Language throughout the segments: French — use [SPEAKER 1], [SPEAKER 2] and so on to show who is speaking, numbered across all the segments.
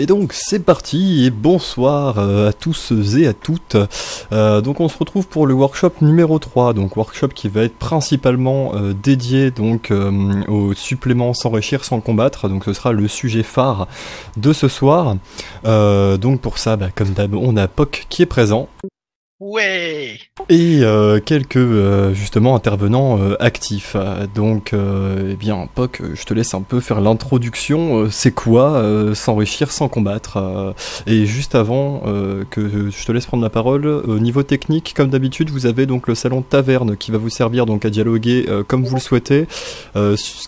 [SPEAKER 1] Et donc c'est parti et bonsoir à tous et à toutes. Donc on se retrouve pour le workshop numéro 3, donc workshop qui va être principalement dédié donc au supplément s'enrichir sans combattre. Donc ce sera le sujet phare de ce soir. Donc pour ça, comme d'hab, on a POC qui est présent.
[SPEAKER 2] Ouais.
[SPEAKER 1] Et quelques justement intervenants actifs. Donc eh bien POC, je te laisse un peu faire l'introduction. C'est quoi s'enrichir sans combattre Et juste avant que je te laisse prendre la parole, au niveau technique, comme d'habitude, vous avez donc le salon taverne qui va vous servir donc à dialoguer comme vous le souhaitez.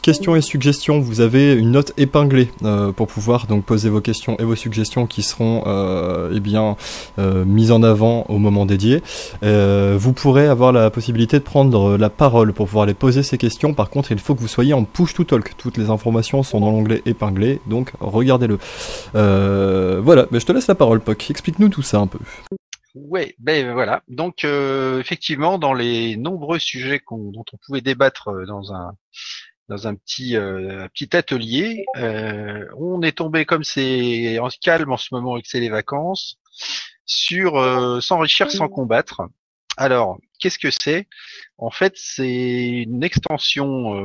[SPEAKER 1] Questions et suggestions, vous avez une note épinglée pour pouvoir donc poser vos questions et vos suggestions qui seront mises en avant au moment dédié. Vous pourrez avoir la possibilité de prendre la parole pour pouvoir les poser ces questions. Par contre, il faut que vous soyez en push to talk. Toutes les informations sont dans l'onglet épinglé, donc regardez-le. Voilà, je te laisse la parole, POC. Explique-nous tout ça un peu.
[SPEAKER 2] Ouais, voilà. Donc effectivement, dans les nombreux sujets dont on pouvait débattre dans un petit atelier, on est tombé, comme c'est en calme en ce moment et que c'est les vacances, sur s'enrichir sans combattre. Alors, qu'est-ce que c'est? En fait, c'est une extension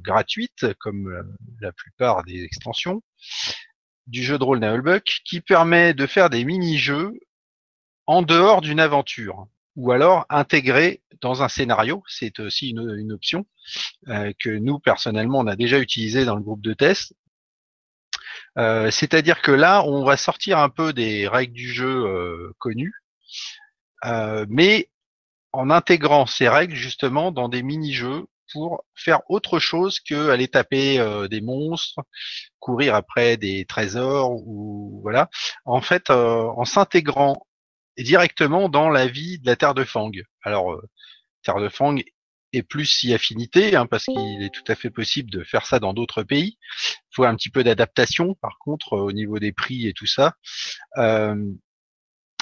[SPEAKER 2] gratuite, comme la plupart des extensions du jeu de rôle Naolbuck, qui permet de faire des mini-jeux en dehors d'une aventure, ou alors intégrés dans un scénario. C'est aussi une option que nous, personnellement, on a déjà utilisé dans le groupe de test. C'est-à-dire que là, on va sortir un peu des règles du jeu connues, mais en intégrant ces règles justement dans des mini-jeux pour faire autre chose que aller taper des monstres, courir après des trésors ou voilà. En fait, en s'intégrant directement dans la vie de la Terre de Fang. Alors, Terre de Fang est plus si affinité, parce qu'il est tout à fait possible de faire ça dans d'autres pays. Il faut un petit peu d'adaptation, par contre, au niveau des prix et tout ça.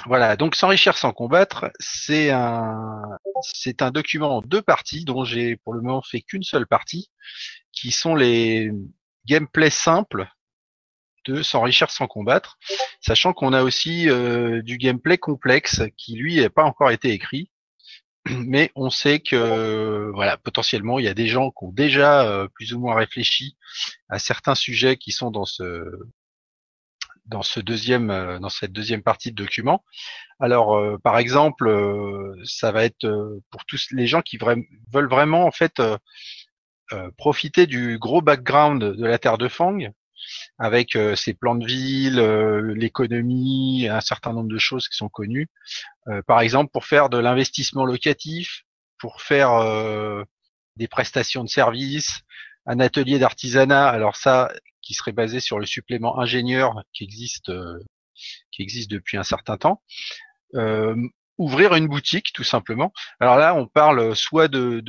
[SPEAKER 2] Voilà, donc s'enrichir sans combattre, c'est un document en 2 parties dont j'ai pour le moment fait qu'une seule partie, qui sont les gameplays simples de s'enrichir sans combattre, sachant qu'on a aussi du gameplay complexe qui lui n'a pas encore été écrit, mais on sait que voilà, potentiellement il y a des gens qui ont déjà plus ou moins réfléchi à certains sujets qui sont dans cette deuxième partie de document. Alors, par exemple, ça va être pour tous les gens qui veulent vraiment en fait profiter du gros background de la Terre de Fang, avec ses plans de ville, l'économie, un certain nombre de choses qui sont connues. Par exemple, pour faire de l'investissement locatif, pour faire des prestations de services, un atelier d'artisanat. Alors ça, qui serait basé sur le supplément ingénieur qui existe depuis un certain temps. Ouvrir une boutique, tout simplement. Alors là, on parle soit de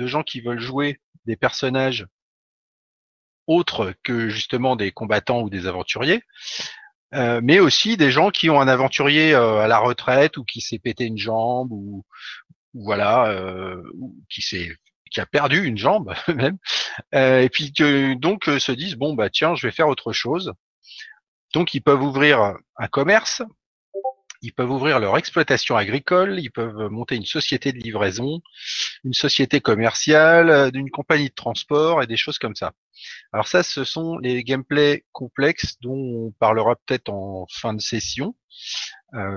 [SPEAKER 2] gens qui veulent jouer des personnages autres que justement des combattants ou des aventuriers, mais aussi des gens qui ont un aventurier à la retraite ou qui s'est pété une jambe ou voilà, ou qui a perdu une jambe même, et puis que donc se disent bon tiens, je vais faire autre chose. Donc ils peuvent ouvrir un commerce, ils peuvent ouvrir leur exploitation agricole, ils peuvent monter une société de livraison, une société commerciale, d'une compagnie de transport et des choses comme ça. Alors ça, ce sont les gameplays complexes dont on parlera peut-être en fin de session,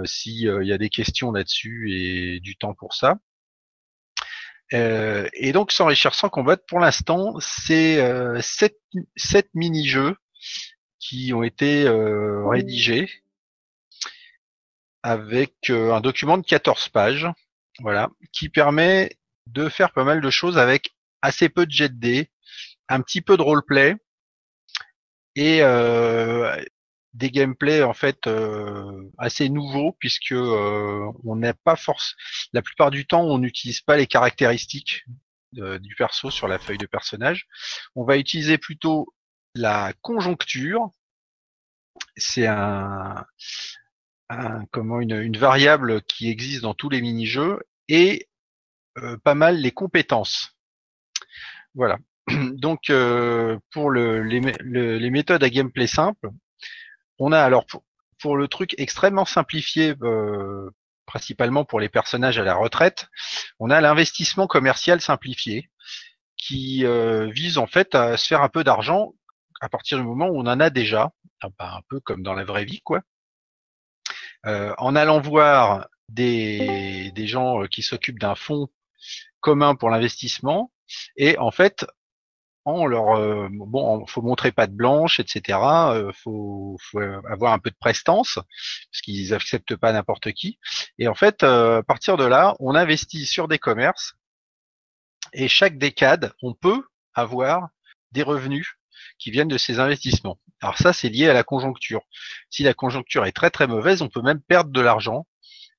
[SPEAKER 2] s'il y a des questions là-dessus et du temps pour ça. Et donc s'enrichir sans combattre, pour l'instant, c'est 7 mini-jeux qui ont été rédigés avec un document de 14 pages, voilà, qui permet de faire pas mal de choses avec assez peu de jet de dés, un petit peu de roleplay et des gameplays en fait assez nouveaux, puisque on n'a pas la plupart du temps on n'utilise pas les caractéristiques du perso sur la feuille de personnage. On va utiliser plutôt la conjoncture. C'est une variable qui existe dans tous les mini-jeux, et pas mal les compétences. Voilà. Donc pour les méthodes à gameplay simple, On a alors pour le truc extrêmement simplifié, principalement pour les personnages à la retraite, on a l'investissement commercial simplifié qui vise en fait à se faire un peu d'argent à partir du moment où on en a déjà, un peu comme dans la vraie vie, quoi. En allant voir des gens qui s'occupent d'un fonds commun pour l'investissement, et en fait, en leur faut montrer patte blanche, etc. Faut avoir un peu de prestance parce qu'ils acceptent pas n'importe qui. Et en fait, à partir de là, on investit sur des commerces et chaque décade, on peut avoir des revenus qui viennent de ces investissements. Alors ça, c'est lié à la conjoncture. Si la conjoncture est très très mauvaise, on peut même perdre de l'argent,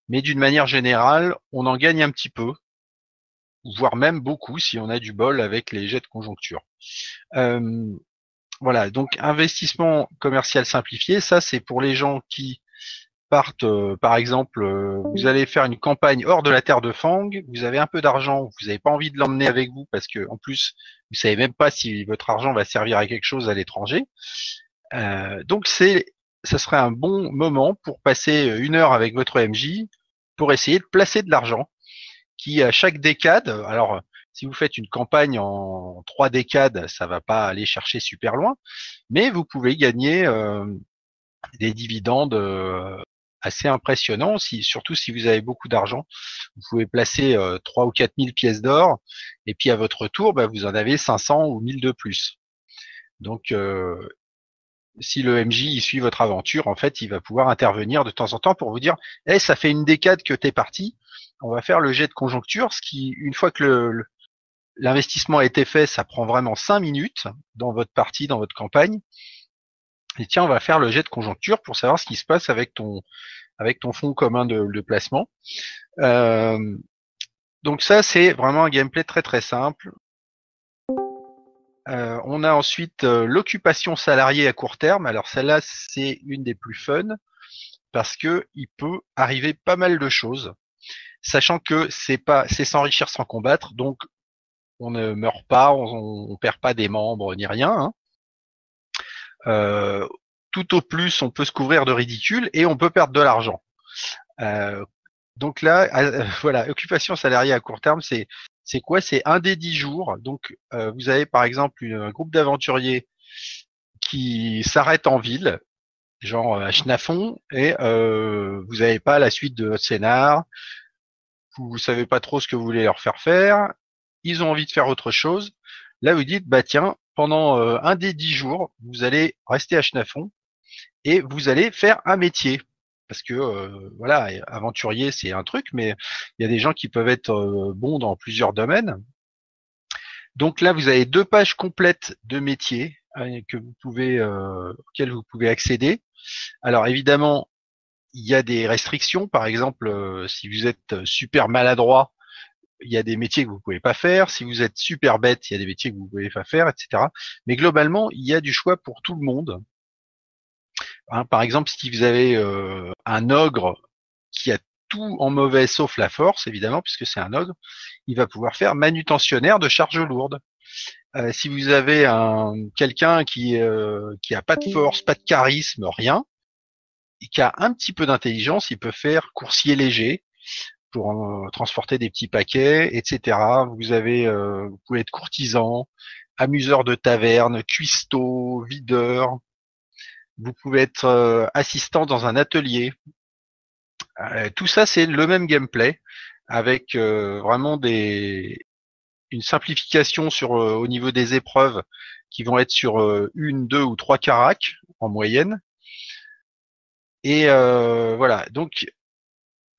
[SPEAKER 2] mais d'une manière générale, on en gagne un petit peu, voire même beaucoup si on a du bol avec les jets de conjoncture. Voilà, donc investissement commercial simplifié, ça c'est pour les gens qui partent, par exemple, vous allez faire une campagne hors de la terre de Fang, vous avez un peu d'argent, vous n'avez pas envie de l'emmener avec vous parce que en plus vous savez même pas si votre argent va servir à quelque chose à l'étranger. Donc ça serait un bon moment pour passer 1 heure avec votre MJ pour essayer de placer de l'argent qui à chaque décade, alors si vous faites une campagne en 3 décades, ça va pas aller chercher super loin, mais vous pouvez gagner des dividendes assez impressionnants, surtout si vous avez beaucoup d'argent. Vous pouvez placer 3 ou 4 000 pièces d'or, et puis à votre tour, vous en avez 500 ou 1000 de plus. Donc si le MJ suit votre aventure, en fait, il va pouvoir intervenir de temps en temps pour vous dire hey, ça fait une décade que t'es parti, on va faire le jet de conjoncture, ce qui, une fois que l'investissement a été fait, ça prend vraiment 5 minutes dans votre partie, dans votre campagne. Et tiens, on va faire le jet de conjoncture pour savoir ce qui se passe avec ton fonds commun de placement. Donc ça, c'est vraiment un gameplay très très simple. On a ensuite l'occupation salariée à court terme. Alors celle-là, c'est une des plus fun parce que il peut arriver pas mal de choses, sachant que c'est s'enrichir sans combattre, donc on ne meurt pas, on perd pas des membres ni rien. Tout au plus, on peut se couvrir de ridicule et on peut perdre de l'argent. Donc là, voilà, occupation salariée à court terme, c'est quoi? C'est un des 10 jours. Donc vous avez par exemple un groupe d'aventuriers qui s'arrête en ville, genre à Schnafon, et vous n'avez pas la suite de votre scénar, vous savez pas trop ce que vous voulez leur faire faire, ils ont envie de faire autre chose. Là, vous dites, tiens, pendant un des 10 jours, vous allez rester à Schnafon et vous allez faire un métier. Parce que voilà, aventurier c'est un truc, mais il y a des gens qui peuvent être bons dans plusieurs domaines. Donc là, vous avez 2 pages complètes de métiers que vous pouvez, auxquels vous pouvez accéder. Alors évidemment, il y a des restrictions. Par exemple, si vous êtes super maladroit, il y a des métiers que vous pouvez pas faire. Si vous êtes super bête, il y a des métiers que vous pouvez pas faire, etc. Mais globalement, il y a du choix pour tout le monde. Par exemple, si vous avez un ogre qui a tout en mauvais sauf la force, évidemment, puisque c'est un ogre, il va pouvoir faire manutentionnaire de charges lourdes. Si vous avez quelqu'un qui a pas de force, pas de charisme, rien, et qui a un petit peu d'intelligence, il peut faire coursier léger pour transporter des petits paquets, etc. Vous pouvez être courtisan, amuseur de taverne, cuistot, videur. Vous pouvez être assistant dans un atelier. Tout ça, c'est le même gameplay avec vraiment une simplification au niveau des épreuves qui vont être sur 1, 2 ou 3 caracs en moyenne. Et voilà, donc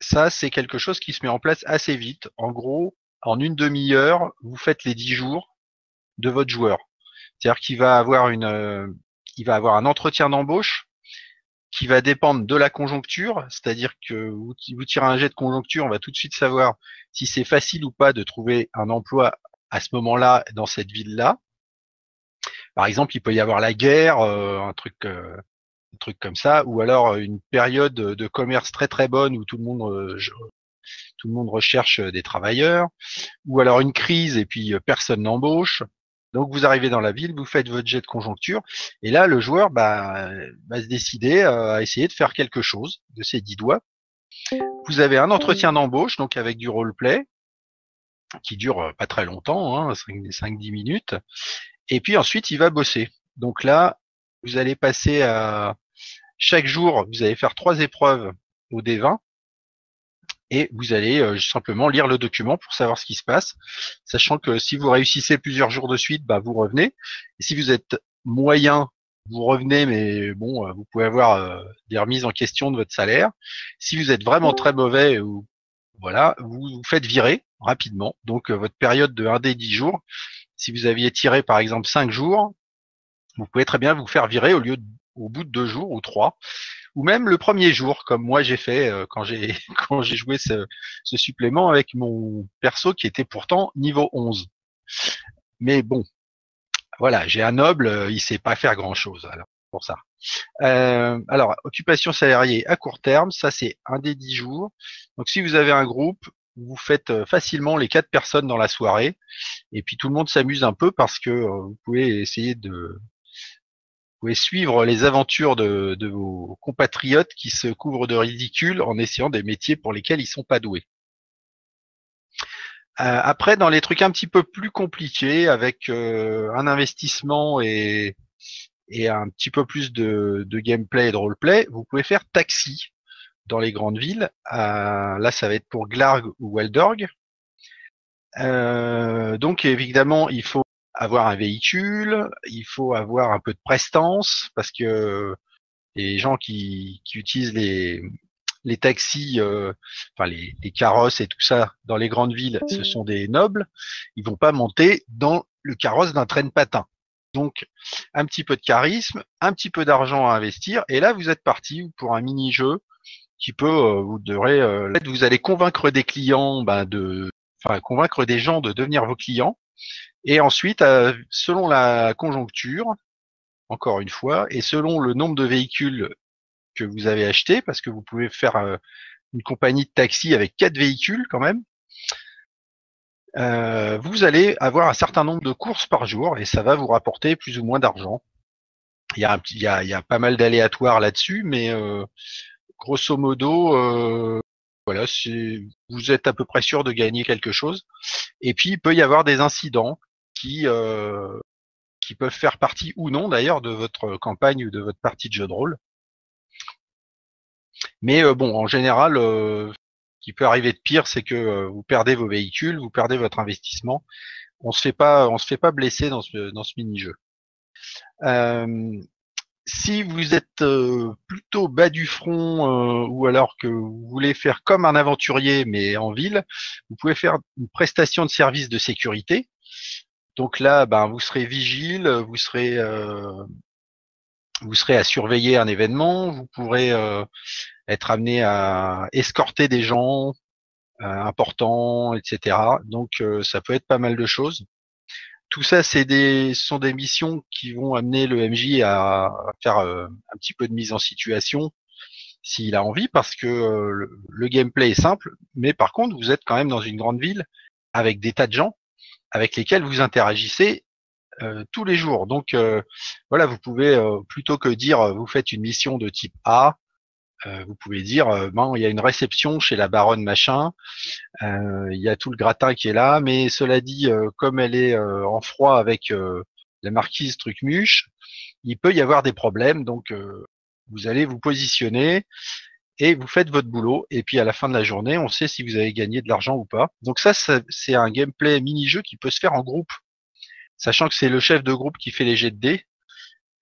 [SPEAKER 2] ça, c'est quelque chose qui se met en place assez vite. En gros, en une demi-heure, vous faites les 10 jours de votre joueur. C'est-à-dire qu'il va avoir il va avoir un entretien d'embauche qui va dépendre de la conjoncture, c'est-à-dire que vous tirez un jet de conjoncture, on va tout de suite savoir si c'est facile ou pas de trouver un emploi à ce moment-là dans cette ville-là. Par exemple, il peut y avoir la guerre, un truc comme ça, ou alors une période de commerce très très bonne où tout le monde recherche des travailleurs, ou alors une crise et puis personne n'embauche. Donc vous arrivez dans la ville, vous faites votre jet de conjoncture, et là le joueur va se décider à essayer de faire quelque chose de ses 10 doigts. Vous avez un entretien d'embauche, donc avec du roleplay, qui dure pas très longtemps, hein, 5-10 minutes, et puis ensuite il va bosser. Donc là, vous allez passer à chaque jour, vous allez faire 3 épreuves au D20, et vous allez simplement lire le document pour savoir ce qui se passe, sachant que si vous réussissez plusieurs jours de suite, vous revenez. Et si vous êtes moyen, vous revenez, mais bon, vous pouvez avoir des remises en question de votre salaire. Si vous êtes vraiment très mauvais, voilà, vous vous faites virer rapidement. Donc votre période de 1 des 10 jours, si vous aviez tiré par exemple 5 jours, vous pouvez très bien vous faire virer au bout de 2 jours ou 3. Ou même le premier jour, comme moi j'ai fait quand j'ai quand j'ai joué ce supplément avec mon perso qui était pourtant niveau 11. Mais bon, voilà, j'ai un noble, il sait pas faire grand-chose alors pour ça. Alors, occupation salariée à court terme, ça c'est 1 des 10 jours. Donc si vous avez un groupe, vous faites facilement les 4 personnes dans la soirée, et puis tout le monde s'amuse un peu parce que vous pouvez essayer de vous pouvez suivre les aventures de vos compatriotes qui se couvrent de ridicule en essayant des métiers pour lesquels ils sont pas doués. Après, dans les trucs un petit peu plus compliqués, avec un investissement et un petit peu plus de gameplay et de roleplay, vous pouvez faire taxi dans les grandes villes. Là, ça va être pour Glarg ou Weldorg. Donc, évidemment, il faut avoir un véhicule, il faut avoir un peu de prestance, parce que les gens qui utilisent les taxis, enfin les carrosses et tout ça dans les grandes villes, ce sont des nobles. Ils vont pas monter dans le carrosse d'un traîne-patin. Donc un petit peu de charisme, un petit peu d'argent à investir, et là vous êtes parti pour un mini-jeu qui peut vous allez convaincre des clients, convaincre des gens de devenir vos clients, et ensuite selon la conjoncture, encore une fois, et selon le nombre de véhicules que vous avez acheté, parce que vous pouvez faire une compagnie de taxi avec 4 véhicules quand même, vous allez avoir un certain nombre de courses par jour et ça va vous rapporter plus ou moins d'argent. Il y a pas mal d'aléatoires là-dessus, mais grosso modo, voilà, vous êtes à peu près sûr de gagner quelque chose. Et puis il peut y avoir des incidents qui peuvent faire partie ou non d'ailleurs de votre campagne ou de votre partie de jeu de rôle. Mais bon, en général, ce qui peut arriver de pire, c'est que vous perdez vos véhicules, vous perdez votre investissement. On se fait pas blesser dans ce mini-jeu. Si vous êtes plutôt bas du front ou alors que vous voulez faire comme un aventurier mais en ville, vous pouvez faire une prestation de service de sécurité. Donc là, vous serez vigile, vous serez à surveiller un événement, vous pourrez être amené à escorter des gens importants, etc. Donc ça peut être pas mal de choses. Tout ça, ce sont des missions qui vont amener le MJ à faire un petit peu de mise en situation s'il a envie, parce que le gameplay est simple, mais par contre, vous êtes quand même dans une grande ville avec des tas de gens avec lesquels vous interagissez tous les jours. Donc voilà, vous pouvez plutôt que dire vous faites une mission de type A, vous pouvez dire il y a une réception chez la baronne machin, il y a tout le gratin qui est là, mais cela dit, comme elle est en froid avec la marquise Trucmuche, il peut y avoir des problèmes, donc vous allez vous positionner et vous faites votre boulot, et puis à la fin de la journée, on sait si vous avez gagné de l'argent ou pas. Donc ça c'est un gameplay mini-jeu qui peut se faire en groupe, sachant que c'est le chef de groupe qui fait les jets de dés,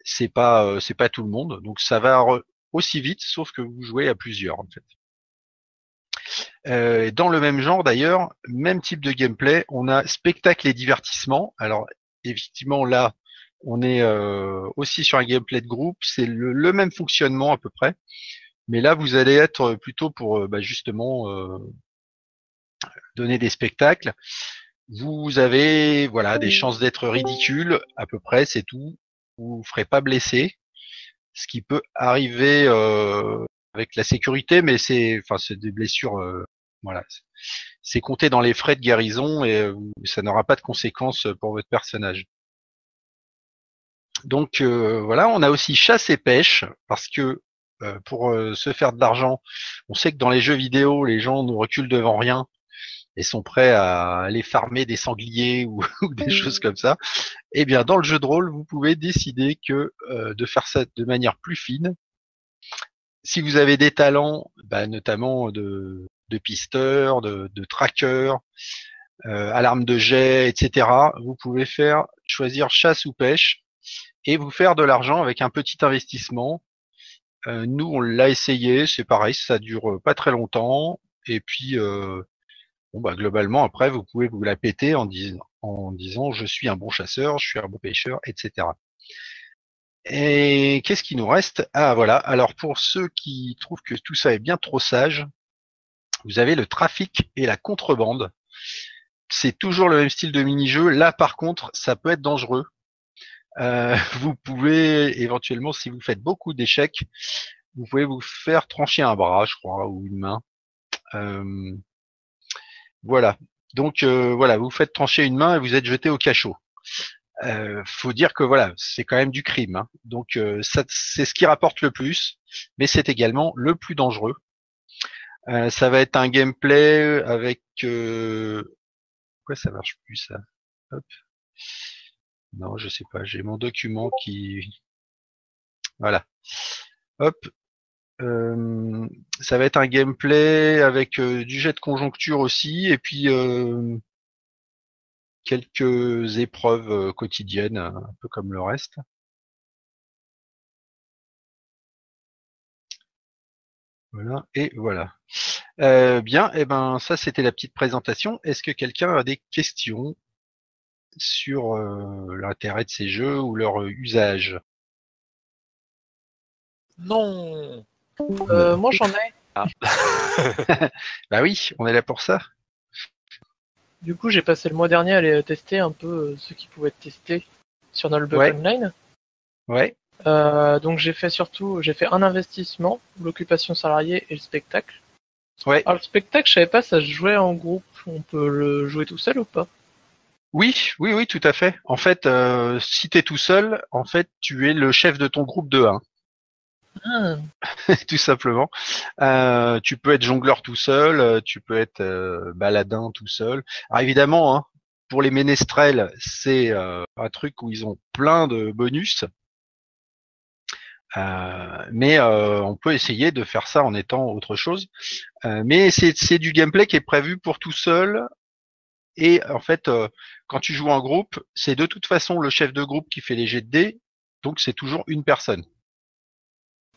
[SPEAKER 2] c'est pas tout le monde, donc ça va aussi vite, sauf que vous jouez à plusieurs en fait. Dans le même genre d'ailleurs, même type de gameplay, on a spectacle et divertissement. Alors effectivement là, on est aussi sur un gameplay de groupe, c'est le même fonctionnement à peu près, mais là vous allez être plutôt pour justement donner des spectacles. Vous avez des chances d'être ridicule à peu près, c'est tout. Vous ne ferez pas blesser, ce qui peut arriver avec la sécurité, mais c'est des blessures, c'est compté dans les frais de guérison et ça n'aura pas de conséquences pour votre personnage. Donc voilà, on a aussi chasse et pêche, parce que pour se faire de l'argent, on sait que dans les jeux vidéo, les gens ne reculent devant rien et sont prêts à aller farmer des sangliers ou, ou des choses comme ça. Eh bien, dans le jeu de rôle, vous pouvez décider que de faire ça de manière plus fine. Si vous avez des talents, bah, notamment de pisteur, de tracker, alarme de jet, etc., vous pouvez choisir chasse ou pêche et vous faire de l'argent avec un petit investissement. Nous, on l'a essayé, c'est pareil, ça dure pas très longtemps. Et puis, bon, bah, globalement, après, vous pouvez vous la péter en disant je suis un bon chasseur, je suis un bon pêcheur, etc. Et qu'est-ce qui nous reste? Ah voilà, alors pour ceux qui trouvent que tout ça est bien trop sage, vous avez le trafic et la contrebande. C'est toujours le même style de mini-jeu. Là, par contre, ça peut être dangereux. Vous pouvez éventuellement, si vous faites beaucoup d'échecs, vous pouvez vous faire trancher un bras, je crois, ou une main. Voilà. Donc voilà, vous faites trancher une main et vous êtes jeté au cachot. Faut dire que voilà, c'est quand même du crime. Hein. Donc ça, c'est ce qui rapporte le plus, mais c'est également le plus dangereux. Ça va être un gameplay avec pourquoi ça marche plus ça? Hop. Non, je sais pas. J'ai mon document qui voilà. Hop. Ça va être un gameplay avec du jet de conjoncture aussi, et puis quelques épreuves quotidiennes, un peu comme le reste. Voilà, et voilà. Bien, et ben ça c'était la petite présentation. Est-ce que quelqu'un a des questions sur l'intérêt de ces jeux ou leur usage?
[SPEAKER 3] Non.
[SPEAKER 4] Moi j'en ai.
[SPEAKER 2] Bah oui, on est là pour ça.
[SPEAKER 4] Du coup, j'ai passé le mois dernier à aller tester un peu ce qui pouvait être testé sur Nullbug
[SPEAKER 2] Ouais.
[SPEAKER 4] Online.
[SPEAKER 2] Ouais.
[SPEAKER 4] Donc j'ai fait un investissement, l'occupation salariée et le spectacle.
[SPEAKER 2] Ouais.
[SPEAKER 4] Alors le spectacle, je savais pas, ça se jouait en groupe. On peut le jouer tout seul ou pas?
[SPEAKER 2] Oui, oui, oui, tout à fait. En fait, si t'es tout seul, en fait, tu es le chef de ton groupe de 1.
[SPEAKER 4] Ah.
[SPEAKER 2] Tout simplement. Tu peux être jongleur tout seul, tu peux être baladin tout seul. Alors évidemment, hein, pour les ménestrels, c'est un truc où ils ont plein de bonus. Mais on peut essayer de faire ça en étant autre chose. Mais c'est du gameplay qui est prévu pour tout seul. Et en fait, quand tu joues en groupe, c'est de toute façon le chef de groupe qui fait les jets de dés. Donc c'est toujours une personne.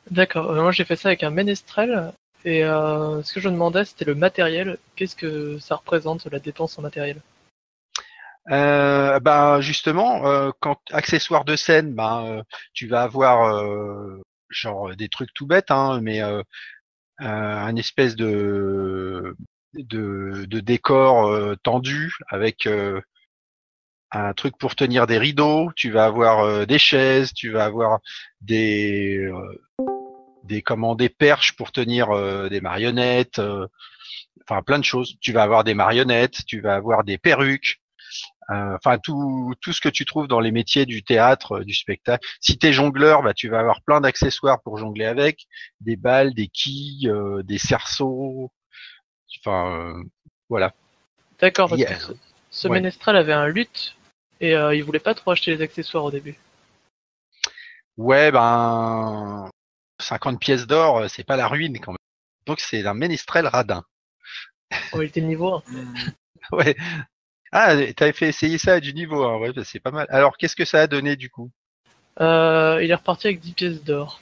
[SPEAKER 4] D'accord. Moi j'ai fait ça avec un ménestrel. Et ce que je me demandais, c'était le matériel. Qu'est-ce que ça représente, la dépense en matériel?
[SPEAKER 2] Ben justement, quand accessoires de scène, tu vas avoir genre des trucs tout bêtes, hein, mais un espèce de décor tendu avec un truc pour tenir des rideaux. Tu vas avoir des chaises, tu vas avoir des des perches pour tenir des marionnettes, enfin plein de choses. Tu vas avoir des marionnettes, tu vas avoir des perruques. Enfin tout ce que tu trouves dans les métiers du théâtre, du spectacle. Si t'es jongleur, bah tu vas avoir plein d'accessoires pour jongler avec, des balles, des quilles, des cerceaux. Enfin voilà.
[SPEAKER 4] D'accord, parce
[SPEAKER 2] Yeah.
[SPEAKER 4] que ce
[SPEAKER 2] Ouais.
[SPEAKER 4] ménestrel avait un luth et il voulait pas trop acheter les accessoires au début.
[SPEAKER 2] Ouais, ben 50 pièces d'or, c'est pas la ruine quand même. Donc c'est un ménestrel radin.
[SPEAKER 4] Oh, il était le niveau 1.
[SPEAKER 2] Ouais. Ah, t'avais fait essayer ça à du niveau, hein. Ouais, bah, c'est pas mal. Alors qu'est-ce que ça a donné du coup?
[SPEAKER 4] Il est reparti avec 10 pièces d'or.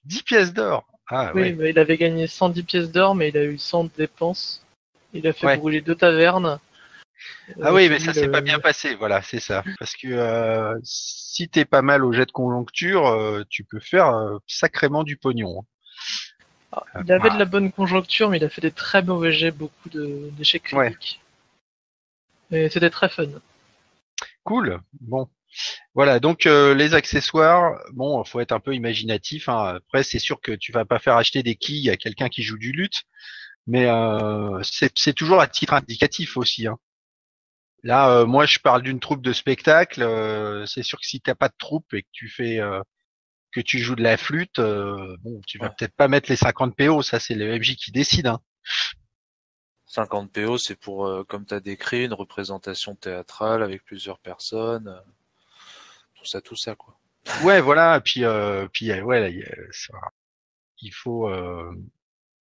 [SPEAKER 2] 10 pièces d'or. Ah
[SPEAKER 4] Oui,
[SPEAKER 2] ouais.
[SPEAKER 4] mais il avait gagné 110 pièces d'or, mais il a eu 100 de dépenses. Il a fait
[SPEAKER 2] Ouais.
[SPEAKER 4] brûler 2 tavernes.
[SPEAKER 2] Ah oui, mais
[SPEAKER 4] Fini
[SPEAKER 2] ça s'est pas bien passé, voilà, c'est ça. Parce que si t'es pas mal au jet de conjoncture, tu peux faire sacrément du pognon.
[SPEAKER 4] Il avait de la bonne conjoncture, mais il a fait des très mauvais jets, beaucoup d'échecs critiques. Et c'était très fun.
[SPEAKER 2] Cool. Bon, voilà. Donc les accessoires, bon, faut être un peu imaginatif. Hein. Après, c'est sûr que tu vas pas faire acheter des quilles à quelqu'un qui joue du luth, mais c'est toujours à titre indicatif aussi. Hein. Là, moi, je parle d'une troupe de spectacle. C'est sûr que si t'as pas de troupe et que que tu joues de la flûte, bon, tu vas
[SPEAKER 3] Ouais.
[SPEAKER 2] peut-être pas mettre les 50 PO. Ça, c'est le MJ qui décide. Hein.
[SPEAKER 3] 50 PO, c'est pour, comme tu as décrit, une représentation théâtrale avec plusieurs personnes, tout ça, quoi.
[SPEAKER 2] Ouais, voilà. Puis ouais, là, il faut.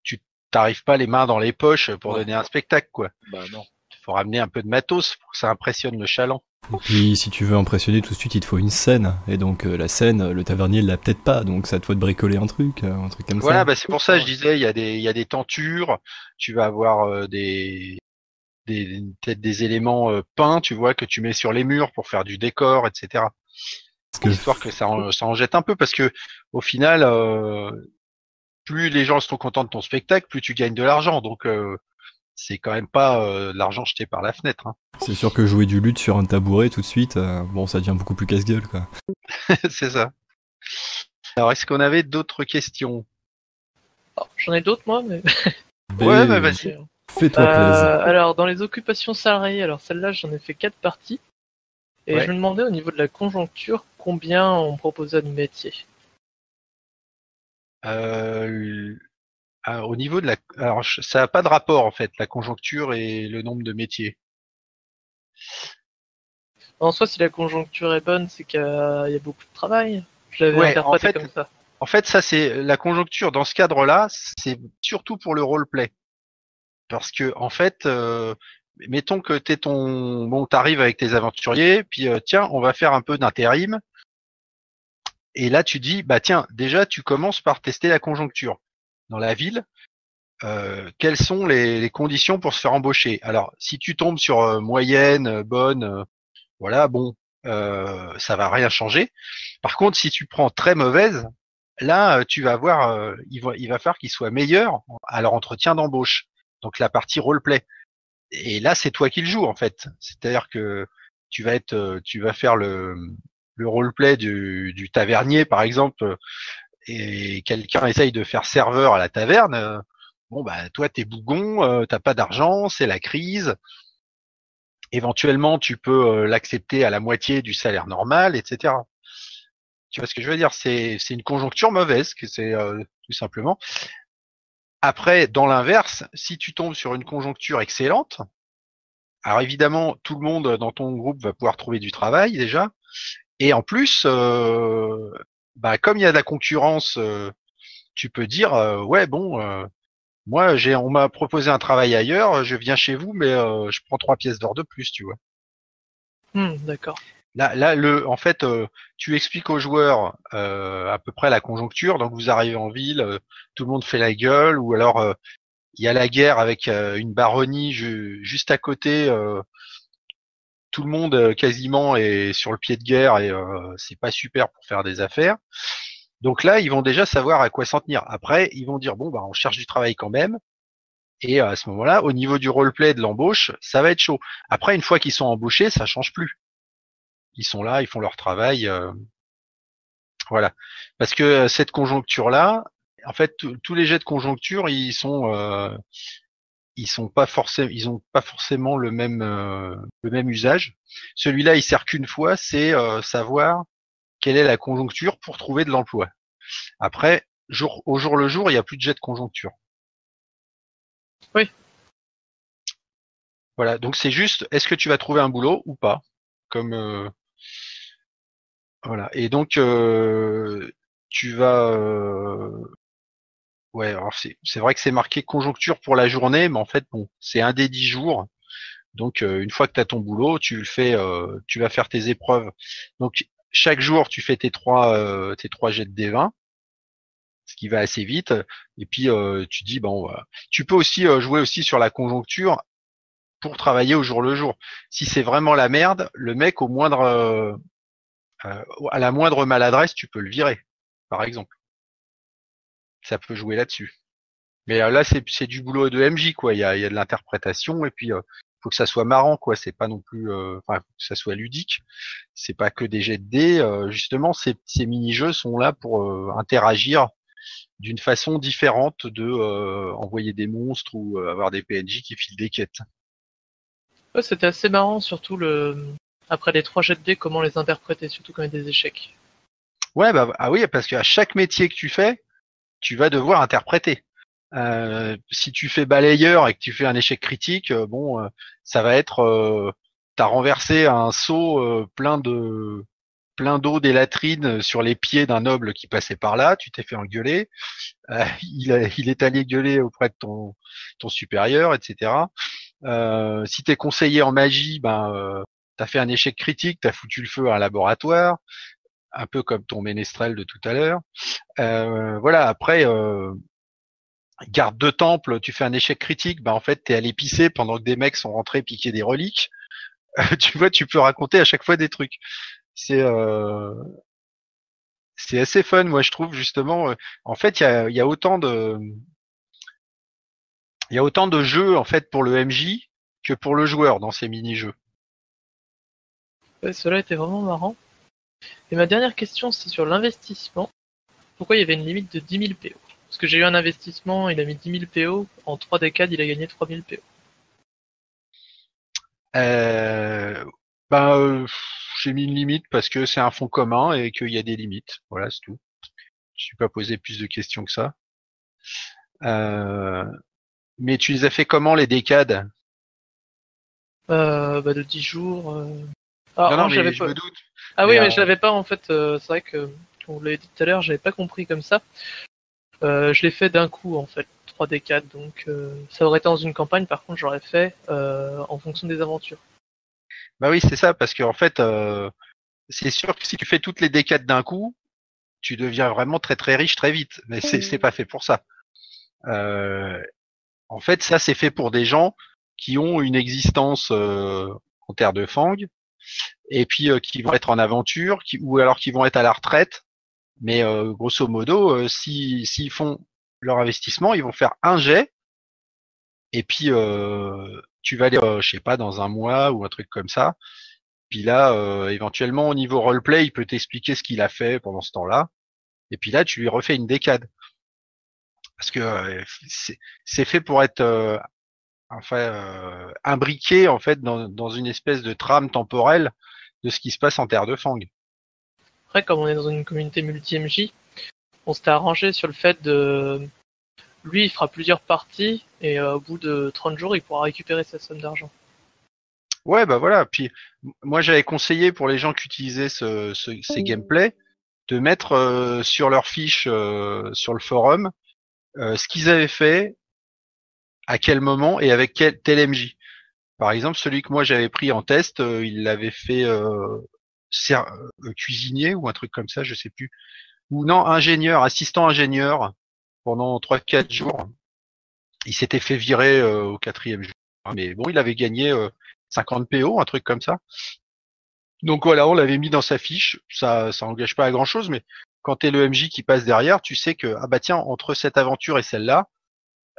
[SPEAKER 2] Tu t'arrives pas les mains dans les poches pour
[SPEAKER 3] Ouais.
[SPEAKER 2] donner un spectacle, quoi.
[SPEAKER 3] Bah non.
[SPEAKER 2] Il faut ramener un peu de matos pour que ça impressionne le chaland.
[SPEAKER 1] Et puis, si tu veux impressionner tout de suite, il te faut une scène. Et donc, la scène, le tavernier l'a peut-être pas. Donc, ça te faut de bricoler un truc comme
[SPEAKER 2] Voilà,
[SPEAKER 1] ça.
[SPEAKER 2] bah c'est pour ça que je disais, il y a des tentures. Tu vas avoir peut-être des éléments peints, tu vois, que tu mets sur les murs pour faire du décor, etc.
[SPEAKER 1] Parce que
[SPEAKER 2] Histoire que ça en jette un peu, parce que au final, plus les gens sont contents de ton spectacle, plus tu gagnes de l'argent. Donc c'est quand même pas de l'argent jeté par la fenêtre. Hein.
[SPEAKER 1] c'est sûr que jouer du luth sur un tabouret tout de suite, bon, ça devient beaucoup plus casse-gueule, quoi.
[SPEAKER 2] C'est ça. Alors, est-ce qu'on avait d'autres questions?
[SPEAKER 4] Alors, j'en ai d'autres, moi, mais...
[SPEAKER 2] Ouais, bah
[SPEAKER 1] Mais,
[SPEAKER 2] vas-y.
[SPEAKER 1] fais-toi plaisir.
[SPEAKER 4] Alors, dans les occupations salariées, alors celle-là, j'en ai fait 4 parties. Et
[SPEAKER 2] Ouais.
[SPEAKER 4] je me demandais, au niveau de la conjoncture, combien on proposait de métiers.
[SPEAKER 2] Au niveau de la, alors ça n'a pas de rapport en fait, la conjoncture et le nombre de métiers.
[SPEAKER 4] En soi, si la conjoncture est bonne, c'est qu'il y a beaucoup de travail. Je l'avais
[SPEAKER 2] Ouais,
[SPEAKER 4] interprété
[SPEAKER 2] en fait,
[SPEAKER 4] comme ça.
[SPEAKER 2] En fait, ça c'est la conjoncture dans ce cadre-là, c'est surtout pour le roleplay. Parce que en fait, mettons que t'arrives avec tes aventuriers, puis tiens, on va faire un peu d'intérim. Et là, tu dis, bah tiens, déjà, tu commences par tester la conjoncture dans la ville. Quelles sont les conditions pour se faire embaucher? Alors, si tu tombes sur moyenne, bonne, voilà, bon, ça va rien changer. Par contre, si tu prends très mauvaise, là, tu vas voir, il va falloir qu'ils soient meilleurs à leur entretien d'embauche. Donc la partie roleplay. Et là, c'est toi qui le joues en fait. C'est-à-dire que tu vas faire le roleplay du tavernier par exemple, et quelqu'un essaye de faire serveur à la taverne. Bon bah toi t'es bougon, t'as pas d'argent, c'est la crise. Éventuellement, tu peux l'accepter à la moitié du salaire normal, etc. Tu vois ce que je veux dire? C'est une conjoncture mauvaise, que c'est tout simplement. Après, dans l'inverse, si tu tombes sur une conjoncture excellente, alors évidemment, tout le monde dans ton groupe va pouvoir trouver du travail déjà, et en plus, bah, comme il y a de la concurrence, tu peux dire ouais bon, moi on m'a proposé un travail ailleurs, je viens chez vous, mais je prends 3 pièces d'or de plus, tu vois.
[SPEAKER 4] D'accord.
[SPEAKER 2] Là, en fait, tu expliques aux joueurs à peu près la conjoncture. Donc, vous arrivez en ville, tout le monde fait la gueule, ou alors il y a la guerre avec une baronnie juste à côté. Tout le monde quasiment est sur le pied de guerre et c'est pas super pour faire des affaires. Donc là, ils vont déjà savoir à quoi s'en tenir. Après, ils vont dire bon, bah, on cherche du travail quand même. Et à ce moment-là, au niveau du roleplay de l'embauche, ça va être chaud. Après, une fois qu'ils sont embauchés, ça change plus. Ils sont là, ils font leur travail. Voilà. Parce que cette conjoncture-là, en fait, tous les jets de conjoncture, ils sont pas forcément, ils ont pas forcément le même usage. Celui-là, il sert qu'une fois, c'est savoir quelle est la conjoncture pour trouver de l'emploi. Après, au jour le jour, il n'y a plus de jet de conjoncture.
[SPEAKER 4] Oui.
[SPEAKER 2] Voilà. Donc c'est juste, est-ce que tu vas trouver un boulot ou pas? Comme voilà. Et donc tu vas ouais, alors c'est vrai que c'est marqué conjoncture pour la journée, mais en fait bon, c'est un des 10 jours. Donc une fois que tu as ton boulot, tu le fais, tu vas faire tes épreuves. Donc chaque jour, tu fais tes trois jets de D20, ce qui va assez vite. Et puis tu dis bon, voilà. Tu peux aussi jouer aussi sur la conjoncture pour travailler au jour le jour. Si c'est vraiment la merde, le mec à la moindre maladresse, tu peux le virer, par exemple. Ça peut jouer là-dessus. Mais là, c'est du boulot de MJ, quoi. Il y a de l'interprétation et puis faut que ça soit marrant, quoi. C'est pas non plus, enfin, faut que ça soit ludique. C'est pas que des jets de dés. Justement, ces mini-jeux sont là pour interagir d'une façon différente de envoyer des monstres ou avoir des PNJ qui filent des quêtes.
[SPEAKER 4] Ouais, c'était assez marrant, surtout après les 3 jets de dés, comment les interpréter, surtout quand il y a des échecs.
[SPEAKER 2] Ouais, bah ah oui, parce qu'à chaque métier que tu fais, tu vas devoir interpréter. Si tu fais balayeur et que tu fais un échec critique, ça va être t'as renversé un seau plein d'eau des latrines sur les pieds d'un noble qui passait par là, tu t'es fait engueuler, il est allé gueuler auprès de ton supérieur, etc. Si t'es conseiller en magie, t'as fait un échec critique, t'as foutu le feu à un laboratoire, un peu comme ton ménestrel de tout à l'heure. Voilà, après, garde de temple, tu fais un échec critique, en fait, t'es allé pisser pendant que des mecs sont rentrés piquer des reliques. Tu vois, tu peux raconter à chaque fois des trucs. C'est c'est assez fun, moi, je trouve, justement. En fait, il y a autant de jeux, en fait, pour le MJ que pour le joueur dans ces mini-jeux.
[SPEAKER 4] Ouais, cela était vraiment marrant. Et ma dernière question, c'est sur l'investissement. Pourquoi il y avait une limite de 10 000 PO? Parce que j'ai eu un investissement, il a mis 10 000 PO, en 3 décades, il a gagné 3 000 PO.
[SPEAKER 2] J'ai mis une limite parce que c'est un fonds commun et qu'il y a des limites. Voilà, c'est tout. Je suis pas posé plus de questions que ça. Mais tu les as fait comment, les décades?
[SPEAKER 4] De 10 jours.
[SPEAKER 2] Non, mais je me doute.
[SPEAKER 4] Ah oui, mais je l'avais pas en fait. C'est vrai que, comme vous l'avez dit tout à l'heure, j'avais pas compris comme ça. Je l'ai fait d'un coup en fait, 3 décades. Donc ça aurait été dans une campagne. Par contre, j'aurais fait en fonction des aventures.
[SPEAKER 2] Bah oui, c'est ça, parce qu'en fait, c'est sûr que si tu fais toutes les décades d'un coup, tu deviens vraiment très très riche très vite. Mais c'est pas fait pour ça. En fait, ça c'est fait pour des gens qui ont une existence en terre de Fang, et puis qui vont être en aventure, ou alors qui vont être à la retraite. Mais grosso modo, s'ils font leur investissement, ils vont faire un jet, et puis tu vas aller, je sais pas, dans un mois ou un truc comme ça. Puis là, éventuellement, au niveau roleplay, il peut t'expliquer ce qu'il a fait pendant ce temps-là. Et puis là, tu lui refais une décade. Parce que c'est fait pour être imbriqué en fait dans une espèce de trame temporelle de ce qui se passe en Terre de Fang.
[SPEAKER 4] Après, comme on est dans une communauté multi-MJ, on s'était arrangé sur le fait de... Lui, il fera plusieurs parties, et au bout de 30 jours, il pourra récupérer sa somme d'argent.
[SPEAKER 2] Ouais, bah voilà. Puis moi, j'avais conseillé pour les gens qui utilisaient ces gameplays de mettre sur leur fiche sur le forum ce qu'ils avaient fait, à quel moment et avec quel tel MJ. Par exemple, celui que moi j'avais pris en test, il l'avait fait cuisinier ou un truc comme ça, je sais plus. Ou non, ingénieur, assistant ingénieur pendant 3-4 jours. Il s'était fait virer au 4e jour. Mais bon, il avait gagné 50 PO, un truc comme ça. Donc voilà, on l'avait mis dans sa fiche. Ça engage pas à grand chose, mais quand t'es le MJ qui passe derrière, tu sais que ah bah tiens, entre cette aventure et celle-là,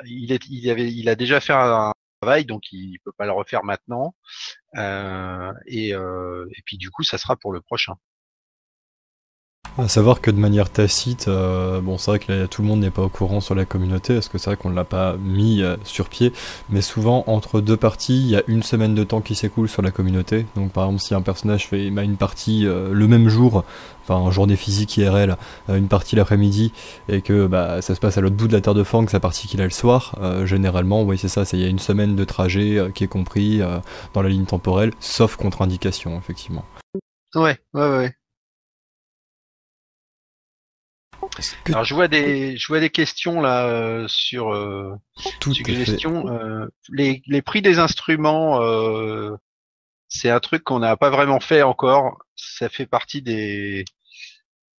[SPEAKER 2] il a déjà fait un travail, donc il peut pas le refaire maintenant. Et puis du coup, ça sera pour le prochain.
[SPEAKER 1] À savoir que de manière tacite, bon, c'est vrai que là, tout le monde n'est pas au courant sur la communauté, parce que c'est vrai qu'on ne l'a pas mis sur pied, mais souvent, entre deux parties, il y a une semaine de temps qui s'écoule sur la communauté. Donc, par exemple, si un personnage fait une partie le même jour, enfin, en journée physique IRL, une partie l'après-midi, et que ça se passe à l'autre bout de la Terre de Fang, sa partie qu'il a le soir, généralement, oui, c'est ça, il y a une semaine de trajet qui est compris dans la ligne temporelle, sauf contre-indication, effectivement.
[SPEAKER 2] Ouais. Alors je vois des questions là sur suggestions. Les prix des instruments, c'est un truc qu'on n'a pas vraiment fait encore. Ça fait partie des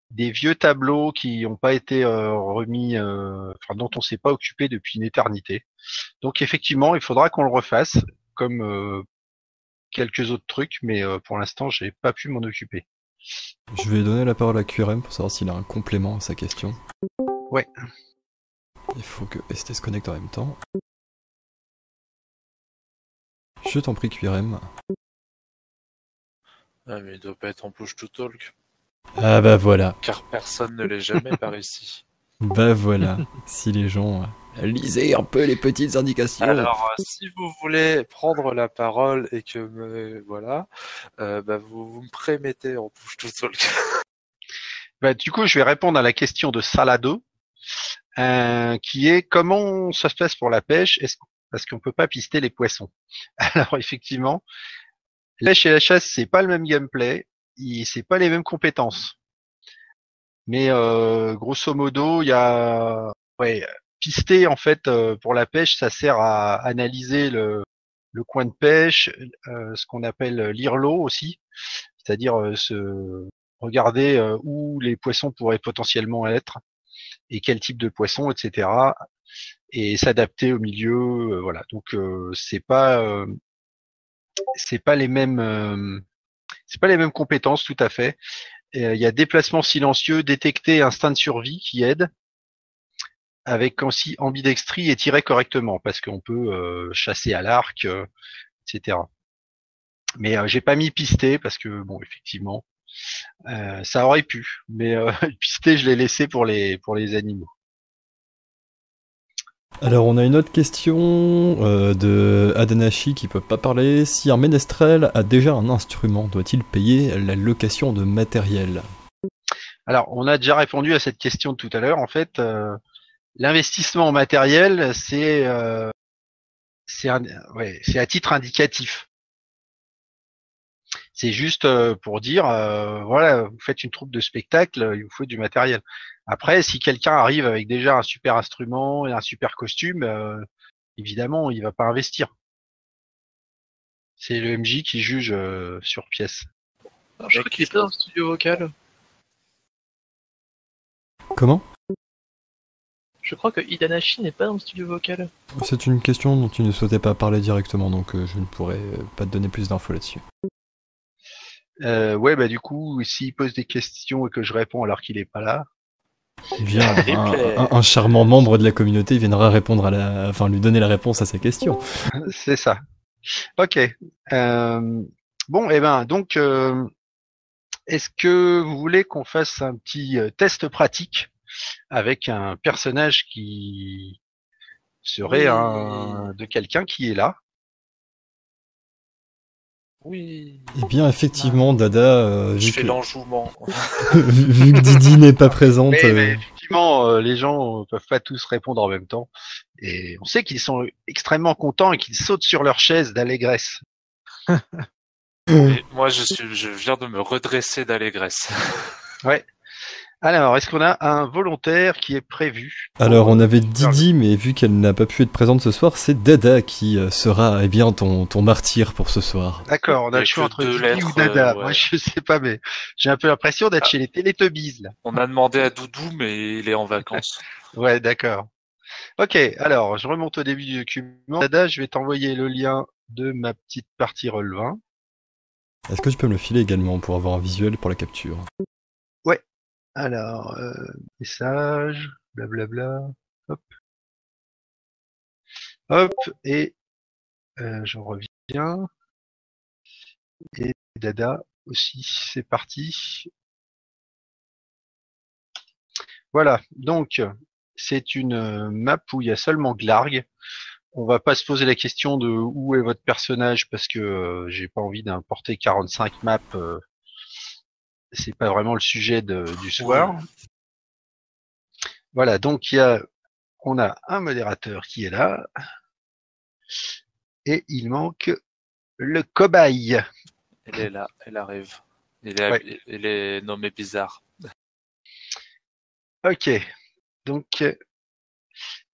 [SPEAKER 2] vieux tableaux qui n'ont pas été remis, dont on s'est pas occupé depuis une éternité. Donc effectivement, il faudra qu'on le refasse, comme quelques autres trucs, mais pour l'instant, j'ai pas pu m'en occuper.
[SPEAKER 1] Je vais donner la parole à QRM pour savoir s'il a un complément à sa question.
[SPEAKER 2] Ouais.
[SPEAKER 1] Il faut que ST se connecte en même temps. Je t'en prie, QRM.
[SPEAKER 3] Ah, mais il doit pas être en push to talk.
[SPEAKER 1] Ah bah voilà.
[SPEAKER 3] Car personne ne l'est jamais par ici.
[SPEAKER 1] Bah voilà. Si les gens Lisez un peu les petites indications.
[SPEAKER 3] Alors, si vous voulez prendre la parole et que voilà, vous me prémettez en bouche tout seul.
[SPEAKER 2] Bah, du coup, je vais répondre à la question de Salado, qui est comment ça se passe pour la pêche, parce qu'on peut pas pister les poissons. Alors effectivement, la pêche et la chasse, c'est pas le même gameplay, c'est pas les mêmes compétences. Mais grosso modo, il y a pister en fait pour la pêche, ça sert à analyser le coin de pêche, ce qu'on appelle l'îlot aussi, c'est-à-dire regarder où les poissons pourraient potentiellement être et quel type de poisson, etc. Et s'adapter au milieu, voilà. Donc c'est pas les mêmes compétences tout à fait. Il y a déplacement silencieux, détecter, instinct de survie qui aide, avec aussi ambidextrie et tirer correctement, parce qu'on peut chasser à l'arc, etc. Mais j'ai pas mis pisté parce que bon, effectivement, ça aurait pu, mais pisté, je l'ai laissé pour les animaux.
[SPEAKER 1] Alors on a une autre question de Adanashi qui peut pas parler. Si un ménestrel a déjà un instrument, doit-il payer la location de matériel?
[SPEAKER 2] Alors on a déjà répondu à cette question tout à l'heure. En fait, l'investissement en matériel, c'est à titre indicatif. C'est juste pour dire, voilà, vous faites une troupe de spectacle, il vous faut du matériel. Après, si quelqu'un arrive avec déjà un super instrument et un super costume, évidemment, il va pas investir. C'est le MJ qui juge sur pièce.
[SPEAKER 4] Alors, je crois qu'il est pas dans le studio vocal.
[SPEAKER 1] Comment?
[SPEAKER 4] Je crois que Hidanashi n'est pas dans le studio vocal.
[SPEAKER 1] C'est une question dont tu ne souhaitais pas parler directement, donc je ne pourrais pas te donner plus d'infos là-dessus.
[SPEAKER 2] Du coup, s'il pose des questions et que je réponds alors qu'il est pas là.
[SPEAKER 1] Bien, un charmant membre de la communauté viendra répondre lui donner la réponse à sa question.
[SPEAKER 2] C'est ça. Ok. Donc, est-ce que vous voulez qu'on fasse un petit test pratique avec un personnage qui serait de quelqu'un qui est là?
[SPEAKER 3] Oui.
[SPEAKER 1] Eh bien, effectivement, Dada,
[SPEAKER 3] je fais l'enjouement.
[SPEAKER 1] vu que Didi n'est pas présente.
[SPEAKER 2] Mais effectivement, les gens peuvent pas tous répondre en même temps. Et on sait qu'ils sont extrêmement contents et qu'ils sautent sur leur chaise d'allégresse.
[SPEAKER 3] Et moi, je viens de me redresser d'allégresse.
[SPEAKER 2] Ouais. Alors, est-ce qu'on a un volontaire qui est prévu?
[SPEAKER 1] Alors, on avait Didi, mais vu qu'elle n'a pas pu être présente ce soir, c'est Dada qui sera ton martyr pour ce soir.
[SPEAKER 2] D'accord, on a le choix entre Didi ou Dada. Moi, je sais pas, mais j'ai un peu l'impression d'être chez les Teletubbies, là.
[SPEAKER 3] On a demandé à Doudou, mais il est en vacances.
[SPEAKER 2] Ouais, d'accord. Ok, alors, je remonte au début du document. Dada, je vais t'envoyer le lien de ma petite partie Roll20.
[SPEAKER 1] Est-ce que tu peux me le filer également pour avoir un visuel pour la capture?
[SPEAKER 2] Ouais. Alors, message, blablabla, hop. Hop, et j'en reviens. Et Dada aussi, c'est parti. Voilà, donc c'est une map où il y a seulement Glarg. On va pas se poser la question de où est votre personnage parce que j'ai pas envie d'importer 45 maps. C'est pas vraiment le sujet du soir. Ouais. Voilà, donc on a un modérateur qui est là et il manque le cobaye.
[SPEAKER 3] Elle est là, elle arrive. Il est nommé bizarre.
[SPEAKER 2] Ok, donc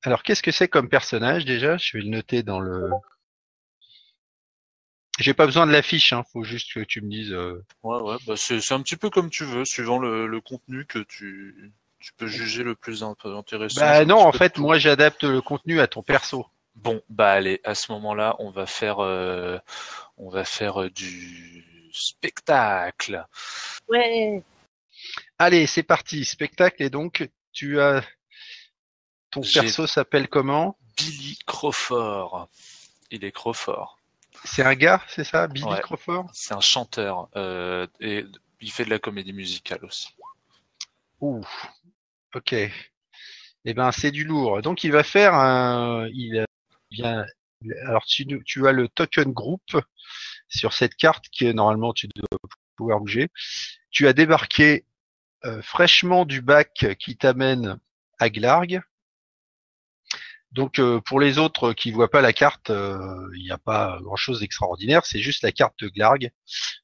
[SPEAKER 2] alors qu'est-ce que c'est comme personnage déjà? Je vais le noter dans le. J'ai pas besoin de l'affiche, hein. Faut juste que tu me dises.
[SPEAKER 3] Ouais, c'est un petit peu comme tu veux, suivant le contenu que tu peux juger le plus intéressant.
[SPEAKER 2] Bah non, en fait, moi j'adapte le contenu à ton perso.
[SPEAKER 3] Bon, allez, à ce moment-là, on va faire du spectacle.
[SPEAKER 4] Ouais.
[SPEAKER 2] Allez, c'est parti, spectacle. Et donc, ton perso s'appelle comment?
[SPEAKER 3] Billy Crawford. Il est Crawford.
[SPEAKER 2] C'est un gars, c'est ça, Billy Crawford?
[SPEAKER 3] C'est un chanteur et il fait de la comédie musicale aussi.
[SPEAKER 2] Ouh, ok. Eh ben, c'est du lourd. Donc, il va faire vient, alors, tu as le token group sur cette carte qui est normalement, tu dois pouvoir bouger. Tu as débarqué fraîchement du bac qui t'amène à Glarg. Donc pour les autres qui voient pas la carte, il n'y a pas grand-chose d'extraordinaire, c'est juste la carte de Glarg.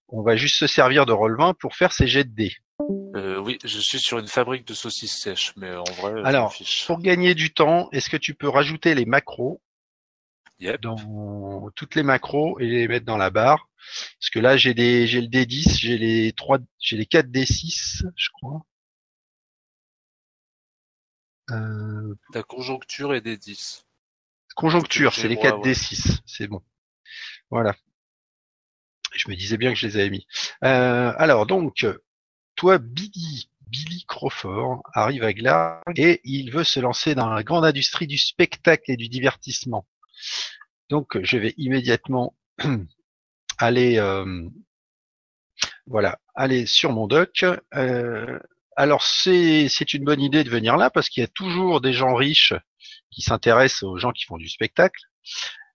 [SPEAKER 2] On va juste se servir de Roll20 pour faire ces jets de dés.
[SPEAKER 3] Oui, je suis sur une fabrique de saucisses sèches, mais en vrai, je m'en
[SPEAKER 2] Alors,
[SPEAKER 3] fiche.
[SPEAKER 2] pour gagner du temps, est-ce que tu peux rajouter les macros
[SPEAKER 3] Yep.
[SPEAKER 2] dans toutes les macros et les mettre dans la barre? Parce que là, j'ai le D10, j'ai les 4 D6, je crois.
[SPEAKER 3] Ta conjoncture est des 10.
[SPEAKER 2] Conjoncture,
[SPEAKER 3] J'ai
[SPEAKER 2] c'est les
[SPEAKER 3] droit,
[SPEAKER 2] 4
[SPEAKER 3] ouais.
[SPEAKER 2] D6, c'est bon. Voilà. Je me disais bien que je les avais mis. Alors donc, toi, Billy Crawford arrive à Glarg et il veut se lancer dans la grande industrie du spectacle et du divertissement. Donc, je vais immédiatement aller, aller sur mon dock. Alors, c'est une bonne idée de venir là parce qu'il y a toujours des gens riches qui s'intéressent aux gens qui font du spectacle.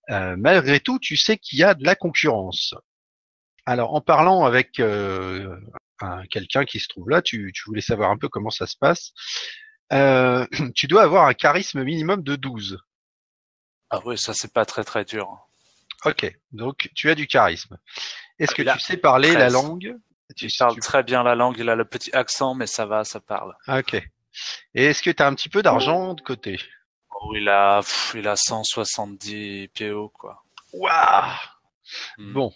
[SPEAKER 2] Malgré tout, tu sais qu'il y a de la concurrence. Alors, en parlant avec quelqu'un qui se trouve là, tu voulais savoir un peu comment ça se passe. Tu dois avoir un charisme minimum de 12.
[SPEAKER 3] Ah ouais, ça c'est pas très très dur.
[SPEAKER 2] Ok, donc tu as du charisme. Est-ce que
[SPEAKER 3] il a
[SPEAKER 2] tu sais parler
[SPEAKER 3] 13.
[SPEAKER 2] la langue?
[SPEAKER 3] Il parle très bien la langue, il a le petit accent, mais ça va, ça parle.
[SPEAKER 2] Ok. Et est-ce que tu as un petit peu d'argent de côté?
[SPEAKER 3] Oh, il a 170 PO, quoi.
[SPEAKER 2] Waouh! Bon.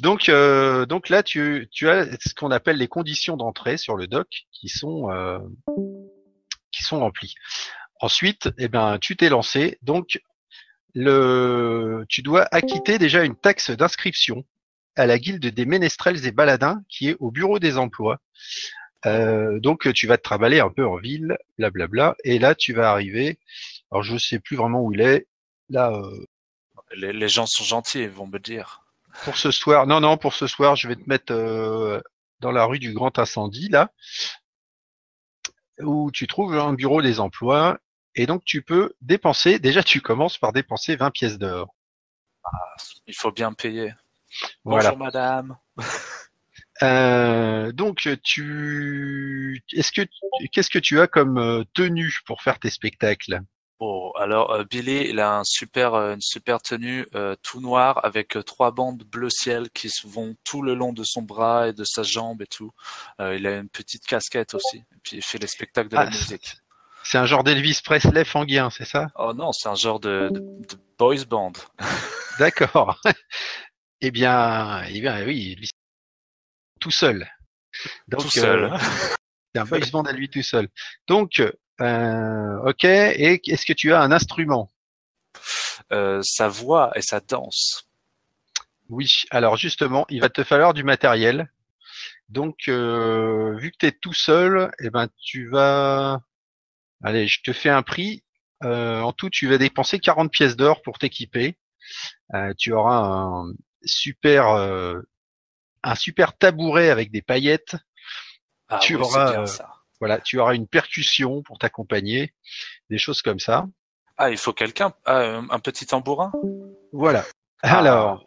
[SPEAKER 2] donc là, tu as ce qu'on appelle les conditions d'entrée sur le dock qui sont remplies. Ensuite, eh ben, tu t'es lancé. Donc, tu dois acquitter déjà une taxe d'inscription à la guilde des ménestrels et baladins qui est au bureau des emplois. Donc, tu vas te trimballer un peu en ville, blablabla. Et là, tu vas arriver. Alors, je sais plus vraiment où il est. Là,
[SPEAKER 3] Les gens sont gentils, ils vont me dire.
[SPEAKER 2] pour ce soir, non, pour ce soir, je vais te mettre dans la rue du Grand Incendie, là, où tu trouves un bureau des emplois. Et donc, tu peux dépenser. Déjà, tu commences par dépenser 20 pièces d'or.
[SPEAKER 3] Il faut bien payer.
[SPEAKER 2] Voilà.
[SPEAKER 3] Bonjour madame.
[SPEAKER 2] Donc, qu'est-ce que tu as comme tenue pour faire tes spectacles?
[SPEAKER 3] Bon, alors Billy, il a une super tenue tout noir avec 3 bandes bleu ciel qui vont tout le long de son bras et de sa jambe et tout. Il a une petite casquette aussi. Et puis il fait les spectacles de la musique.
[SPEAKER 2] C'est un genre d'Elvis Presley sanguin, c'est ça?
[SPEAKER 3] Oh non, c'est un genre de boys band.
[SPEAKER 2] D'accord. Eh bien, oui, Elvis tout seul. Donc,
[SPEAKER 3] tout seul.
[SPEAKER 2] C'est un boys band à lui tout seul. Donc, ok. Et est-ce que tu as un instrument?
[SPEAKER 3] Sa voix et sa danse.
[SPEAKER 2] Oui. Alors justement, il va te falloir du matériel. Donc, vu que tu es tout seul, eh ben tu vas. Allez, je te fais un prix. En tout, tu vas dépenser 40 pièces d'or pour t'équiper. Tu auras un super tabouret avec des paillettes.
[SPEAKER 3] Ah
[SPEAKER 2] Tu
[SPEAKER 3] oui,
[SPEAKER 2] auras,
[SPEAKER 3] c'est bien ça.
[SPEAKER 2] Voilà, tu auras une percussion pour t'accompagner, des choses comme ça.
[SPEAKER 3] Ah, il faut quelqu'un, un petit tambourin.
[SPEAKER 2] Voilà. Alors,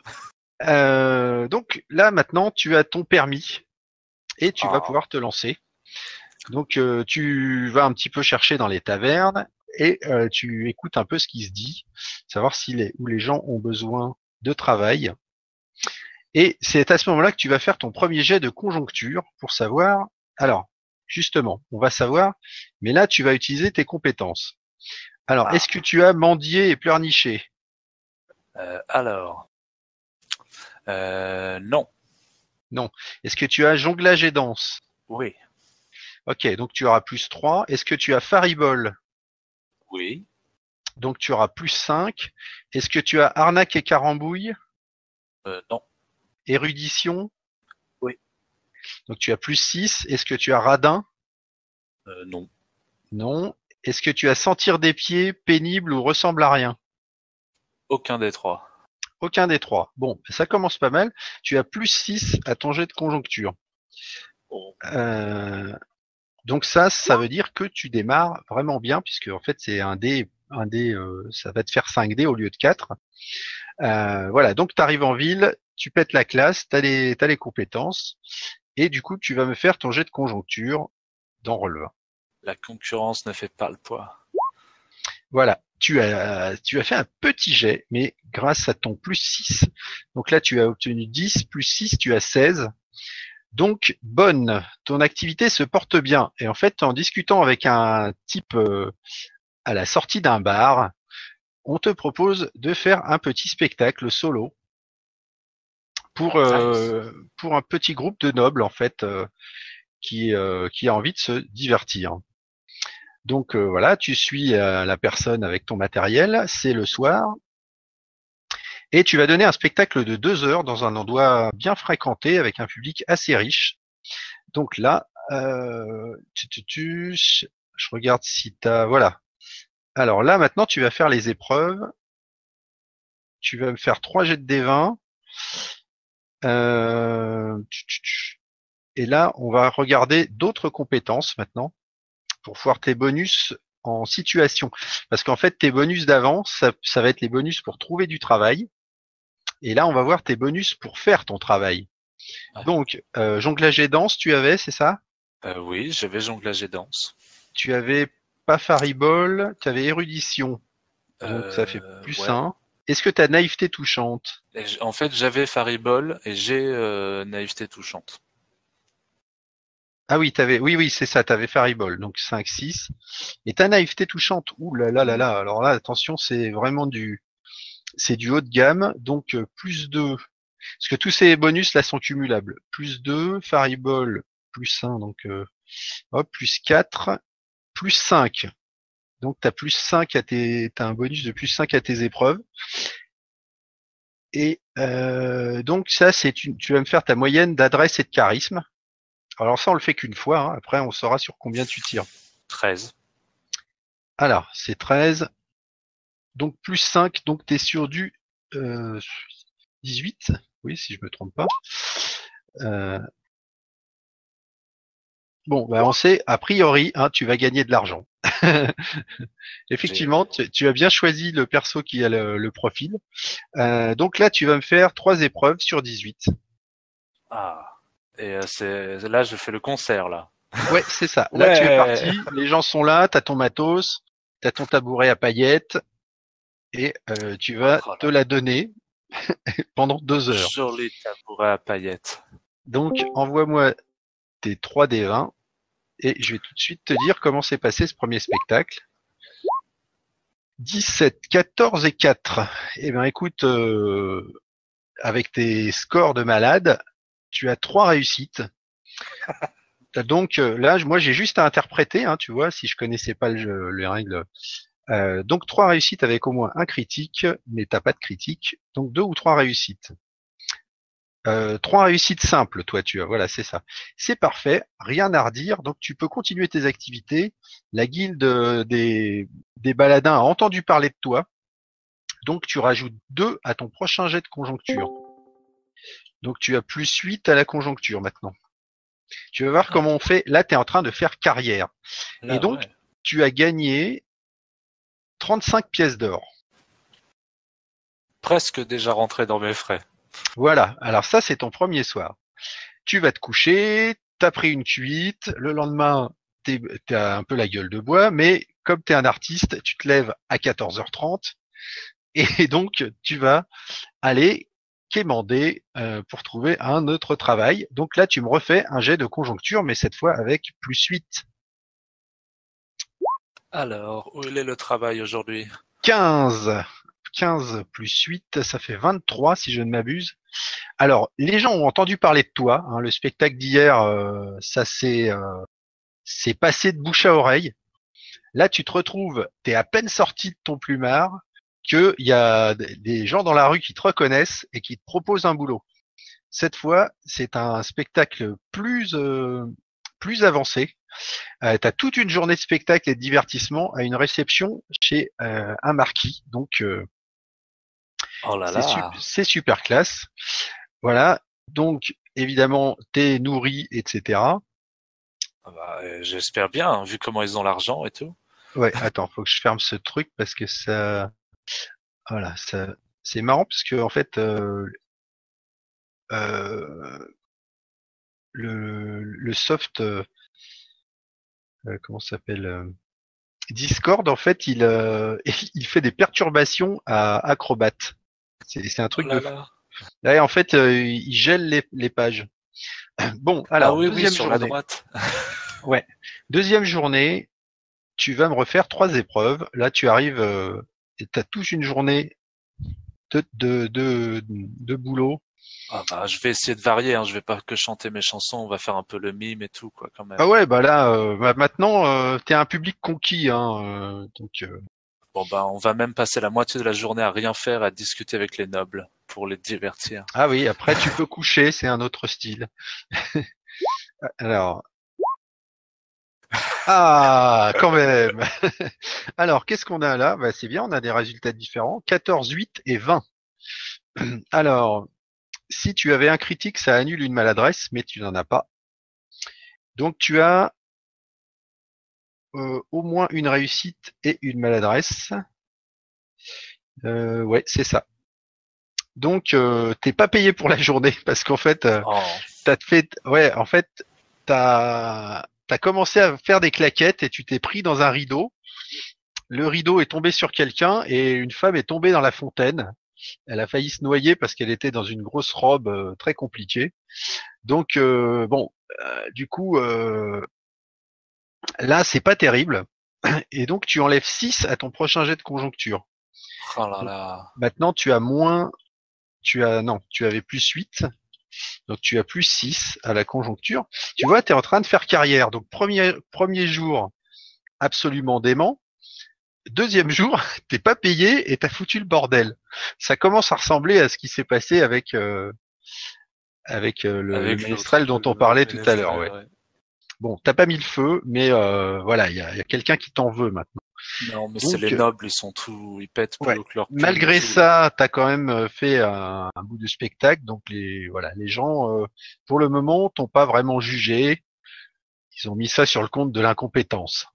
[SPEAKER 2] donc là maintenant, tu as ton permis et tu vas pouvoir te lancer. Donc, tu vas un petit peu chercher dans les tavernes et tu écoutes un peu ce qui se dit, savoir où les gens ont besoin de travail. Et c'est à ce moment-là que tu vas faire ton premier jet de conjoncture pour savoir. Alors, justement, on va savoir, mais là, tu vas utiliser tes compétences. Alors, est-ce que tu as mendié et pleurniché?
[SPEAKER 3] Non.
[SPEAKER 2] Non. Est-ce que tu as jonglage et danse?
[SPEAKER 3] Oui.
[SPEAKER 2] Ok, donc tu auras plus 3. Est-ce que tu as faribole?
[SPEAKER 3] Oui.
[SPEAKER 2] Donc tu auras plus 5. Est-ce que tu as arnaque et carambouille?
[SPEAKER 3] Non.
[SPEAKER 2] Érudition?
[SPEAKER 3] Oui.
[SPEAKER 2] Donc tu as plus 6. Est-ce que tu as radin?
[SPEAKER 3] Non.
[SPEAKER 2] Non. Est-ce que tu as sentir des pieds, pénible ou ressemble à rien?
[SPEAKER 3] Aucun des 3.
[SPEAKER 2] Aucun des 3. Bon, ça commence pas mal. Tu as plus 6 à ton jet de conjoncture. Donc ça veut dire que tu démarres vraiment bien, puisque en fait c'est un dé, ça va te faire 5 dés au lieu de 4. Voilà, donc tu arrives en ville, tu pètes la classe, t'as les compétences, et du coup tu vas me faire ton jet de conjoncture dans Roll20.
[SPEAKER 3] La concurrence ne fait pas le poids.
[SPEAKER 2] Voilà, tu as fait un petit jet, mais grâce à ton plus 6, donc là tu as obtenu 10, plus 6, tu as 16. Donc, bonne, ton activité se porte bien. Et en fait, en discutant avec un type à la sortie d'un bar, on te propose de faire un petit spectacle solo pour un petit groupe de nobles, en fait, qui a envie de se divertir. Donc voilà, tu suis la personne avec ton matériel, c'est le soir, et tu vas donner un spectacle de 2 heures dans un endroit bien fréquenté avec un public assez riche. Donc là, je regarde si t'as, voilà. Alors là, maintenant, tu vas faire les épreuves. Tu vas me faire 3 jets de D20. Et là, on va regarder d'autres compétences maintenant pour voir tes bonus en situation. Parce qu'en fait, tes bonus d'avant, ça va être les bonus pour trouver du travail. Et là, on va voir tes bonus pour faire ton travail.
[SPEAKER 3] Ouais.
[SPEAKER 2] Donc, jonglage et danse, tu avais, c'est ça?
[SPEAKER 3] Oui, j'avais jonglage et danse.
[SPEAKER 2] Tu avais pas Faribol, tu avais érudition. Donc ça fait plus
[SPEAKER 3] ouais.
[SPEAKER 2] 1. Est-ce que tu as naïveté touchante?
[SPEAKER 3] En fait, j'avais Faribol et j'ai naïveté touchante.
[SPEAKER 2] Ah oui, oui, c'est ça, t'avais Faribol, donc 5, 6. Et ta naïveté touchante, ouh là là là là, alors là, attention, c'est vraiment c'est du haut de gamme, donc plus 2. Parce que tous ces bonus là sont cumulables. Plus 2, Faribol, plus 1, donc hop, plus 4, plus 5. Donc t'as plus 5 t'as un bonus de plus 5 à tes épreuves. Et donc ça, tu vas me faire ta moyenne d'adresse et de charisme. Alors ça, on le fait qu'une fois. Hein. Après, on saura sur combien tu tires.
[SPEAKER 3] 13.
[SPEAKER 2] Alors, c'est 13. Donc plus 5. Donc tu es sur du 18. Oui, si je me trompe pas. Bon, bah on sait, a priori, hein, tu vas gagner de l'argent. Effectivement, tu as bien choisi le perso qui a le profil. Donc là, tu vas me faire 3 épreuves sur 18.
[SPEAKER 3] Ah. Et là, je fais le concert, là.
[SPEAKER 2] Ouais, c'est ça. Là, tu es parti. Les gens sont là. T'as ton matos, t'as ton tabouret à paillettes, et tu vas te la donner pendant 2 heures.
[SPEAKER 3] Joli tabouret à paillettes.
[SPEAKER 2] Donc, envoie-moi tes 3D20 et je vais tout de suite te dire comment s'est passé ce premier spectacle. 17, 14 et 4. Eh ben, écoute, avec tes scores de malade, tu as 3 réussites. Donc là, moi j'ai juste à interpréter, hein, tu vois, si je connaissais pas les règles. Donc 3 réussites avec au moins un critique, mais t'as pas de critique, donc 2 ou 3 réussites. 3 réussites simples, toi tu as, voilà, c'est ça. C'est parfait, rien à redire, donc tu peux continuer tes activités. La guilde des baladins a entendu parler de toi, donc tu rajoutes 2 à ton prochain jet de conjoncture. Donc tu as plus 8 à la conjoncture maintenant. Tu vas voir comment on fait. Là, tu es en train de faire carrière. Là, et donc, tu as gagné 35 pièces d'or.
[SPEAKER 3] Presque déjà rentré dans mes frais.
[SPEAKER 2] Voilà. Alors ça, c'est ton premier soir. Tu vas te coucher, t'as pris une cuite. Le lendemain, t'as un peu la gueule de bois, mais comme t'es un artiste, tu te lèves à 14h30 et donc tu vas aller quémander pour trouver un autre travail. Donc là, tu me refais un jet de conjoncture, mais cette fois avec plus 8.
[SPEAKER 3] Alors, où est le travail aujourd'hui?
[SPEAKER 2] 15. 15 plus 8, ça fait 23 si je ne m'abuse. Alors, les gens ont entendu parler de toi. Hein, le spectacle d'hier, ça s'est passé de bouche à oreille. Là, tu te retrouves, t'es à peine sorti de ton plumard, qu'il y a des gens dans la rue qui te reconnaissent et qui te proposent un boulot. Cette fois, c'est un spectacle plus avancé. Tu as toute une journée de spectacle et de divertissement à une réception chez un marquis. Donc, c'est super classe. Voilà. Donc, évidemment, t'es nourri, etc.
[SPEAKER 3] Ah bah, j'espère bien, hein, vu comment ils ont l'argent et tout.
[SPEAKER 2] Ouais, attends, faut que je ferme ce truc parce que ça, voilà, ça, c'est marrant parce que en fait, euh, le soft, comment ça s'appelle, Discord, en fait, il fait des perturbations à Acrobat. C'est un
[SPEAKER 3] Oh
[SPEAKER 2] truc de
[SPEAKER 3] là
[SPEAKER 2] fou.
[SPEAKER 3] là.
[SPEAKER 2] Là, en fait, il gèle les pages. Bon,
[SPEAKER 3] Ah
[SPEAKER 2] alors,
[SPEAKER 3] oui, oui,
[SPEAKER 2] deuxième
[SPEAKER 3] sur la
[SPEAKER 2] journée.
[SPEAKER 3] droite.
[SPEAKER 2] Ouais. Deuxième journée, tu vas me refaire 3 épreuves. Là, tu arrives et tu as toute une journée de boulot.
[SPEAKER 3] Ah bah, je vais essayer de varier, hein. Je vais pas que chanter mes chansons, on va faire un peu le mime et tout, quoi, quand même.
[SPEAKER 2] Ah ouais, bah là, maintenant, t'es un public conquis, hein, donc
[SPEAKER 3] Bon bah, on va même passer la moitié de la journée à rien faire, à discuter avec les nobles pour les divertir.
[SPEAKER 2] ah oui, après tu peux coucher, c'est un autre style. Alors, ah, quand même. Alors, qu'est-ce qu'on a là? Bah, c'est bien, on a des résultats différents. 14, 8 et 20. Alors, si tu avais un critique, ça annule une maladresse, mais tu n'en as pas. Donc, tu as au moins une réussite et une maladresse. Ouais, c'est ça. Donc, t'es pas payé pour la journée parce qu'en fait,
[SPEAKER 3] Oh,
[SPEAKER 2] ouais, en fait, t'as commencé à faire des claquettes et tu t'es pris dans un rideau. Le rideau est tombé sur quelqu'un et une femme est tombée dans la fontaine. Elle a failli se noyer parce qu'elle était dans une grosse robe très compliquée. Donc bon, du coup, là, c'est pas terrible. Et donc, tu enlèves 6 à ton prochain jet de conjoncture.
[SPEAKER 3] oh là
[SPEAKER 2] Donc,
[SPEAKER 3] là.
[SPEAKER 2] maintenant, tu as moins, non, tu avais plus 8. Donc, tu as plus 6 à la conjoncture. Tu vois, tu es en train de faire carrière. Donc, premier jour, absolument dément. Deuxième jour, t'es pas payé et t'as foutu le bordel. Ça commence à ressembler à ce qui s'est passé avec le
[SPEAKER 3] Avec
[SPEAKER 2] ménestrel
[SPEAKER 3] l'autre,
[SPEAKER 2] dont on
[SPEAKER 3] le
[SPEAKER 2] parlait tout à l'heure.
[SPEAKER 3] ménestrel,
[SPEAKER 2] Ouais.
[SPEAKER 3] ouais.
[SPEAKER 2] Bon, t'as pas mis le feu, mais voilà, il y a quelqu'un qui t'en veut maintenant.
[SPEAKER 3] Non, mais c'est les
[SPEAKER 2] Donc,
[SPEAKER 3] nobles, ils sont tout, ils pètent plus
[SPEAKER 2] ouais.
[SPEAKER 3] haut que leur plume et
[SPEAKER 2] Malgré
[SPEAKER 3] tout.
[SPEAKER 2] ça, t'as quand même fait un bout de spectacle. Donc les gens, pour le moment, t'ont pas vraiment jugé. Ils ont mis ça sur le compte de l'incompétence.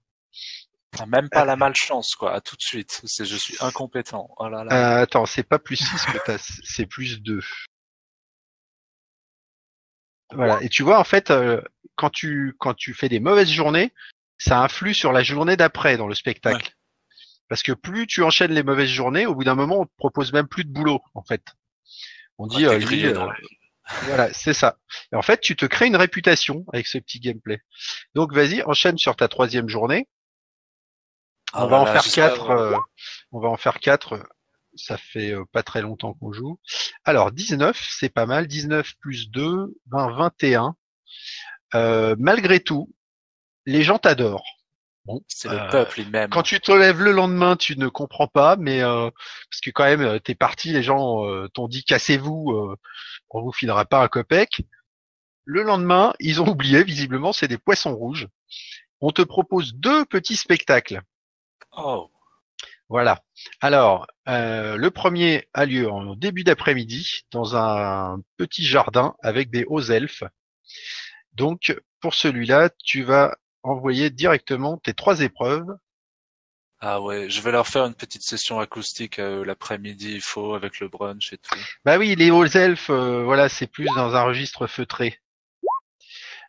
[SPEAKER 3] Ah, même pas la malchance, quoi, à tout de suite. C'est je suis incompétent. Oh là là.
[SPEAKER 2] Attends, c'est pas plus 6 que t'as, c'est plus 2. Voilà. Et tu vois, en fait, quand tu fais des mauvaises journées, ça influe sur la journée d'après dans le spectacle. Parce que plus tu enchaînes les mauvaises journées, au bout d'un moment, on te propose même plus de boulot, en fait. On dit,
[SPEAKER 3] T'es
[SPEAKER 2] lui,
[SPEAKER 3] grillé dans la...
[SPEAKER 2] voilà, c'est ça. Et en fait, tu te crées une réputation avec ce petit gameplay. Donc, vas-y, enchaîne sur ta troisième journée.
[SPEAKER 3] Ah
[SPEAKER 2] On va
[SPEAKER 3] là
[SPEAKER 2] en
[SPEAKER 3] là,
[SPEAKER 2] faire
[SPEAKER 3] j'espère...
[SPEAKER 2] 4. On va en faire 4. Ça fait pas très longtemps qu'on joue. Alors, 19, c'est pas mal. 19 plus 2, 20, 21. Malgré tout, les gens t'adorent. Bon,
[SPEAKER 3] C'est le peuple, il m'aime.
[SPEAKER 2] quand tu te lèves le lendemain, tu ne comprends pas, mais parce que quand même, t'es parti, les gens t'ont dit cassez-vous, on vous filera pas un copec. Le lendemain, ils ont oublié, visiblement, c'est des poissons rouges. On te propose 2 petits spectacles.
[SPEAKER 3] Oh,
[SPEAKER 2] Voilà. Alors, le premier a lieu en début d'après-midi dans un petit jardin avec des hauts elfes. Donc, pour celui-là, tu vas envoyer directement tes 3 épreuves.
[SPEAKER 3] ah ouais, je vais leur faire une petite session acoustique l'après-midi, il faut, avec le brunch et tout.
[SPEAKER 2] Bah oui, les hauts elfes, voilà, c'est plus dans un registre feutré.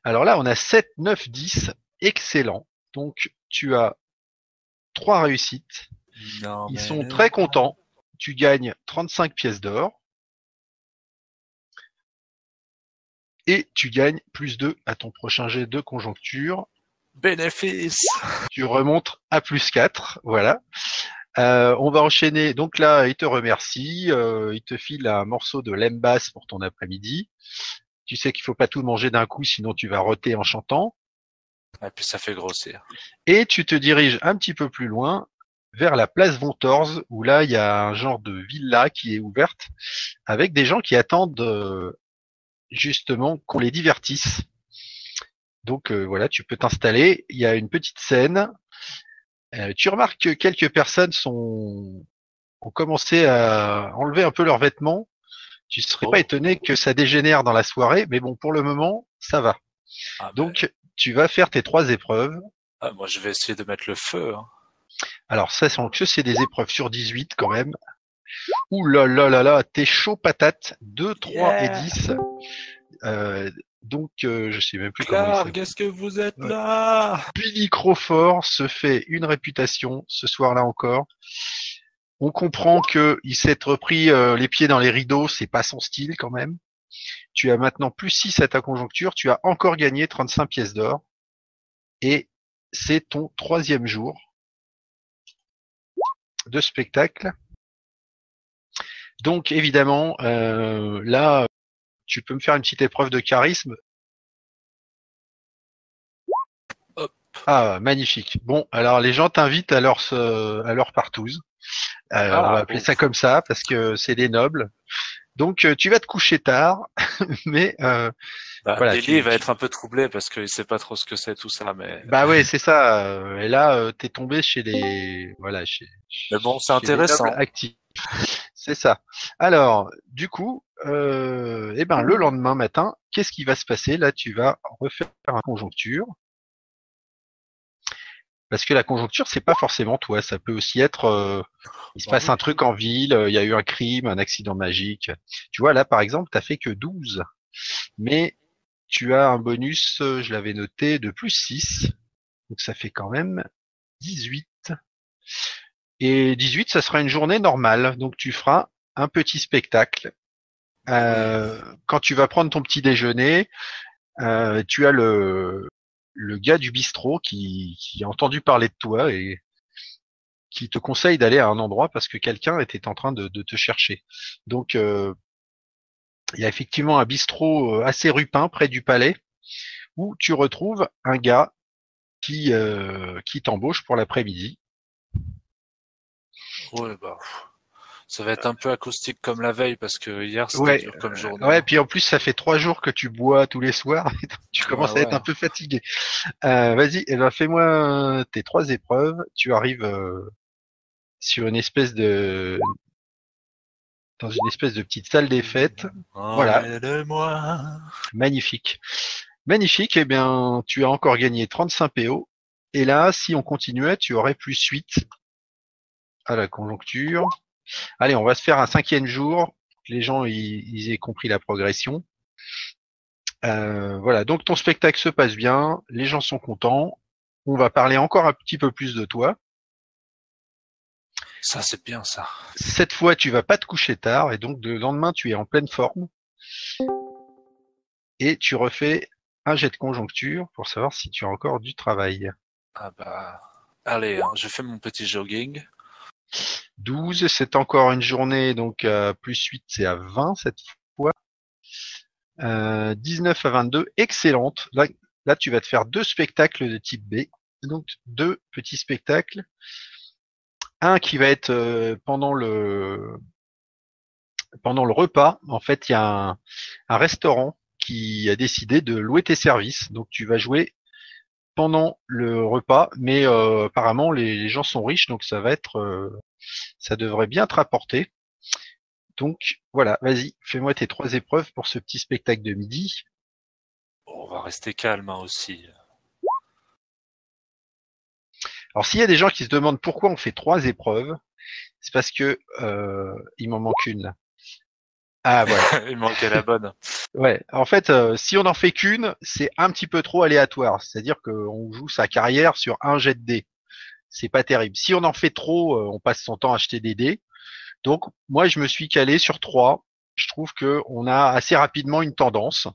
[SPEAKER 2] Alors là, on a 7, 9, 10. Excellent. Donc, tu as 3 réussites.
[SPEAKER 3] Non,
[SPEAKER 2] Ils
[SPEAKER 3] mais...
[SPEAKER 2] sont très contents. Tu gagnes 35 pièces d'or. Et tu gagnes plus 2 à ton prochain jet de conjoncture.
[SPEAKER 3] Bénéfice!
[SPEAKER 2] Tu remontes à plus 4. Voilà. On va enchaîner. Donc là, il te remercie. Il te file un morceau de lembas pour ton après-midi. Tu sais qu'il faut pas tout manger d'un coup, sinon tu vas roter en chantant.
[SPEAKER 3] Et puis ça fait grossir.
[SPEAKER 2] Et tu te diriges un petit peu plus loin vers la place Vontorz, où là, il y a un genre de villa qui est ouverte avec des gens qui attendent justement qu'on les divertisse. Donc voilà, tu peux t'installer. Il y a une petite scène. Tu remarques que quelques personnes ont commencé à enlever un peu leurs vêtements. Tu serais pas étonné que ça dégénère dans la soirée, mais bon, pour le moment, ça va.
[SPEAKER 3] Ah,
[SPEAKER 2] Donc, tu vas faire tes 3 épreuves.
[SPEAKER 3] Ah, moi, je vais essayer de mettre le feu. Hein.
[SPEAKER 2] Alors ça, c'est des épreuves sur 18 quand même. Ouh là là là là, t'es chaud patate. 2, 3 et 10. Donc, je sais même plus comment il s'appelle.
[SPEAKER 3] Qu'est-ce que vous êtes là?
[SPEAKER 2] Billy Crawford se fait une réputation ce soir-là encore. On comprend que il s'est repris les pieds dans les rideaux, c'est pas son style quand même. Tu as maintenant plus 6 à ta conjoncture, tu as encore gagné 35 pièces d'or. Et c'est ton 3e jour de spectacle. Donc évidemment, là, tu peux me faire une petite épreuve de charisme.
[SPEAKER 3] Hop.
[SPEAKER 2] Ah, magnifique. Bon, alors les gens t'invitent à leur partouze. On va appeler ça comme ça parce que c'est des nobles. Donc tu vas te coucher tard, mais voilà.
[SPEAKER 3] Billy va être un peu troublé parce qu'il sait pas trop ce que c'est tout ça, mais.
[SPEAKER 2] Bah ouais, c'est ça. Et là, t'es tombé chez les
[SPEAKER 3] Mais bon, c'est
[SPEAKER 2] chez
[SPEAKER 3] intéressant.
[SPEAKER 2] les nobles actifs. C'est ça. Alors, du coup, le lendemain matin, qu'est-ce qui va se passer? Là, tu vas refaire une conjoncture. Parce que la conjoncture, c'est pas forcément toi. Ça peut aussi être, il se passe un truc en ville, il y a eu un crime, un accident magique. Tu vois, là, par exemple, t'as fait que 12. Mais tu as un bonus, je l'avais noté, de plus 6. Donc ça fait quand même 18. Et 18, ça sera une journée normale. Donc tu feras un petit spectacle. Quand tu vas prendre ton petit déjeuner, tu as le gars du bistrot qui a entendu parler de toi et qui te conseille d'aller à un endroit parce que quelqu'un était en train de te chercher. Donc il y a effectivement un bistrot assez rupin près du palais où tu retrouves un gars qui t'embauche pour l'après-midi.
[SPEAKER 3] Ouais, ça va être un peu acoustique comme la veille parce que hier c'était dur comme journée.
[SPEAKER 2] Ouais, puis en plus ça fait 3 jours que tu bois tous les soirs, tu commences à être un peu fatigué. Vas-y, fais-moi tes 3 épreuves. Tu arrives sur dans une espèce de petite salle des fêtes. Voilà. Magnifique. Magnifique. Eh bien, tu as encore gagné 35 PO. Et là, si on continuait, tu aurais plus 8 à la conjoncture. Allez, on va se faire un 5e jour. Que les gens ils aient compris la progression. Voilà. Donc ton spectacle se passe bien. Les gens sont contents. On va parler encore un petit peu plus de toi.
[SPEAKER 3] Ça, c'est bien, ça.
[SPEAKER 2] Cette fois, tu vas pas te coucher tard et donc le lendemain, tu es en pleine forme. Et tu refais un jet de conjoncture pour savoir si tu as encore du travail.
[SPEAKER 3] Ah allez, je fais mon petit jogging.
[SPEAKER 2] 12, c'est encore une journée, donc plus 8, c'est à 20 cette fois. 19 à 22, excellente. Là, tu vas te faire 2 spectacles de type B. Donc 2 petits spectacles. Un qui va être pendant le repas. En fait, il y a un restaurant qui a décidé de louer tes services. Donc tu vas jouer pendant le repas, mais apparemment les gens sont riches, donc ça devrait bien te rapporter. Donc voilà, vas-y, fais-moi tes 3 épreuves pour ce petit spectacle de midi.
[SPEAKER 3] On va rester calme aussi.
[SPEAKER 2] Alors s'il y a des gens qui se demandent pourquoi on fait 3 épreuves, c'est parce que il m'en manque une. Ah voilà.
[SPEAKER 3] Il manquait la bonne.
[SPEAKER 2] Ouais, en fait, si on n'en fait qu'une, c'est un petit peu trop aléatoire. C'est-à-dire qu'on joue sa carrière sur un jet de dés. C'est pas terrible. Si on en fait trop, on passe son temps à acheter des dés. Donc moi, je me suis calé sur 3. Je trouve que on a assez rapidement une tendance.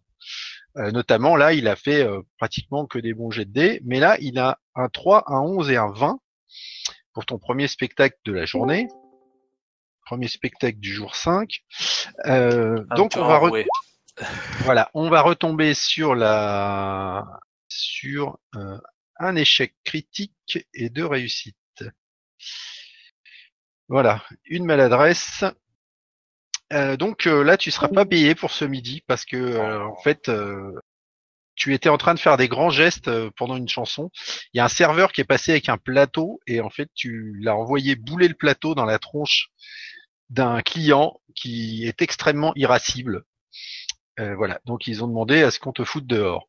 [SPEAKER 2] Notamment là, il a fait pratiquement que des bons jets de dés, mais là, il a un 3, un 11 et un 20 pour ton premier spectacle de la journée. Premier spectacle du jour 5. Donc on va voilà, on va retomber sur un échec critique et 2 réussites. Voilà, une maladresse. Donc là, tu seras pas payé pour ce midi parce que en fait, tu étais en train de faire des grands gestes pendant une chanson. Il y a un serveur qui est passé avec un plateau et en fait, tu l'as envoyé bouler le plateau dans la tronche d'un client qui est extrêmement irascible. Voilà, donc ils ont demandé à ce qu'on te foute dehors.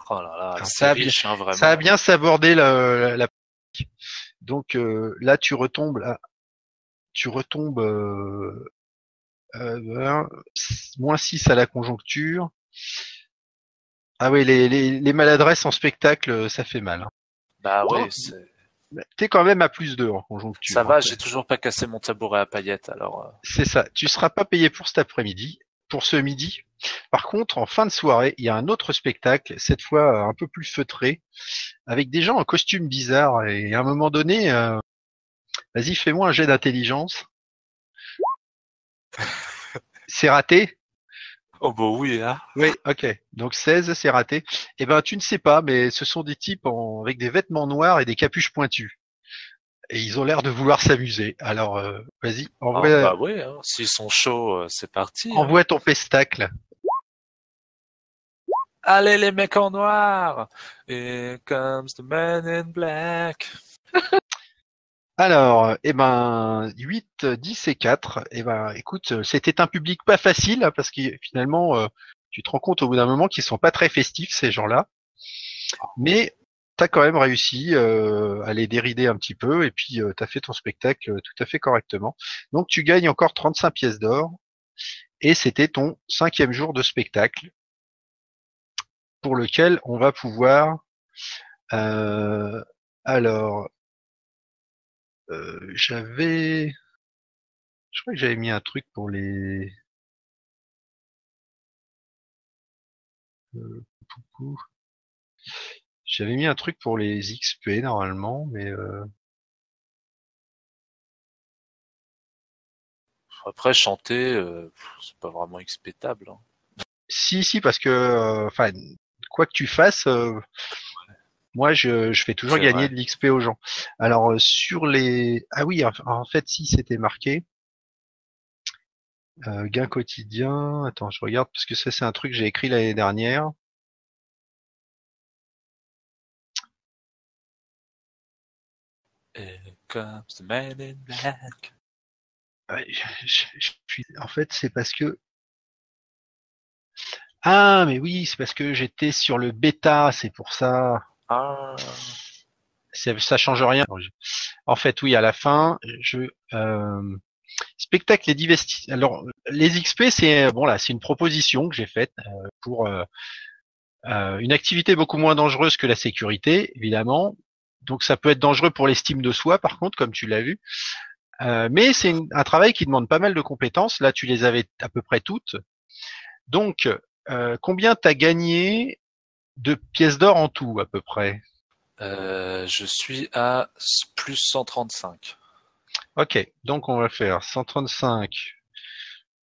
[SPEAKER 3] Oh là là,
[SPEAKER 2] Alors,
[SPEAKER 3] c'est riche, hein, vraiment.
[SPEAKER 2] Ça a bien sabordé la. Donc là, tu retombes -6 à la conjoncture. Ah oui, les maladresses en spectacle, ça fait mal. Hein.
[SPEAKER 3] Bah
[SPEAKER 2] Oh.
[SPEAKER 3] oui,
[SPEAKER 2] T'es quand même à +2 en conjoncture.
[SPEAKER 3] ça va, j'ai toujours pas cassé mon tabouret à paillettes, alors...
[SPEAKER 2] C'est ça. Tu seras pas payé pour cet après-midi, pour ce midi. Par contre, en fin de soirée, il y a un autre spectacle, cette fois un peu plus feutré, avec des gens en costume bizarre. Et à un moment donné, vas-y, fais-moi un jet d'intelligence. C'est raté?
[SPEAKER 3] Oh bah oui, hein.
[SPEAKER 2] Oui, ok. Donc 16, c'est raté. Eh ben, tu ne sais pas, mais ce sont des types avec des vêtements noirs et des capuches pointues. Et ils ont l'air de vouloir s'amuser. Alors, vas-y,
[SPEAKER 3] Ah, bah oui, hein. S'ils sont chauds, c'est parti.
[SPEAKER 2] envoie ton pestacle.
[SPEAKER 3] Allez les mecs en noir! Here comes the man in black.
[SPEAKER 2] Alors, eh ben, 8, 10 et 4. Eh ben, écoute, c'était un public pas facile, hein, parce que finalement, tu te rends compte au bout d'un moment qu'ils sont pas très festifs, ces gens-là. Mais t'as quand même réussi à les dérider un petit peu, et puis t'as fait ton spectacle tout à fait correctement. Donc tu gagnes encore 35 pièces d'or, et c'était ton 5e jour de spectacle, pour lequel on va pouvoir... alors... je crois que j'avais mis un truc pour les... J'avais mis un truc pour les XP normalement, mais
[SPEAKER 3] Après, chanter, c'est pas vraiment expétable. Hein.
[SPEAKER 2] si, parce que, enfin, quoi que tu fasses, moi je fais toujours
[SPEAKER 3] C'est
[SPEAKER 2] gagner
[SPEAKER 3] vrai.
[SPEAKER 2] de l'XP aux gens. Alors sur les... Ah oui, en fait, si c'était marqué. Gain quotidien. Attends, je regarde parce que ça c'est un truc que j'ai écrit l'année dernière.
[SPEAKER 3] Here comes the man in black.
[SPEAKER 2] Ouais, en fait, c'est parce que... Ah, mais oui, c'est parce que j'étais sur le bêta, c'est pour ça.
[SPEAKER 3] Ah.
[SPEAKER 2] Ça change rien. En fait, oui, à la fin, spectacle et divesti. Alors, les XP, c'est bon là, c'est une proposition que j'ai faite pour une activité beaucoup moins dangereuse que la sécurité, évidemment. Donc, ça peut être dangereux pour l'estime de soi, par contre, comme tu l'as vu. Mais c'est un travail qui demande pas mal de compétences. Là, tu les avais à peu près toutes. Donc, combien t'as gagné de pièces d'or en tout, à peu près?
[SPEAKER 3] Je suis à plus 135.
[SPEAKER 2] Ok, donc on va faire 135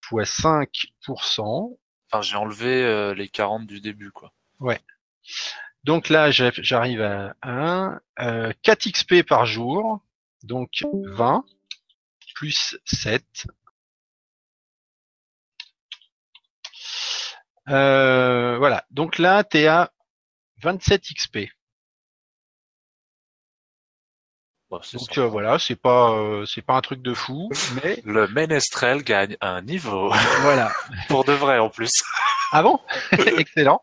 [SPEAKER 2] fois 5%.
[SPEAKER 3] Enfin, j'ai enlevé les 40 du début, quoi.
[SPEAKER 2] Ouais. Donc là, j'arrive à 4 XP par jour, donc 20, plus 7. Voilà, donc là, t'es à 27 XP.
[SPEAKER 3] Bon, c'est
[SPEAKER 2] Donc
[SPEAKER 3] sympa.
[SPEAKER 2] voilà, c'est pas un truc de fou, mais
[SPEAKER 3] Le ménestrel gagne un niveau.
[SPEAKER 2] voilà.
[SPEAKER 3] Pour de vrai, en plus.
[SPEAKER 2] Ah bon? Excellent.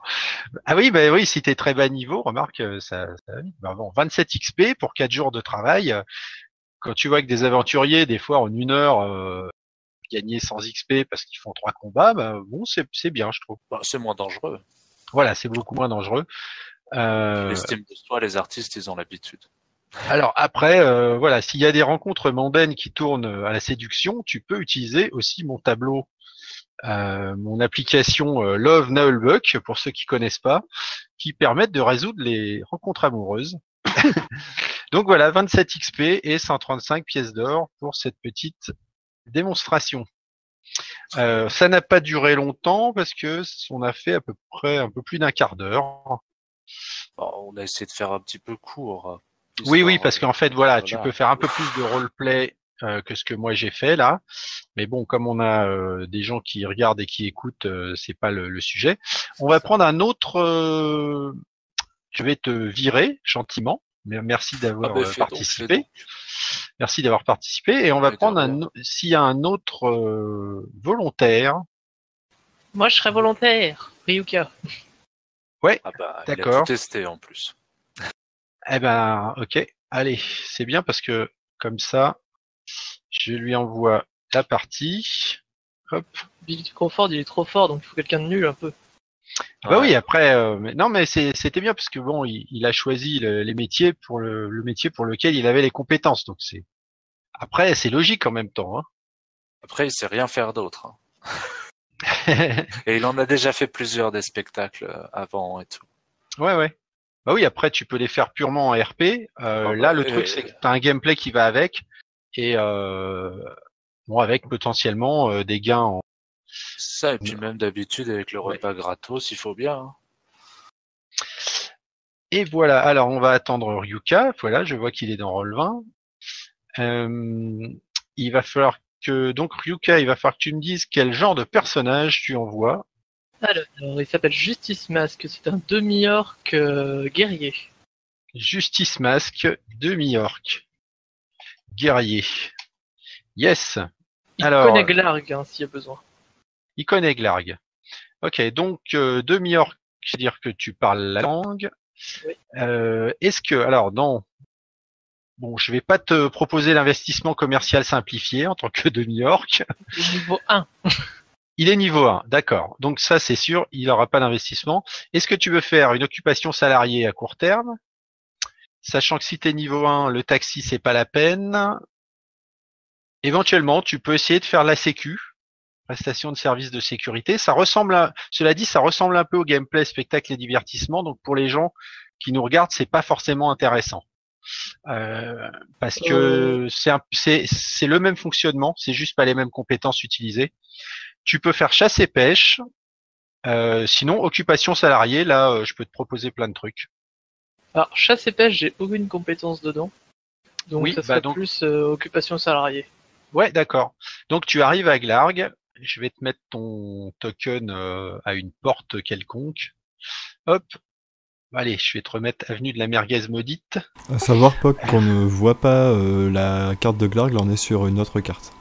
[SPEAKER 2] Ah oui, bah oui, si t'es très bas niveau, remarque, ça va vite. Bah bon, 27 XP pour 4 jours de travail. Quand tu vois que des aventuriers, des fois en 1 heure, gagner 100 XP parce qu'ils font 3 combats, bah bon, c'est bien, je trouve.
[SPEAKER 3] Bah, c'est moins dangereux.
[SPEAKER 2] Voilà, c'est beaucoup moins dangereux.
[SPEAKER 3] L'estime de soi, les artistes, ils ont l'habitude.
[SPEAKER 2] Alors après, voilà, s'il y a des rencontres mondaines qui tournent à la séduction, tu peux utiliser aussi mon tableau, mon application Love Nullbuck, pour ceux qui connaissent pas, qui permettent de résoudre les rencontres amoureuses. Donc voilà, 27 XP et 135 pièces d'or pour cette petite démonstration. Ça n'a pas duré longtemps parce que on a fait à peu près un peu plus d'un quart d'heure.
[SPEAKER 3] Bon, on a essayé de faire un petit peu court.
[SPEAKER 2] Oui, parce qu'en fait, voilà, tu peux faire un peu plus de roleplay que ce que moi j'ai fait là. Mais bon, comme on a des gens qui regardent et qui écoutent, c'est pas le sujet. On va prendre un autre. Je vais te virer gentiment. Mais merci d'avoir participé. Merci d'avoir participé. Et on va prendre s'il y a un autre volontaire.
[SPEAKER 4] Moi, je serais volontaire. Ryuka.
[SPEAKER 2] Ouais,
[SPEAKER 3] Ah bah, il a
[SPEAKER 2] d'accord.
[SPEAKER 3] tout testé en plus.
[SPEAKER 2] Eh ben, ok. Allez, c'est bien parce que comme ça, je lui envoie la partie. Hop.
[SPEAKER 4] Billy Crawford, il est trop fort, donc il faut quelqu'un de nul un peu.
[SPEAKER 2] Ah bah
[SPEAKER 3] Ouais.
[SPEAKER 2] oui, après, non, mais c'était bien parce que bon, il a choisi les métiers pour le métier pour lequel il avait les compétences. Donc après, c'est logique en même temps.
[SPEAKER 3] Après, il sait rien faire d'autre. Hein.
[SPEAKER 2] Hein.
[SPEAKER 3] Et il en a déjà fait plusieurs des spectacles avant et tout.
[SPEAKER 2] Ouais, ouais. Bah oui, après, tu peux les faire purement en RP.
[SPEAKER 3] Ah
[SPEAKER 2] Là,
[SPEAKER 3] bah,
[SPEAKER 2] le truc, c'est que t'as un gameplay qui va avec et bon, avec potentiellement des gains en.
[SPEAKER 3] c'est ça, et puis même d'habitude avec le repas gratos, il faut bien. Hein.
[SPEAKER 2] Et voilà. Alors, on va attendre Ryuka. Voilà, je vois qu'il est dans Roll20. Il va falloir que donc Ryuka, il va falloir que tu me dises quel genre de personnage tu envoies.
[SPEAKER 4] Alors, il s'appelle Justice Mask, c'est un demi-orc guerrier.
[SPEAKER 2] Justice Mask, demi-orc, guerrier. Yes.
[SPEAKER 4] Il
[SPEAKER 2] Alors,
[SPEAKER 4] connaît Glarg hein, s'il y a besoin.
[SPEAKER 2] il connaît Glarg. Ok, donc demi-orc, c'est-à-dire que tu parles la langue.
[SPEAKER 4] Oui.
[SPEAKER 2] Est-ce que, alors non, bon, je vais pas te proposer l'investissement commercial simplifié en tant que demi-orc.
[SPEAKER 4] Il est niveau 1.
[SPEAKER 2] Il est niveau 1, d'accord. Donc ça, c'est sûr, il n'aura pas d'investissement. Est-ce que tu veux faire une occupation salariée à court terme? Sachant que si tu es niveau 1, le taxi, c'est pas la peine. Éventuellement, tu peux essayer de faire la sécu, prestation de services de sécurité. Cela dit, ça ressemble un peu au gameplay spectacle et divertissement. Donc pour les gens qui nous regardent, c'est pas forcément intéressant. Parce que c'est le même fonctionnement, c'est juste pas les mêmes compétences utilisées. Tu peux faire chasse et pêche. Sinon, occupation salariée, là, je peux te proposer plein de trucs.
[SPEAKER 4] Alors, chasse et pêche, j'ai aucune compétence dedans. Donc
[SPEAKER 2] Oui,
[SPEAKER 4] ça serait
[SPEAKER 2] donc
[SPEAKER 4] plus occupation salariée.
[SPEAKER 2] ouais, d'accord. Donc tu arrives à Glarg. Je vais te mettre ton token à une porte quelconque. Hop. Allez, je vais te remettre avenue de la Merguez maudite.
[SPEAKER 1] À savoir, Poc, qu'on ne voit pas la carte de Glarg, là on est sur une autre carte.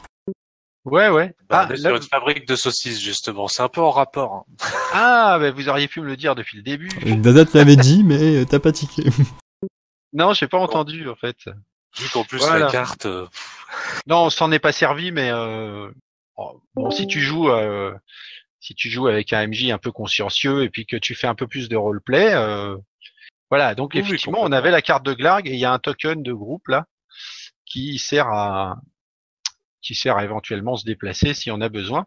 [SPEAKER 2] Ouais, ouais.
[SPEAKER 3] Bah,
[SPEAKER 2] Ah,
[SPEAKER 3] on est
[SPEAKER 2] là,
[SPEAKER 3] sur une fabrique de saucisses, justement. C'est un peu en rapport. Hein.
[SPEAKER 2] bah, vous auriez pu me le dire depuis le début.
[SPEAKER 1] Dada te l'avait dit, mais t'as pas tiqué.
[SPEAKER 2] Non, j'ai pas entendu en fait.
[SPEAKER 3] Vu qu'en plus,
[SPEAKER 2] Voilà.
[SPEAKER 3] la carte...
[SPEAKER 2] Non, on s'en est pas servi, mais bon, si tu joues avec un MJ un peu consciencieux et puis que tu fais un peu plus de roleplay, voilà. Donc
[SPEAKER 3] Oui,
[SPEAKER 2] effectivement, on
[SPEAKER 3] complètement.
[SPEAKER 2] avait la carte de Glarg et il y a un token de groupe là qui sert à éventuellement se déplacer si on a besoin.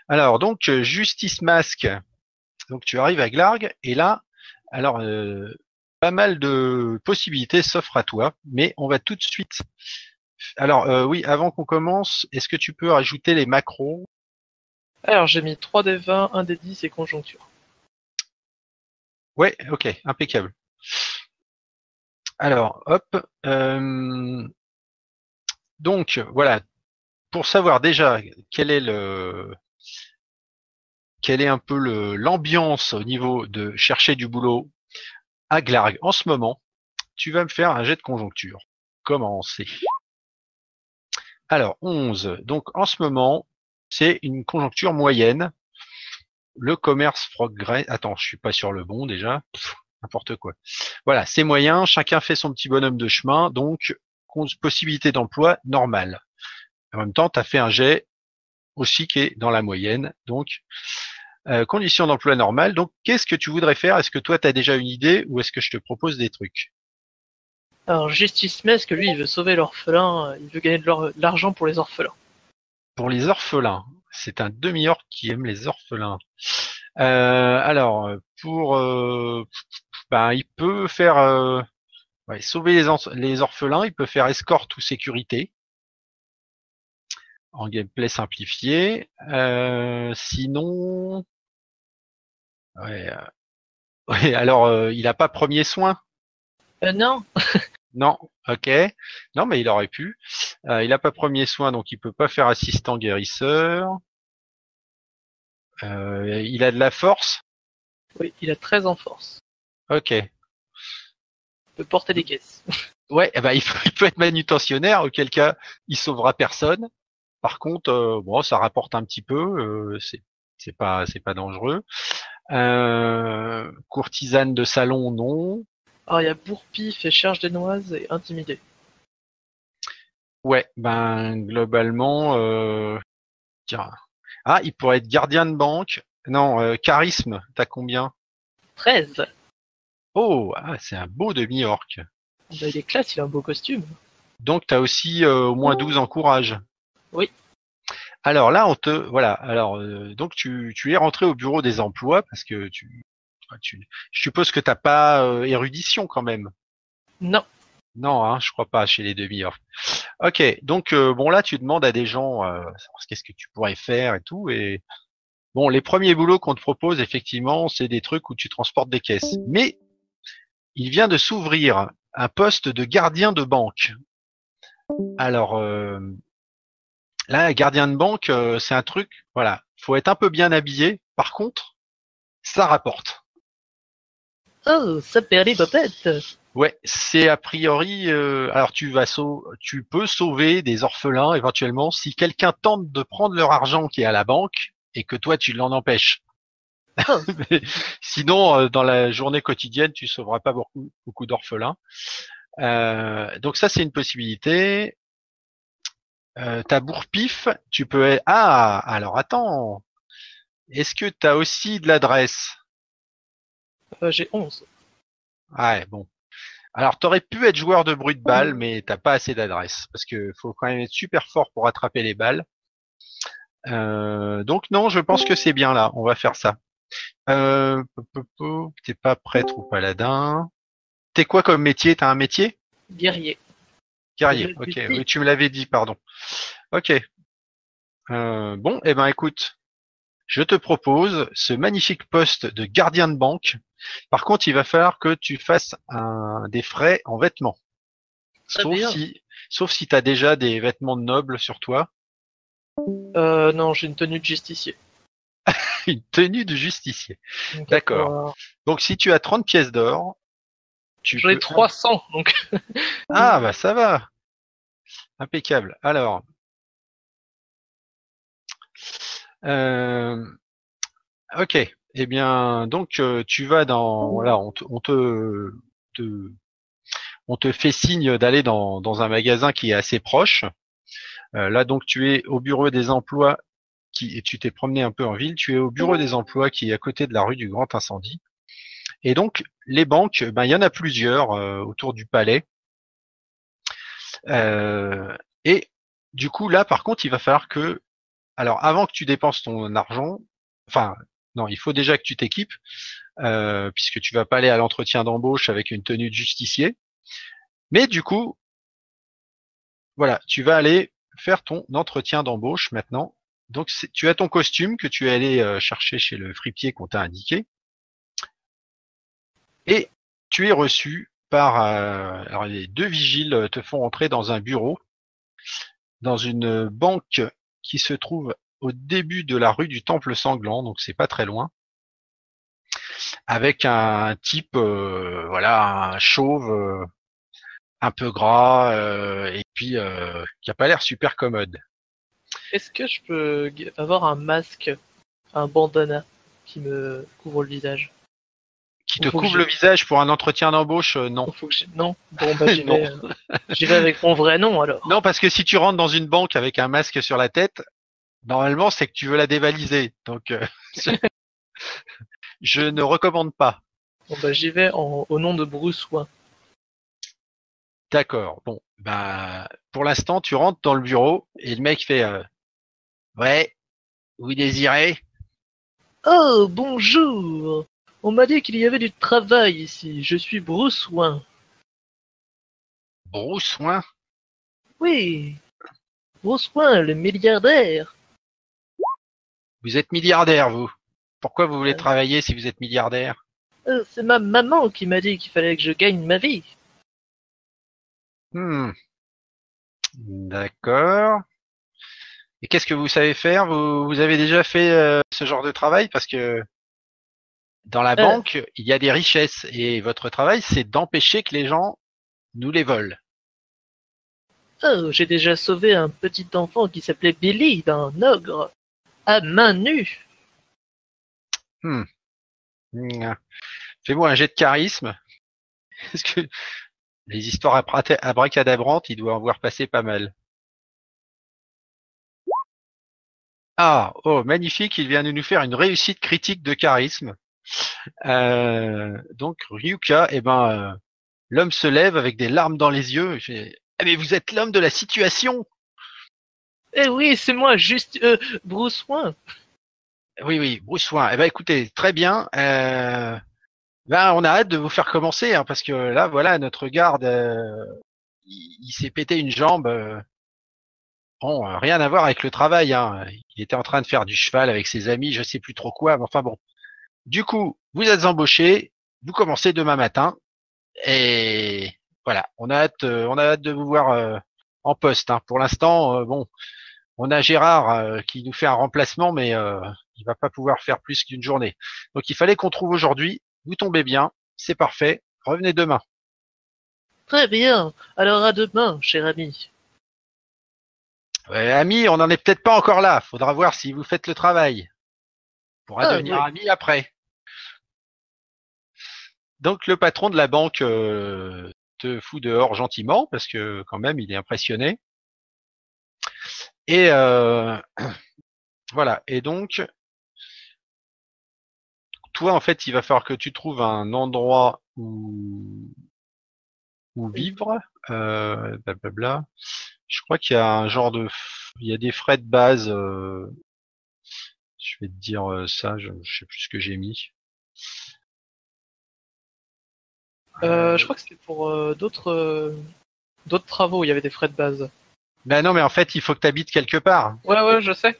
[SPEAKER 2] Alors donc Justice Mask. Donc tu arrives à Glarg et là, alors pas mal de possibilités s'offrent à toi, mais on va tout de suite. Alors oui, avant qu'on commence, est-ce que tu peux rajouter les macros?
[SPEAKER 4] Alors, j'ai mis 3 des 20, 1 des 10 et conjoncture.
[SPEAKER 2] Ouais, ok, impeccable. Alors, hop. Donc voilà, pour savoir déjà quelle est un peu l'ambiance au niveau de chercher du boulot à Glarg en ce moment, tu vas me faire un jet de conjoncture. Commencez. Alors 11. Donc en ce moment, c'est une conjoncture moyenne. Le commerce progresse. Attends, je suis pas sur le bon déjà. N'importe quoi. Voilà, c'est moyen. Chacun fait son petit bonhomme de chemin. Donc possibilité d'emploi normale. En même temps, tu as fait un jet aussi qui est dans la moyenne. Donc conditions d'emploi normales. Donc qu'est-ce que tu voudrais faire? Est-ce que toi tu as déjà une idée ou est-ce que je te propose des trucs?
[SPEAKER 4] Alors, Justice Mask, lui, il veut sauver l'orphelin, il veut gagner de l'argent pour les orphelins.
[SPEAKER 2] Pour les orphelins, c'est un demi-orc qui aime les orphelins. Alors, pour, il peut faire sauver les orphelins, il peut faire escorte ou sécurité en gameplay simplifié. Sinon, alors il a pas premier soin.
[SPEAKER 4] Non.
[SPEAKER 2] Non, ok. Non, mais il aurait pu. Il a pas premier soin, donc il peut pas faire assistant guérisseur. Il a de la force.
[SPEAKER 4] Oui, il a 13 en force.
[SPEAKER 2] Ok.
[SPEAKER 4] Il peut porter des caisses.
[SPEAKER 2] Ouais, il peut être manutentionnaire, auquel cas il sauvera personne. Par contre, bon, ça rapporte un petit peu. C'est pas dangereux. Courtisane de salon, non.
[SPEAKER 4] Alors il y a Bourpif et Cherche des Noises et Intimidé.
[SPEAKER 2] Ouais, ben globalement, tiens. Ah, il pourrait être gardien de banque. Non, charisme, t'as combien?
[SPEAKER 4] 13.
[SPEAKER 2] Oh, ah, c'est un beau demi-orc.
[SPEAKER 4] Bah, il est classe, il a un beau costume.
[SPEAKER 2] Donc t'as aussi au moins 12 en courage.
[SPEAKER 4] Oui.
[SPEAKER 2] Alors là, voilà. Alors donc tu es rentré au bureau des emplois parce que je suppose que t'as pas érudition quand même.
[SPEAKER 4] Non.
[SPEAKER 2] Non, hein, je crois pas chez les demi-orcs. Ok, donc bon là tu demandes à des gens qu'est-ce que tu pourrais faire et tout, et bon les premiers boulots qu'on te propose effectivement c'est des trucs où tu transportes des caisses. Mais il vient de s'ouvrir un poste de gardien de banque. Alors là gardien de banque c'est un truc, voilà, faut être un peu bien habillé. Par contre ça rapporte.
[SPEAKER 4] Oh, ça perd les popettes.
[SPEAKER 2] Ouais, c'est a priori. Alors tu peux sauver des orphelins éventuellement si quelqu'un tente de prendre leur argent qui est à la banque et que toi tu l'en empêches.
[SPEAKER 4] Oh.
[SPEAKER 2] Sinon, dans la journée quotidienne, tu sauveras pas beaucoup d'orphelins. Donc ça c'est une possibilité. T'as Bourpif, tu peux. Ah, alors attends. Est-ce que t'as aussi de l'adresse?
[SPEAKER 4] J'ai 11.
[SPEAKER 2] Ouais, bon. Alors, t'aurais pu être joueur de bruit de balle, mais t'as pas assez d'adresse, parce que faut quand même être super fort pour attraper les balles. Donc non, je pense que c'est bien là. On va faire ça. T'es pas prêtre ou paladin. T'es quoi comme métier? T'as un métier?
[SPEAKER 4] Guerrier.
[SPEAKER 2] Guerrier. Ok. Oui, tu me l'avais dit, pardon. Ok. Bon, eh ben écoute, je te propose ce magnifique poste de gardien de banque. Par contre, il va falloir que tu fasses des frais en vêtements. Sauf si tu as déjà des vêtements de noble sur toi.
[SPEAKER 4] Non, j'ai une tenue de justicier.
[SPEAKER 2] Une tenue de justicier. D'accord. Donc si tu as 30 pièces d'or,
[SPEAKER 4] j'en ai 300, donc.
[SPEAKER 2] Ah bah ça va. Impeccable. Alors. Ok. Eh bien, donc tu vas dans. Voilà, on te fait signe d'aller dans un magasin qui est assez proche. Là, donc, tu es au bureau des emplois et tu t'es promené un peu en ville. Tu es au bureau des emplois qui est à côté de la rue du Grand Incendie. Et donc, les banques, ben, il y en a plusieurs autour du palais. Et du coup, là, par contre, il va falloir que, alors, avant que tu dépenses ton argent, enfin, non, il faut déjà que tu t'équipes, puisque tu vas pas aller à l'entretien d'embauche avec une tenue de justicier. Mais du coup, voilà, tu vas aller faire ton entretien d'embauche maintenant. Donc, tu as ton costume que tu es allé chercher chez le fripier qu'on t'a indiqué. Et tu es reçu par... alors, les deux vigiles te font entrer dans un bureau, dans une banque qui se trouve au début de la rue du Temple Sanglant, donc c'est pas très loin, avec un type, voilà, un chauve... un peu gras et puis qui a pas l'air super commode.
[SPEAKER 4] Est-ce que je peux avoir un masque, un bandana qui me couvre le visage?
[SPEAKER 2] Qui te couvre le visage pour un entretien d'embauche? Non.
[SPEAKER 4] Non. Bon bah j'y vais. J'y vais avec mon vrai nom alors.
[SPEAKER 2] Non, parce que si tu rentres dans une banque avec un masque sur la tête, normalement c'est que tu veux la dévaliser. Donc je ne recommande pas.
[SPEAKER 4] Bon bah j'y vais au nom de Bruce Wayne.
[SPEAKER 2] D'accord. Bon, bah pour l'instant tu rentres dans le bureau et le mec fait ouais, vous désirez?
[SPEAKER 4] Oh bonjour. On m'a dit qu'il y avait du travail ici. Je suis Bruce Wayne.
[SPEAKER 2] Bruce Wayne?
[SPEAKER 4] Oui. Bruce Wayne, le milliardaire.
[SPEAKER 2] Vous êtes milliardaire, vous. Pourquoi vous voulez travailler si vous êtes milliardaire?
[SPEAKER 4] C'est ma maman qui m'a dit qu'il fallait que je gagne ma vie.
[SPEAKER 2] D'accord. Et qu'est-ce que vous savez faire? Vous avez déjà fait ce genre de travail? Parce que dans la banque, il y a des richesses et votre travail, c'est d'empêcher que les gens nous les volent.
[SPEAKER 4] Oh, j'ai déjà sauvé un petit enfant qui s'appelait Billy d'un ogre, à main nue.
[SPEAKER 2] Fais-moi un jet de charisme. Parce que les histoires abracadabrantes, il doit en voir passer pas mal. Ah, oh, magnifique, il vient de nous faire une réussite critique de charisme. Donc Ryuka, l'homme se lève avec des larmes dans les yeux. Il fait, ah, mais vous êtes l'homme de la situation.
[SPEAKER 4] Eh oui, c'est moi, juste Bruce Wayne.
[SPEAKER 2] Oui, oui, Bruce Wayne. Eh ben écoutez, très bien. On a hâte de vous faire commencer, hein, parce que là, voilà, notre garde, il s'est pété une jambe. Bon, rien à voir avec le travail, hein. Il était en train de faire du cheval avec ses amis, je sais plus trop quoi, mais enfin bon. Du coup, vous êtes embauché, vous commencez demain matin, et voilà, on a hâte de vous voir en poste, hein. Pour l'instant, bon, on a Gérard qui nous fait un remplacement, mais il va pas pouvoir faire plus qu'une journée. Donc il fallait qu'on trouve aujourd'hui. Vous tombez bien, c'est parfait. Revenez demain.
[SPEAKER 4] Très bien. Alors à demain, cher ami.
[SPEAKER 2] Ami, on n'en est peut-être pas encore là. Faudra voir si vous faites le travail. On pourra devenir
[SPEAKER 4] oui.
[SPEAKER 2] ami après. Donc le patron de la banque te fout dehors gentiment parce que quand même il est impressionné. Et voilà. Et donc toi en fait il va falloir que tu trouves un endroit où vivre. Blablabla. Je crois qu'il y a un genre il y a des frais de base. Je vais te dire ça. Je sais plus ce que j'ai mis.
[SPEAKER 4] Je crois que c'était pour d'autres travaux, il y avait des frais de base.
[SPEAKER 2] Ben non, mais en fait, il faut que tu habites quelque part.
[SPEAKER 4] Ouais, je sais.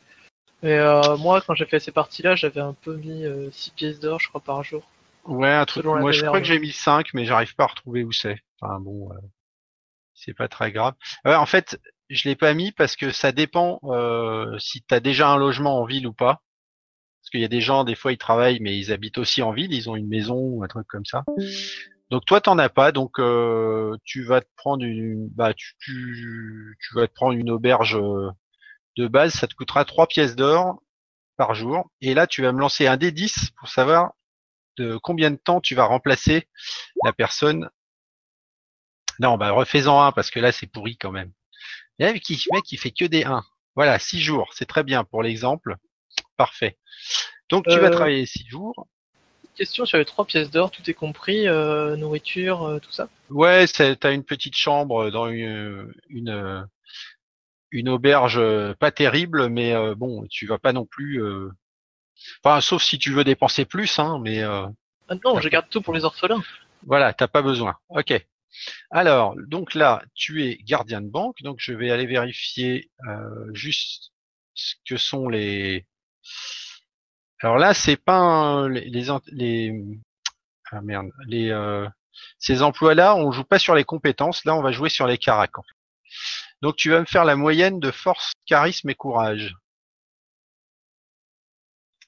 [SPEAKER 4] Mais moi, quand j'ai fait ces parties-là, j'avais un peu mis 6 pièces d'or, je crois, par jour.
[SPEAKER 2] Ouais, un truc.
[SPEAKER 4] Selon la
[SPEAKER 2] Moi, je crois
[SPEAKER 4] taverne.
[SPEAKER 2] que j'ai mis 5, mais j'arrive pas à retrouver où c'est. Enfin bon, c'est pas très grave. Ouais, en fait, je l'ai pas mis parce que ça dépend si tu as déjà un logement en ville ou pas. Parce qu'il y a des gens, des fois, ils travaillent, mais ils habitent aussi en ville. Ils ont une maison ou un truc comme ça. Donc toi, t'en as pas. Donc tu vas te prendre tu vas te prendre une auberge de base. Ça te coûtera 3 pièces d'or par jour. Et là, tu vas me lancer un des 10 pour savoir de combien de temps tu vas remplacer la personne. Non, bah refais-en un parce que là c'est pourri quand même. Il y a un mec qui fait que des 1. Voilà, 6 jours, c'est très bien pour l'exemple. Parfait. Donc tu vas travailler 6 jours.
[SPEAKER 4] Question sur les 3 pièces d'or, tout est compris, nourriture, tout ça.
[SPEAKER 2] Ouais, t'as une petite chambre dans une auberge pas terrible, mais bon, tu vas pas non plus. Enfin, sauf si tu veux dépenser plus, hein, mais
[SPEAKER 4] Ah non, je garde tout pour les orphelins.
[SPEAKER 2] voilà, t'as pas besoin. Ok. Alors, donc là, tu es gardien de banque, donc je vais aller vérifier juste ce que sont les. Alors là, c'est pas ah merde, ces emplois-là, on joue pas sur les compétences. Là, on va jouer sur les caracs. En fait. Donc, tu vas me faire la moyenne de force, charisme et courage.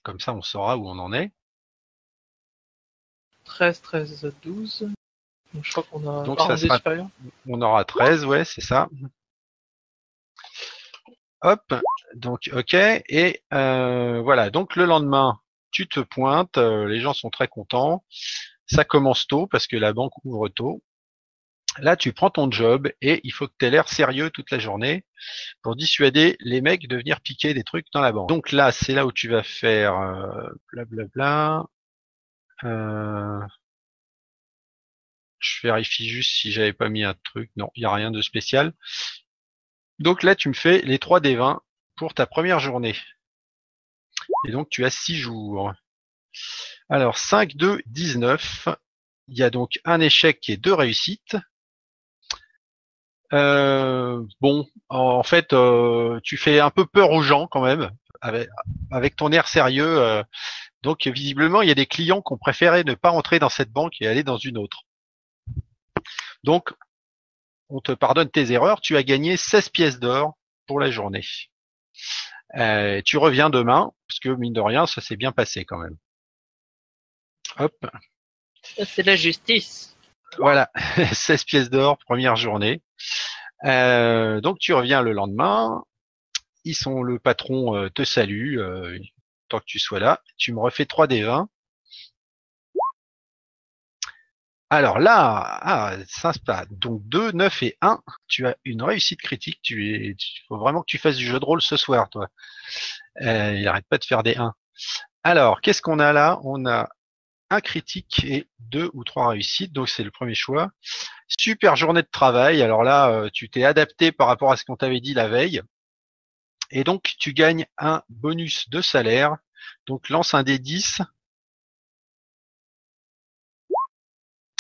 [SPEAKER 2] Comme ça, on saura où on en est.
[SPEAKER 4] 13, 13, 12. Donc je crois qu'on a
[SPEAKER 2] Donc,
[SPEAKER 4] un dé supérieur.
[SPEAKER 2] on aura 13, ouais, c'est ça. Hop, donc ok, et voilà, donc le lendemain, tu te pointes, les gens sont très contents, ça commence tôt parce que la banque ouvre tôt. Là, tu prends ton job et il faut que tu aies l'air sérieux toute la journée pour dissuader les mecs de venir piquer des trucs dans la banque. Donc là, c'est là où tu vas faire blablabla. Je vérifie juste si j'avais pas mis un truc. Non, il n'y a rien de spécial. Donc là, tu me fais les 3 des 20 pour ta première journée. Et donc, tu as 6 jours. Alors, 5, 2, 19. Il y a donc un échec et 2 réussites. Bon, en fait, tu fais un peu peur aux gens quand même, avec ton air sérieux. Donc, visiblement, il y a des clients qui ont préféré ne pas entrer dans cette banque et aller dans une autre. Donc, on te pardonne tes erreurs. Tu as gagné 16 pièces d'or pour la journée. Tu reviens demain, parce que mine de rien, ça s'est bien passé quand même. Hop.
[SPEAKER 4] C'est la justice.
[SPEAKER 2] Voilà, 16 pièces d'or, première journée. Donc tu reviens le lendemain. Le patron te salue, tant que tu sois là. Tu me refais 3 des 20. Alors là, ça se passe. Donc 2, 9 et 1, tu as une réussite critique. Il faut vraiment que tu fasses du jeu de rôle ce soir, toi. Il arrête pas de faire des 1. Alors, qu'est-ce qu'on a là? On a un critique et 2 ou 3 réussites, donc c'est le premier choix. Super journée de travail. Alors là, tu t'es adapté par rapport à ce qu'on t'avait dit la veille. Et donc, tu gagnes un bonus de salaire. Donc, lance un dé 10.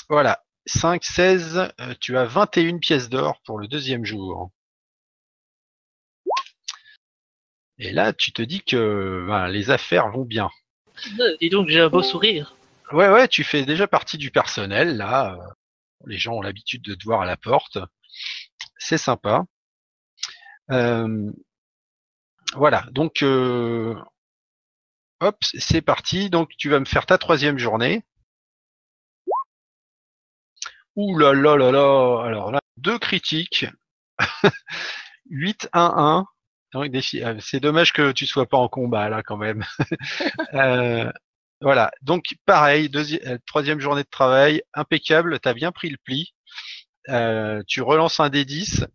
[SPEAKER 2] Voilà. 5, 16, tu as 21 pièces d'or pour le deuxième jour. Et là, tu te dis que les affaires vont bien.
[SPEAKER 4] Dis donc, j'ai un beau sourire.
[SPEAKER 2] Ouais, tu fais déjà partie du personnel, là. Les gens ont l'habitude de te voir à la porte. C'est sympa. Voilà, donc hop, c'est parti. Donc tu vas me faire ta troisième journée. Ouh là là là là. Alors là, 2 critiques. 8, 1, 1. C'est dommage que tu sois pas en combat là quand même. Voilà, donc pareil, troisième journée de travail, impeccable, t'as bien pris le pli. Tu relances un dé 10.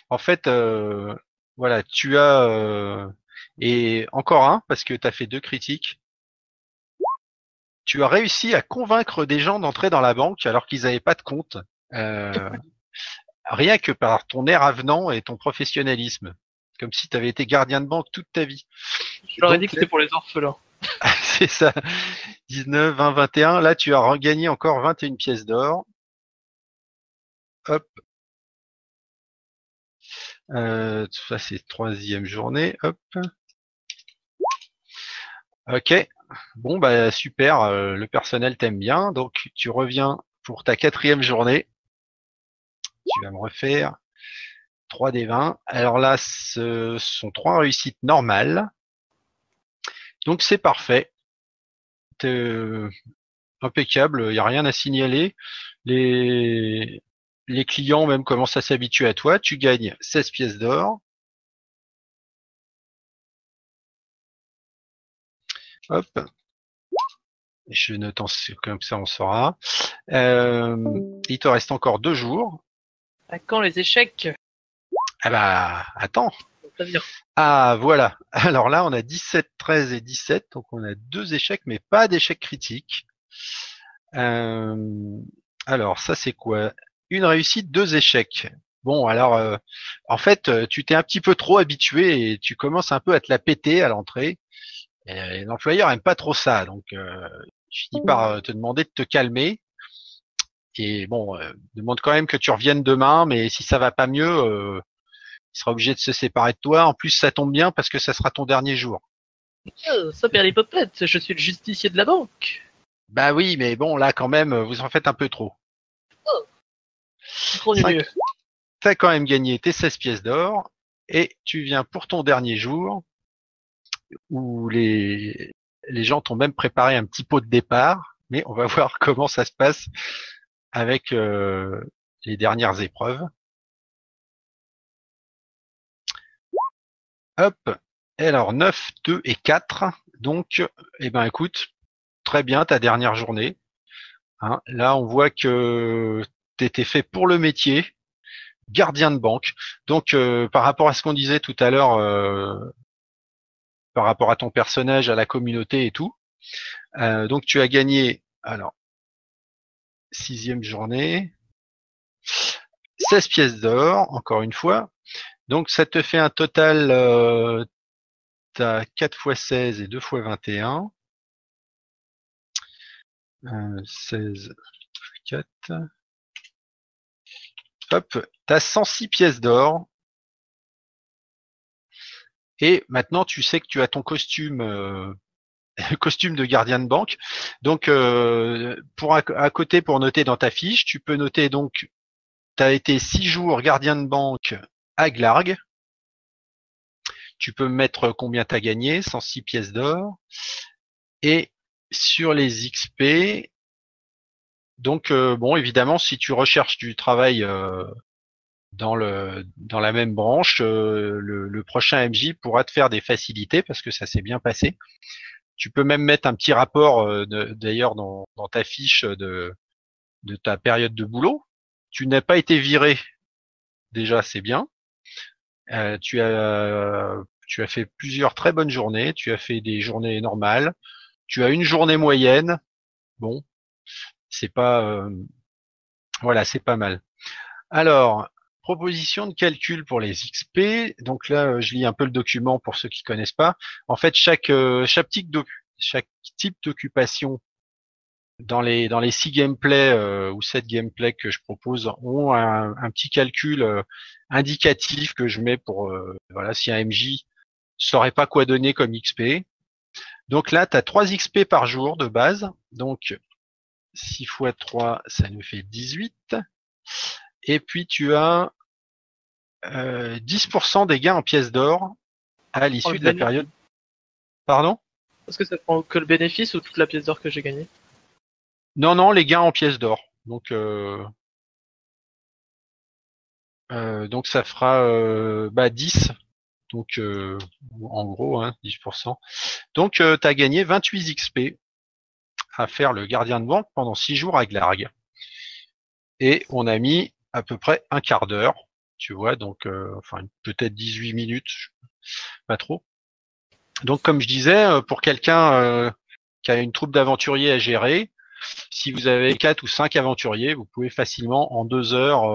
[SPEAKER 2] En fait, voilà, tu as et encore un parce que t'as fait 2 critiques. Tu as réussi à convaincre des gens d'entrer dans la banque alors qu'ils n'avaient pas de compte. Rien que par ton air avenant et ton professionnalisme. Comme si tu avais été gardien de banque toute ta vie.
[SPEAKER 4] Je leur ai dit que c'était pour les orphelins.
[SPEAKER 2] C'est ça. 19, 20, 21. Là, tu as regagné encore 21 pièces d'or. Hop. Ça, c'est troisième journée. Hop. Ok. Bon, bah super. Le personnel t'aime bien. Donc, tu reviens pour ta quatrième journée. Tu vas me refaire 3 des 20. Alors là, ce sont 3 réussites normales. Donc, c'est parfait. Impeccable. Il n'y a rien à signaler. Les clients même commencent à s'habituer à toi. Tu gagnes 16 pièces d'or. Hop. Je note comme ça on saura. Il te reste encore 2 jours.
[SPEAKER 4] À quand les échecs?
[SPEAKER 2] Ah bah, attends.
[SPEAKER 4] Très bien.
[SPEAKER 2] Ah, voilà. Alors là, on a 17, 13 et 17. Donc on a 2 échecs, mais pas d'échecs critiques. Alors, ça c'est quoi? Une réussite, 2 échecs. Bon, alors, en fait, tu t'es un petit peu trop habitué et tu commences un peu à te la péter à l'entrée. L'employeur aime pas trop ça, donc il finit par te demander de te calmer. Et bon, demande quand même que tu reviennes demain, mais si ça va pas mieux, il sera obligé de se séparer de toi. En plus, ça tombe bien parce que ça sera ton dernier jour.
[SPEAKER 4] Ça perd les popettes, je suis le justicier de la banque.
[SPEAKER 2] Bah oui, mais bon, là quand même, vous en faites un peu trop.
[SPEAKER 4] Trop mieux.
[SPEAKER 2] T'as quand même gagné tes 16 pièces d'or et tu viens pour ton dernier jour où les gens t'ont même préparé un petit pot de départ, mais on va voir comment ça se passe avec les dernières épreuves. Hop. Et alors 9, 2 et 4. Donc, eh ben écoute, très bien ta dernière journée. Hein, là, on voit que t'étais fait pour le métier, gardien de banque. Donc, par rapport à ce qu'on disait tout à l'heure, par rapport à ton personnage, à la communauté et tout, donc tu as gagné, alors, 6e journée, 16 pièces d'or, encore une fois. Donc, ça te fait un total, t'as 4 x 16 et 2 x 21. 16, 4. Hop, t'as 106 pièces d'or. Et maintenant, tu sais que tu as ton costume, costume de gardien de banque. Donc, à côté, pour noter dans ta fiche, tu peux noter donc, tu as été 6 jours gardien de banque à Glarg. Tu peux mettre combien tu as gagné, 106 pièces d'or. Et sur les XP, donc bon, évidemment, si tu recherches du travail dans la même branche, le prochain MJ pourra te faire des facilités parce que ça s'est bien passé. Tu peux même mettre un petit rapport d'ailleurs dans ta fiche de ta période de boulot. Tu n'as pas été viré, déjà c'est bien. Tu as fait plusieurs très bonnes journées. Tu as fait des journées normales. Tu as une journée moyenne. Bon, c'est pas voilà, c'est pas mal. Alors, proposition de calcul pour les XP. Donc là, je lis un peu le document pour ceux qui connaissent pas. En fait, chaque type d'occupation dans les 6 gameplays ou 7 gameplays que je propose ont un petit calcul indicatif que je mets pour voilà, si un MJ saurait pas quoi donner comme XP. Donc là, tu as 3 XP par jour de base. Donc 6 fois 3, ça nous fait 18. Et puis tu as 10% des gains en pièces d'or à l'issue de la période. Pardon ?
[SPEAKER 4] Est-ce que ça prend que le bénéfice ou toute la pièce d'or que j'ai gagnée?
[SPEAKER 2] Non, les gains en pièces d'or. Donc ça fera 10. Donc en gros, 10%. Donc tu as gagné 28 XP à faire le gardien de banque pendant 6 jours à Glarg. Et on a mis à peu près un quart d'heure, tu vois, donc peut-être 18 minutes, pas trop. Donc comme je disais, pour quelqu'un qui a une troupe d'aventuriers à gérer, si vous avez 4 ou 5 aventuriers, vous pouvez facilement en 2 heures,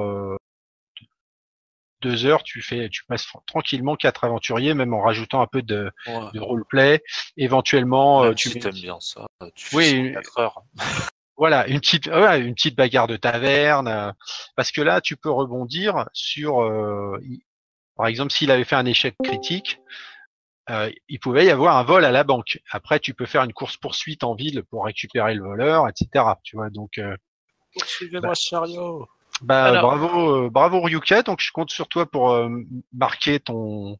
[SPEAKER 2] tu passes tranquillement 4 aventuriers, même en rajoutant un peu de roleplay. Éventuellement,
[SPEAKER 3] même si t'aimes bien ça, tu fais 4 heures.
[SPEAKER 2] Voilà, une petite bagarre de taverne, parce que là, tu peux rebondir sur, par exemple, s'il avait fait un échec critique, il pouvait y avoir un vol à la banque. Après, tu peux faire une course-poursuite en ville pour récupérer le voleur, etc. Tu vois, donc.
[SPEAKER 3] Poursuivez-moi, chariot.
[SPEAKER 2] Bravo Ryuka. Donc, je compte sur toi pour marquer ton.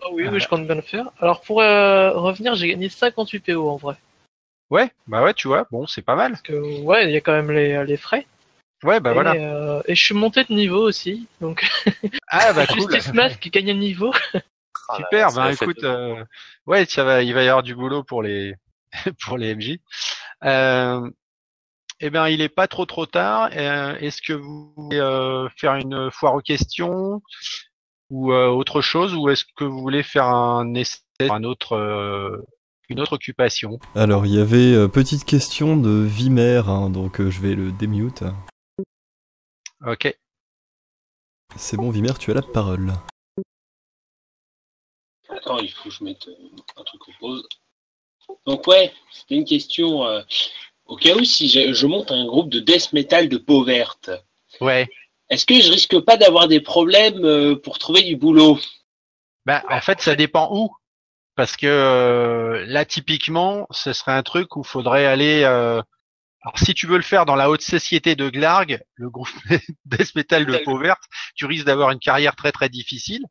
[SPEAKER 4] Oh oui, je compte bien le faire. Alors, pour revenir, j'ai gagné 58 PO en vrai.
[SPEAKER 2] Ouais, tu vois, bon, c'est pas mal.
[SPEAKER 4] Parce que, ouais, il y a quand même les frais.
[SPEAKER 2] Ouais, voilà.
[SPEAKER 4] Et je suis monté de niveau aussi, donc.
[SPEAKER 2] Ah, cool.
[SPEAKER 4] Justice Mask qui gagne de niveau.
[SPEAKER 2] Super, écoute, ouais, il va y avoir du boulot pour les MJ. Il est pas trop tard. Est-ce que vous voulez faire une foire aux questions ou autre chose, ou est-ce que vous voulez faire un essai, une autre occupation?
[SPEAKER 1] Alors, il y avait petite question de Vimer, donc je vais le démute.
[SPEAKER 2] Ok.
[SPEAKER 1] C'est bon, Vimer, tu as la parole.
[SPEAKER 5] Attends, il faut que je mette un truc en pause. Donc ouais, c'était une question au cas où si je monte un groupe de death metal de peau verte.
[SPEAKER 2] Ouais.
[SPEAKER 5] Est-ce que je risque pas d'avoir des problèmes pour trouver du boulot?
[SPEAKER 2] En fait, ça dépend où. Parce que là, typiquement, ce serait un truc où il faudrait aller. Alors, si tu veux le faire dans la haute société de Glarg, le groupe death metal de peau verte, tu risques d'avoir une carrière très très difficile.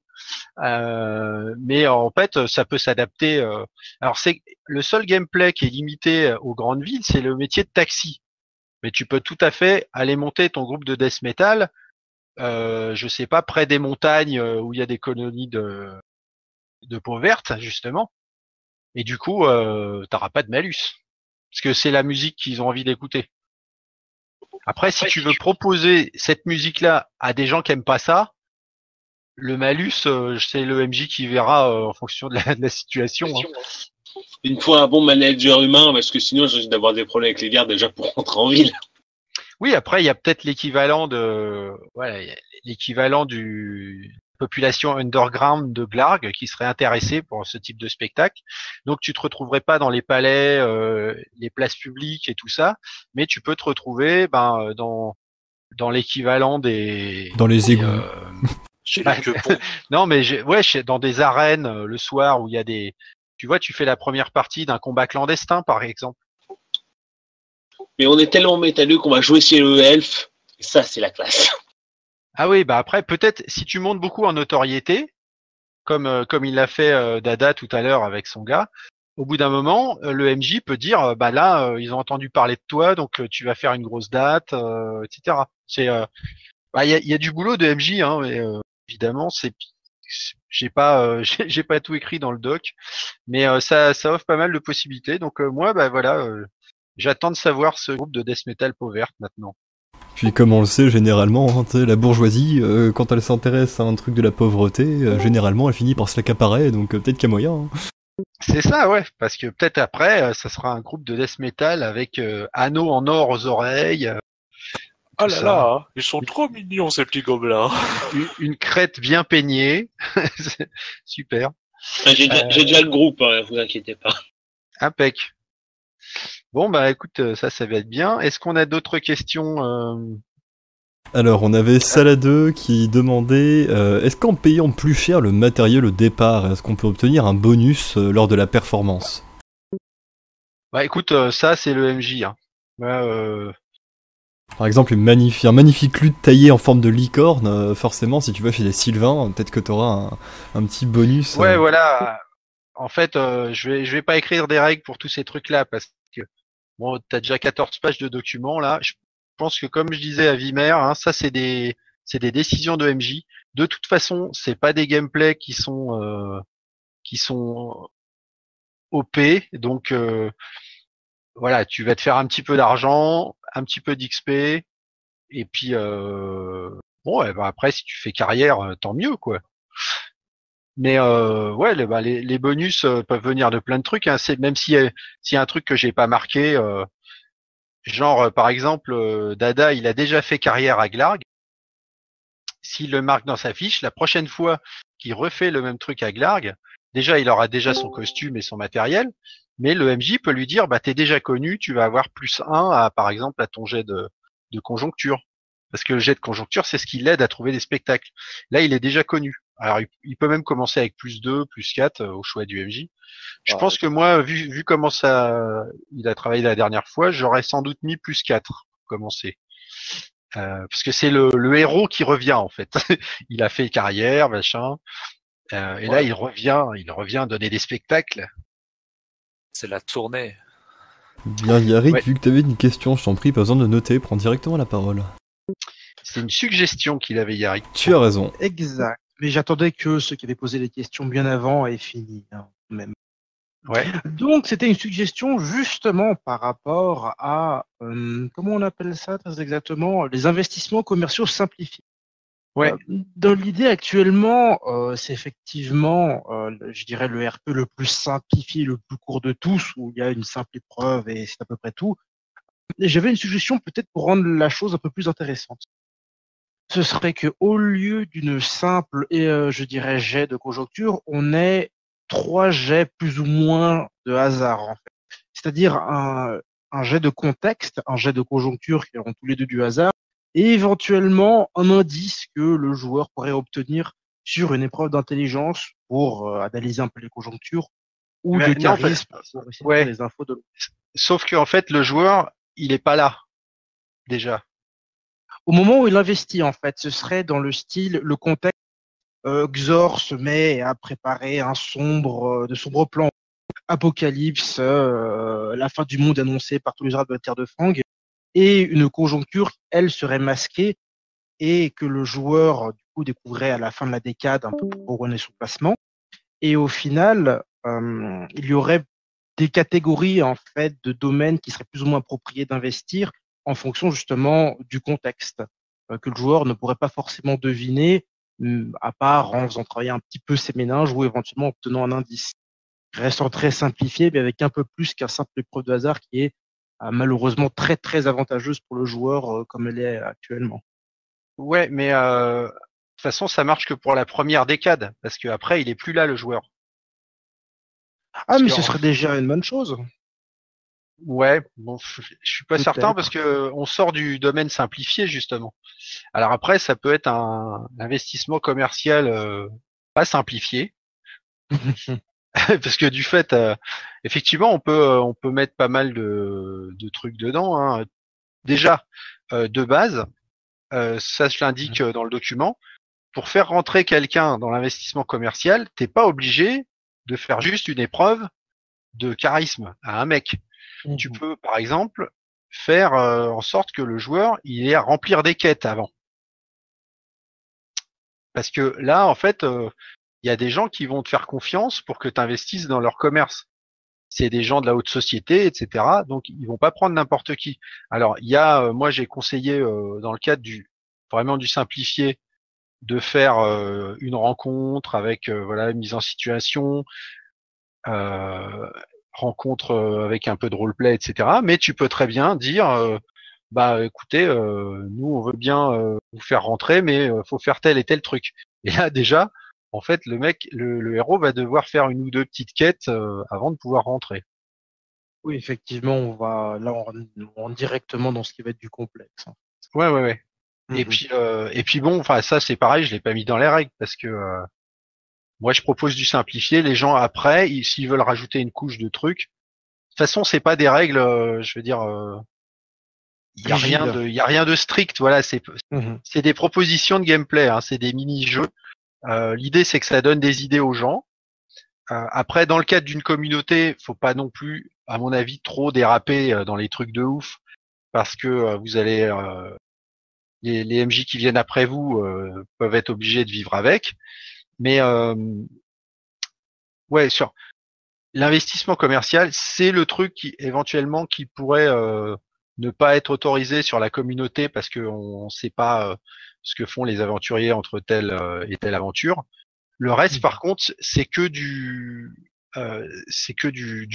[SPEAKER 2] Mais en fait, ça peut s'adapter. Alors, c'est le seul gameplay qui est limité aux grandes villes, c'est le métier de taxi. Mais tu peux tout à fait aller monter ton groupe de death metal, je sais pas, près des montagnes où il y a des colonies de peau verte, justement. Et du coup, t'auras pas de malus. Parce que c'est la musique qu'ils ont envie d'écouter. Après, si tu veux proposer cette musique-là à des gens qui aiment pas ça, le malus, c'est le MJ qui verra en fonction de la situation.
[SPEAKER 5] Il me faut un bon manager humain, parce que sinon, je risque d'avoir des problèmes avec les gardes déjà pour rentrer en ville.
[SPEAKER 2] Oui, après, il y a peut-être l'équivalent du population underground de Glarg qui serait intéressée pour ce type de spectacle. Donc tu te retrouverais pas dans les palais, les places publiques et tout ça, mais tu peux te retrouver dans l'équivalent des
[SPEAKER 1] dans les égouts.
[SPEAKER 2] Non, mais dans des arènes le soir où il y a des, tu vois, tu fais la première partie d'un combat clandestin par exemple.
[SPEAKER 5] Mais on est tellement métalleux qu'on va jouer chez le elfe, et ça c'est la classe.
[SPEAKER 2] Ah oui, après peut-être si tu montes beaucoup en notoriété, comme il l'a fait Dada tout à l'heure avec son gars, au bout d'un moment, le MJ peut dire là ils ont entendu parler de toi, donc tu vas faire une grosse date, etc. C'est il y a du boulot de MJ, mais évidemment j'ai pas j'ai pas tout écrit dans le doc, mais ça offre pas mal de possibilités. Donc moi bah voilà, j'attends de savoir ce groupe de death metal peau verte maintenant.
[SPEAKER 1] Puis comme on le sait généralement, hein, tu sais, la bourgeoisie, quand elle s'intéresse à un truc de la pauvreté, généralement elle finit par se l'accaparer, donc peut-être qu'il y a moyen. Hein.
[SPEAKER 2] C'est ça, ouais, parce que peut-être après, ça sera un groupe de death metal avec anneaux en or aux oreilles.
[SPEAKER 3] Oh
[SPEAKER 2] tout
[SPEAKER 3] là
[SPEAKER 2] ça.
[SPEAKER 3] là, ils sont trop mignons ces petits gobelins.
[SPEAKER 2] Une crête bien peignée. C'est super.
[SPEAKER 5] Enfin, j'ai déjà le groupe, hein, vous inquiétez pas.
[SPEAKER 2] Impec. Bon, bah écoute, ça va être bien. Est-ce qu'on a d'autres questions
[SPEAKER 1] Alors on avait Saladeux qui demandait est-ce qu'en payant plus cher le matériel au départ, est-ce qu'on peut obtenir un bonus lors de la performance?
[SPEAKER 2] Bah écoute, ça c'est le MJ. Hein.
[SPEAKER 1] Par exemple, un magnifique luth taillé en forme de licorne, forcément, si tu vas chez les Sylvains, peut-être que tu auras un petit bonus.
[SPEAKER 2] Ouais, voilà. En fait, je vais pas écrire des règles pour tous ces trucs-là parce que bon, t'as déjà 14 pages de documents là. Je pense que comme je disais à Vimer, hein, ça c'est des décisions de MJ. De toute façon, c'est pas des gameplays qui sont OP, donc voilà, tu vas te faire un petit peu d'argent, un petit peu d'XP, et puis bon, et ben après si tu fais carrière, tant mieux quoi. Mais ouais, les bonus peuvent venir de plein de trucs. Hein. C'est même s'il y a un truc que j'ai pas marqué, genre par exemple, Dada, il a déjà fait carrière à Glarg. S'il le marque dans sa fiche, la prochaine fois qu'il refait le même truc à Glarg, déjà il aura déjà son costume et son matériel, mais le MJ peut lui dire bah t'es déjà connu, tu vas avoir +1 à par exemple à ton jet de conjoncture. Parce que le jet de conjoncture, c'est ce qui l'aide à trouver des spectacles. Là, il est déjà connu. Alors, il peut même commencer avec +2, +4 au choix du MJ. Je pense que moi, vu comment il a travaillé la dernière fois, j'aurais sans doute mis +4 pour commencer. Parce que c'est le héros qui revient en fait. Il a fait carrière, machin. Et là, il revient donner des spectacles.
[SPEAKER 3] C'est la tournée.
[SPEAKER 1] Bien, Yannick,
[SPEAKER 2] Ouais.
[SPEAKER 1] vu que tu avais une question, je t'en prie, pas besoin de noter, prends directement la parole.
[SPEAKER 2] C'est une suggestion qu'il avait, Yari.
[SPEAKER 1] Tu as raison.
[SPEAKER 6] Exact. Mais j'attendais que ceux qui avaient posé les questions bien avant aient fini, hein, même.
[SPEAKER 2] Ouais.
[SPEAKER 6] Donc, c'était une suggestion justement par rapport à, comment on appelle ça très exactement, les investissements commerciaux simplifiés.
[SPEAKER 2] Ouais.
[SPEAKER 6] Dans l'idée actuellement, c'est effectivement, je dirais, le RP le plus simplifié, le plus court de tous, où il y a une simple épreuve et c'est à peu près tout. Et j'avais une suggestion peut-être pour rendre la chose un peu plus intéressante. Ce serait que au lieu d'une simple et je dirais jet de conjoncture, on ait 3 jets plus ou moins de hasard en fait. C'est-à-dire un jet de contexte, un jet de conjoncture qui auront tous les deux du hasard, et éventuellement un indice que le joueur pourrait obtenir sur une épreuve d'intelligence pour analyser un peu les conjonctures ou
[SPEAKER 2] Mais
[SPEAKER 6] de
[SPEAKER 2] non,
[SPEAKER 6] charisme pour essayer de
[SPEAKER 2] ouais.
[SPEAKER 6] trouver les infos de l'autre.
[SPEAKER 2] Sauf que en fait, le joueur, il est pas là déjà.
[SPEAKER 6] Au moment où il investit, en fait, ce serait dans le style, le contexte, Xor se met à préparer de sombres plans. Apocalypse, la fin du monde annoncée par tous les arabes de la terre de Fang, et une conjoncture, elle, serait masquée, et que le joueur, du coup, découvrait à la fin de la décade un peu pour couronner son placement. Et au final, il y aurait des catégories, en fait, de domaines qui seraient plus ou moins appropriés d'investir en fonction justement du contexte que le joueur ne pourrait pas forcément deviner, à part en faisant travailler un petit peu ses méninges ou éventuellement en obtenant un indice. Restant très simplifié, mais avec un peu plus qu'un simple épreuve de hasard qui est malheureusement très très avantageuse pour le joueur comme elle est actuellement.
[SPEAKER 2] Ouais, mais de toute façon, ça marche que pour la première décade, parce que après, il est plus là le joueur.
[SPEAKER 6] Ah, mais ce serait déjà une bonne chose.
[SPEAKER 2] Ouais, bon, je suis pas certain parce que on sort du domaine simplifié justement. Alors après, ça peut être un investissement commercial pas simplifié, parce que du fait, effectivement, on peut mettre pas mal de trucs dedans. Hein. Déjà, de base, ça je l'indique dans le document. Pour faire rentrer quelqu'un dans l'investissement commercial, t'es pas obligé de faire juste une épreuve de charisme à un mec. Tu peux, par exemple, faire en sorte que le joueur il ait à remplir des quêtes avant. Parce que là, en fait, il y a des gens qui vont te faire confiance pour que tu investisses dans leur commerce. C'est des gens de la haute société, etc. Donc ils vont pas prendre n'importe qui. Alors il y a, moi j'ai conseillé dans le cadre vraiment du simplifié, de faire une rencontre avec voilà, mise en situation, rencontre avec un peu de roleplay, etc. Mais tu peux très bien dire bah écoutez, nous on veut bien vous faire rentrer, mais faut faire tel et tel truc. Et là déjà, en fait, le héros va devoir faire une ou deux petites quêtes avant de pouvoir rentrer.
[SPEAKER 6] Oui, effectivement, on rentre directement dans ce qui va être du complexe.
[SPEAKER 2] Ouais.
[SPEAKER 6] Mhm.
[SPEAKER 2] Et puis bon, enfin ça c'est pareil, je l'ai pas mis dans les règles parce que moi je propose du simplifié. Les gens après, s'ils veulent rajouter une couche de trucs, de toute façon c'est pas des règles, je veux dire, il y a rien de strict. Voilà,
[SPEAKER 6] Mhm.
[SPEAKER 2] c'est des propositions de gameplay, hein, c'est des mini-jeux. L'idée c'est que ça donne des idées aux gens. Après, dans le cadre d'une communauté, faut pas non plus, à mon avis, trop déraper dans les trucs de ouf, parce que vous allez les MJ qui viennent après vous peuvent être obligés de vivre avec. Mais ouais, sur l'investissement commercial, c'est le truc qui éventuellement qui pourrait ne pas être autorisé sur la communauté parce qu'on ne sait pas ce que font les aventuriers entre telle et telle aventure. Le reste, par contre, c'est que du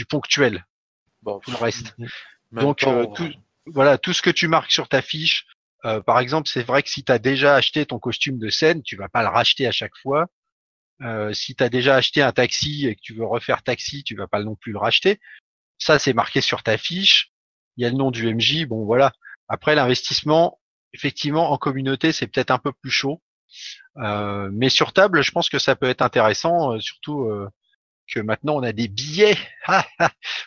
[SPEAKER 2] ponctuel.
[SPEAKER 3] Bon,
[SPEAKER 2] Tout le reste.
[SPEAKER 3] même
[SPEAKER 2] Donc
[SPEAKER 3] pas,
[SPEAKER 2] voilà, tout ce que tu marques sur ta fiche. Par exemple, c'est vrai que si tu as déjà acheté ton costume de scène, tu vas pas le racheter à chaque fois. Si tu as déjà acheté un taxi et que tu veux refaire taxi, tu vas pas non plus le racheter. Ça, c'est marqué sur ta fiche. Il y a le nom du MJ. Bon, voilà. Après, l'investissement, effectivement, en communauté, c'est peut-être un peu plus chaud. Mais sur table, je pense que ça peut être intéressant, surtout que maintenant on a des billets.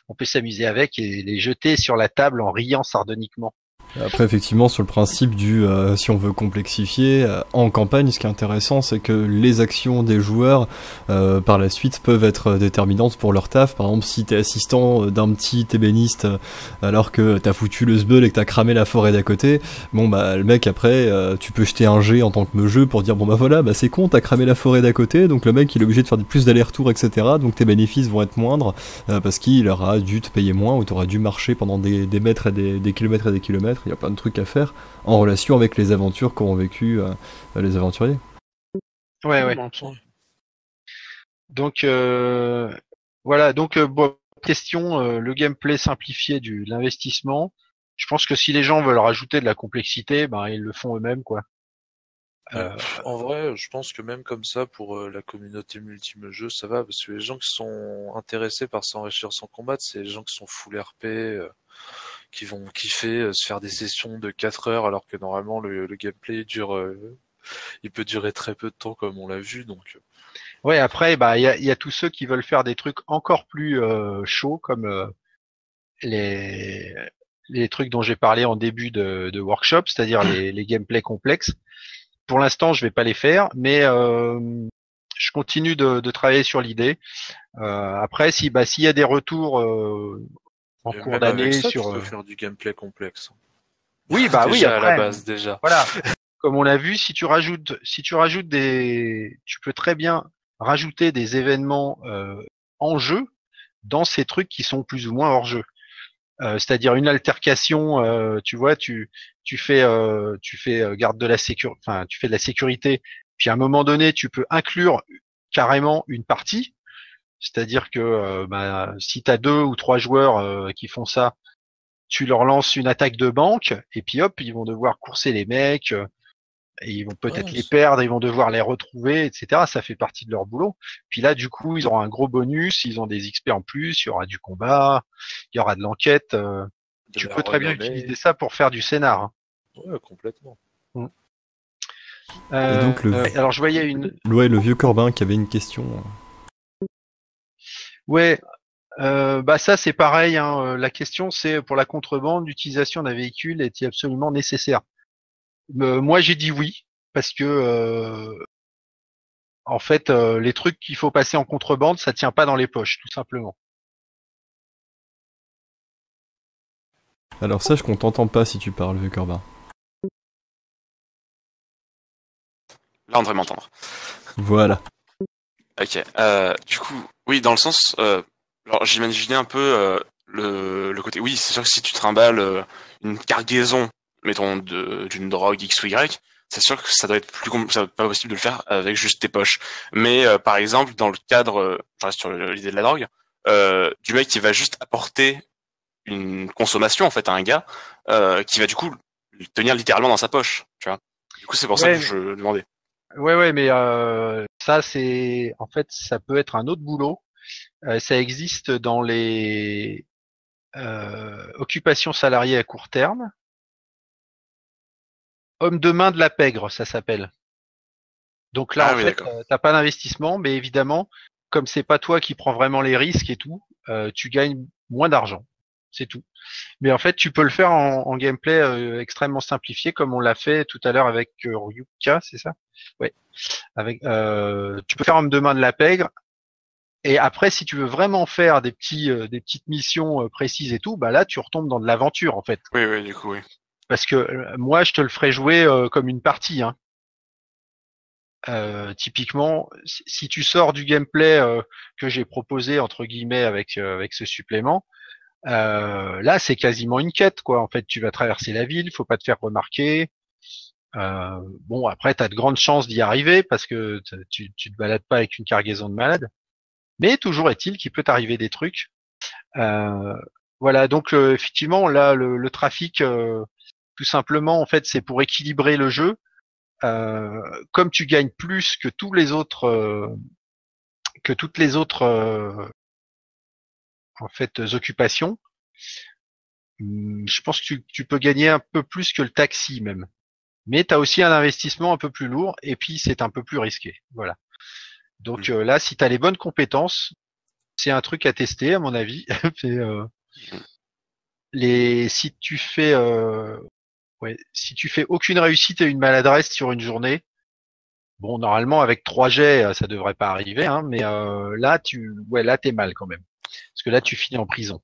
[SPEAKER 2] On peut s'amuser avec et les jeter sur la table en riant sardoniquement.
[SPEAKER 1] Après, effectivement, sur le principe si on veut complexifier, en campagne, ce qui est intéressant, c'est que les actions des joueurs, par la suite, peuvent être déterminantes pour leur taf. Par exemple, si t'es assistant d'un petit ébéniste, alors que t'as foutu le sbeul et que t'as cramé la forêt d'à côté, bon bah, le mec, après, tu peux jeter un jet en tant que meugeux pour dire, bon bah voilà, bah c'est con, t'as cramé la forêt d'à côté, donc le mec, il est obligé de faire plus d'allers-retours, etc., donc tes bénéfices vont être moindres, parce qu'il aura dû te payer moins, ou t'auras dû marcher pendant des mètres et des kilomètres et des kilomètres. Il y a plein de trucs à faire en relation avec les aventures qu'ont vécu les aventuriers.
[SPEAKER 2] Ouais. Donc voilà, donc bon, question, le gameplay simplifié de l'investissement. Je pense que si les gens veulent rajouter de la complexité, ben ils le font eux-mêmes, quoi.
[SPEAKER 3] En vrai, je pense que même comme ça, pour la communauté multi-jeu, ça va, parce que les gens qui sont intéressés par s'enrichir sans combattre, c'est les gens qui sont full RP, qui vont kiffer se faire des sessions de 4 heures, alors que normalement le gameplay il peut durer très peu de temps, comme on l'a vu, donc.
[SPEAKER 2] Ouais, après, bah il y a tous ceux qui veulent faire des trucs encore plus chauds, comme les trucs dont j'ai parlé en début de workshop, c'est-à-dire les gameplays complexes. Pour l'instant, je vais pas les faire, mais je continue de travailler sur l'idée. Après, s'il y a des retours en
[SPEAKER 3] Et
[SPEAKER 2] cours
[SPEAKER 3] même
[SPEAKER 2] d'année
[SPEAKER 3] avec ça,
[SPEAKER 2] sur,
[SPEAKER 3] tu peux faire du gameplay complexe.
[SPEAKER 2] oui, bah oui,
[SPEAKER 3] Déjà
[SPEAKER 2] après,
[SPEAKER 3] à la base, déjà.
[SPEAKER 2] voilà. Comme on l'a vu, si tu rajoutes tu peux très bien rajouter des événements en jeu dans ces trucs qui sont plus ou moins hors jeu. C'est-à-dire une altercation, tu vois, tu fais garde de la sécurité, enfin tu fais de la sécurité, puis à un moment donné tu peux inclure carrément une partie, c'est-à-dire que si tu as 2 ou 3 joueurs qui font ça, tu leur lances une attaque de banque et puis hop ils vont devoir courser les mecs et ils vont peut-être les perdre, ils vont devoir les retrouver, etc. Ça fait partie de leur boulot. Puis là, du coup, ils auront un gros bonus, ils ont des XP en plus, il y aura du combat, il y aura de l'enquête. Tu peux très bien utiliser ça pour faire du scénar. Hein.
[SPEAKER 3] Ouais, complètement.
[SPEAKER 1] Et donc
[SPEAKER 2] alors je voyais
[SPEAKER 1] le vieux Corbin qui avait une question.
[SPEAKER 2] Ouais. Bah ça c'est pareil. Hein. La question c'est pour la contrebande, l'utilisation d'un véhicule est-il absolument nécessaire? Moi j'ai dit oui parce que en fait les trucs qu'il faut passer en contrebande ça tient pas dans les poches tout simplement.
[SPEAKER 1] Alors sache qu'on t'entend pas si tu parles, vieux Corbin.
[SPEAKER 7] Là, on devrait m'entendre.
[SPEAKER 1] Voilà.
[SPEAKER 7] Ok. Du coup, oui, dans le sens, alors j'imaginais un peu le côté. Oui, c'est sûr que si tu trimbales une cargaison, mettons d'une drogue X ou Y, c'est sûr que ça doit être ça doit être pas possible de le faire avec juste tes poches. Mais par exemple, dans le cadre, je reste sur l'idée de la drogue, du mec qui va juste apporter une consommation en fait à un gars, qui va du coup le tenir littéralement dans sa poche, tu vois. Du coup, c'est pour ça que je demandais.
[SPEAKER 2] Ouais, mais ça c'est en fait ça peut être un autre boulot. Ça existe dans les occupations salariées à court terme. Homme de main de la pègre, ça s'appelle. Donc là, en fait, t'as pas d'investissement, mais évidemment, comme c'est pas toi qui prends vraiment les risques et tout, tu gagnes moins d'argent. C'est tout. Mais en fait, tu peux le faire en gameplay extrêmement simplifié, comme on l'a fait tout à l'heure avec Ryuka, c'est ça? Ouais. Avec, tu peux faire homme de main de la pègre. Et après, si tu veux vraiment faire des petites missions précises et tout, bah là, tu retombes dans de l'aventure, en fait.
[SPEAKER 7] Oui, du coup, oui.
[SPEAKER 2] Parce que moi, je te le ferai jouer comme une partie, hein. Typiquement, si tu sors du gameplay que j'ai proposé entre guillemets avec ce supplément, là c'est quasiment une quête quoi. En fait, tu vas traverser la ville, faut pas te faire remarquer. Bon, après t'as de grandes chances d'y arriver parce que tu te balades pas avec une cargaison de malades. Mais toujours est-il qu'il peut t'arriver des trucs. Voilà, donc effectivement là le trafic, tout simplement en fait c'est pour équilibrer le jeu. Comme tu gagnes plus que tous les autres, que toutes les autres en fait occupations, je pense que tu peux gagner un peu plus que le taxi même. Mais tu as aussi un investissement un peu plus lourd et puis c'est un peu plus risqué. Voilà. Donc là, si tu as les bonnes compétences, c'est un truc à tester à mon avis. Si tu fais si tu fais aucune réussite et une maladresse sur une journée, bon, normalement, avec 3 jets, ça devrait pas arriver, hein, mais là, là, t'es mal quand même. Parce que là, tu finis en prison.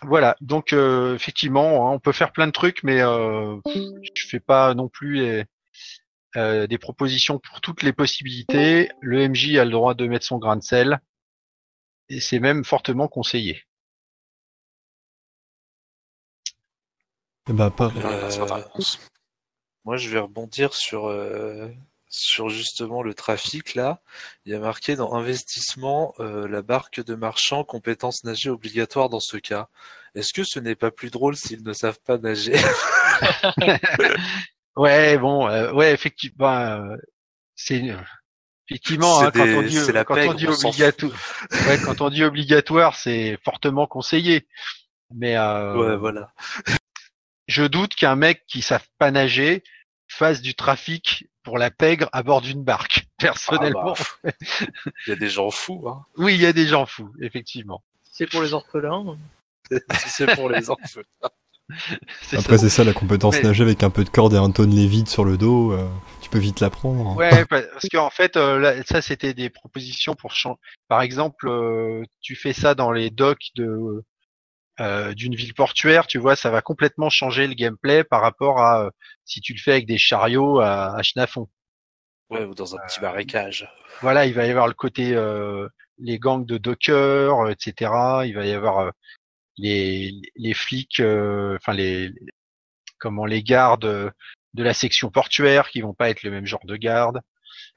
[SPEAKER 2] Voilà, donc effectivement, hein, on peut faire plein de trucs, mais je fais pas non plus des propositions pour toutes les possibilités. Le MJ a le droit de mettre son grain de sel, et c'est même fortement conseillé.
[SPEAKER 1] Bah, pas.
[SPEAKER 3] Moi, je vais rebondir sur justement le trafic là. Il y a marqué dans investissement la barque de marchand, compétence nager obligatoire dans ce cas. Est-ce que ce n'est pas plus drôle s'ils ne savent pas nager?
[SPEAKER 2] Ouais, bon, ouais, effectivement, c'est effectivement hein, quand on dit obligatoire, ouais, quand on dit obligatoire, c'est fortement conseillé. Mais
[SPEAKER 3] ouais, voilà.
[SPEAKER 2] Je doute qu'un mec qui savent pas nager fasse du trafic pour la pègre à bord d'une barque. Personnellement,
[SPEAKER 3] il y a des gens fous. Hein.
[SPEAKER 2] Oui, il y a des gens fous, effectivement.
[SPEAKER 4] C'est pour les orphelins.
[SPEAKER 3] C'est pour les orphelins.
[SPEAKER 1] Après, c'est ça la compétence nager avec un peu de corde et un tonne vide sur le dos. Tu peux vite l'apprendre.
[SPEAKER 2] Ouais, parce qu'en fait, là, ça c'était des propositions pour changer. Par exemple, tu fais ça dans les docks d'une ville portuaire, tu vois, ça va complètement changer le gameplay par rapport à si tu le fais avec des chariots à Chenafon.
[SPEAKER 3] Ouais, ou dans un petit marécage.
[SPEAKER 2] Voilà, il va y avoir le côté les gangs de dockers, etc. Il va y avoir les flics, enfin les gardes de la section portuaire qui vont pas être le même genre de garde.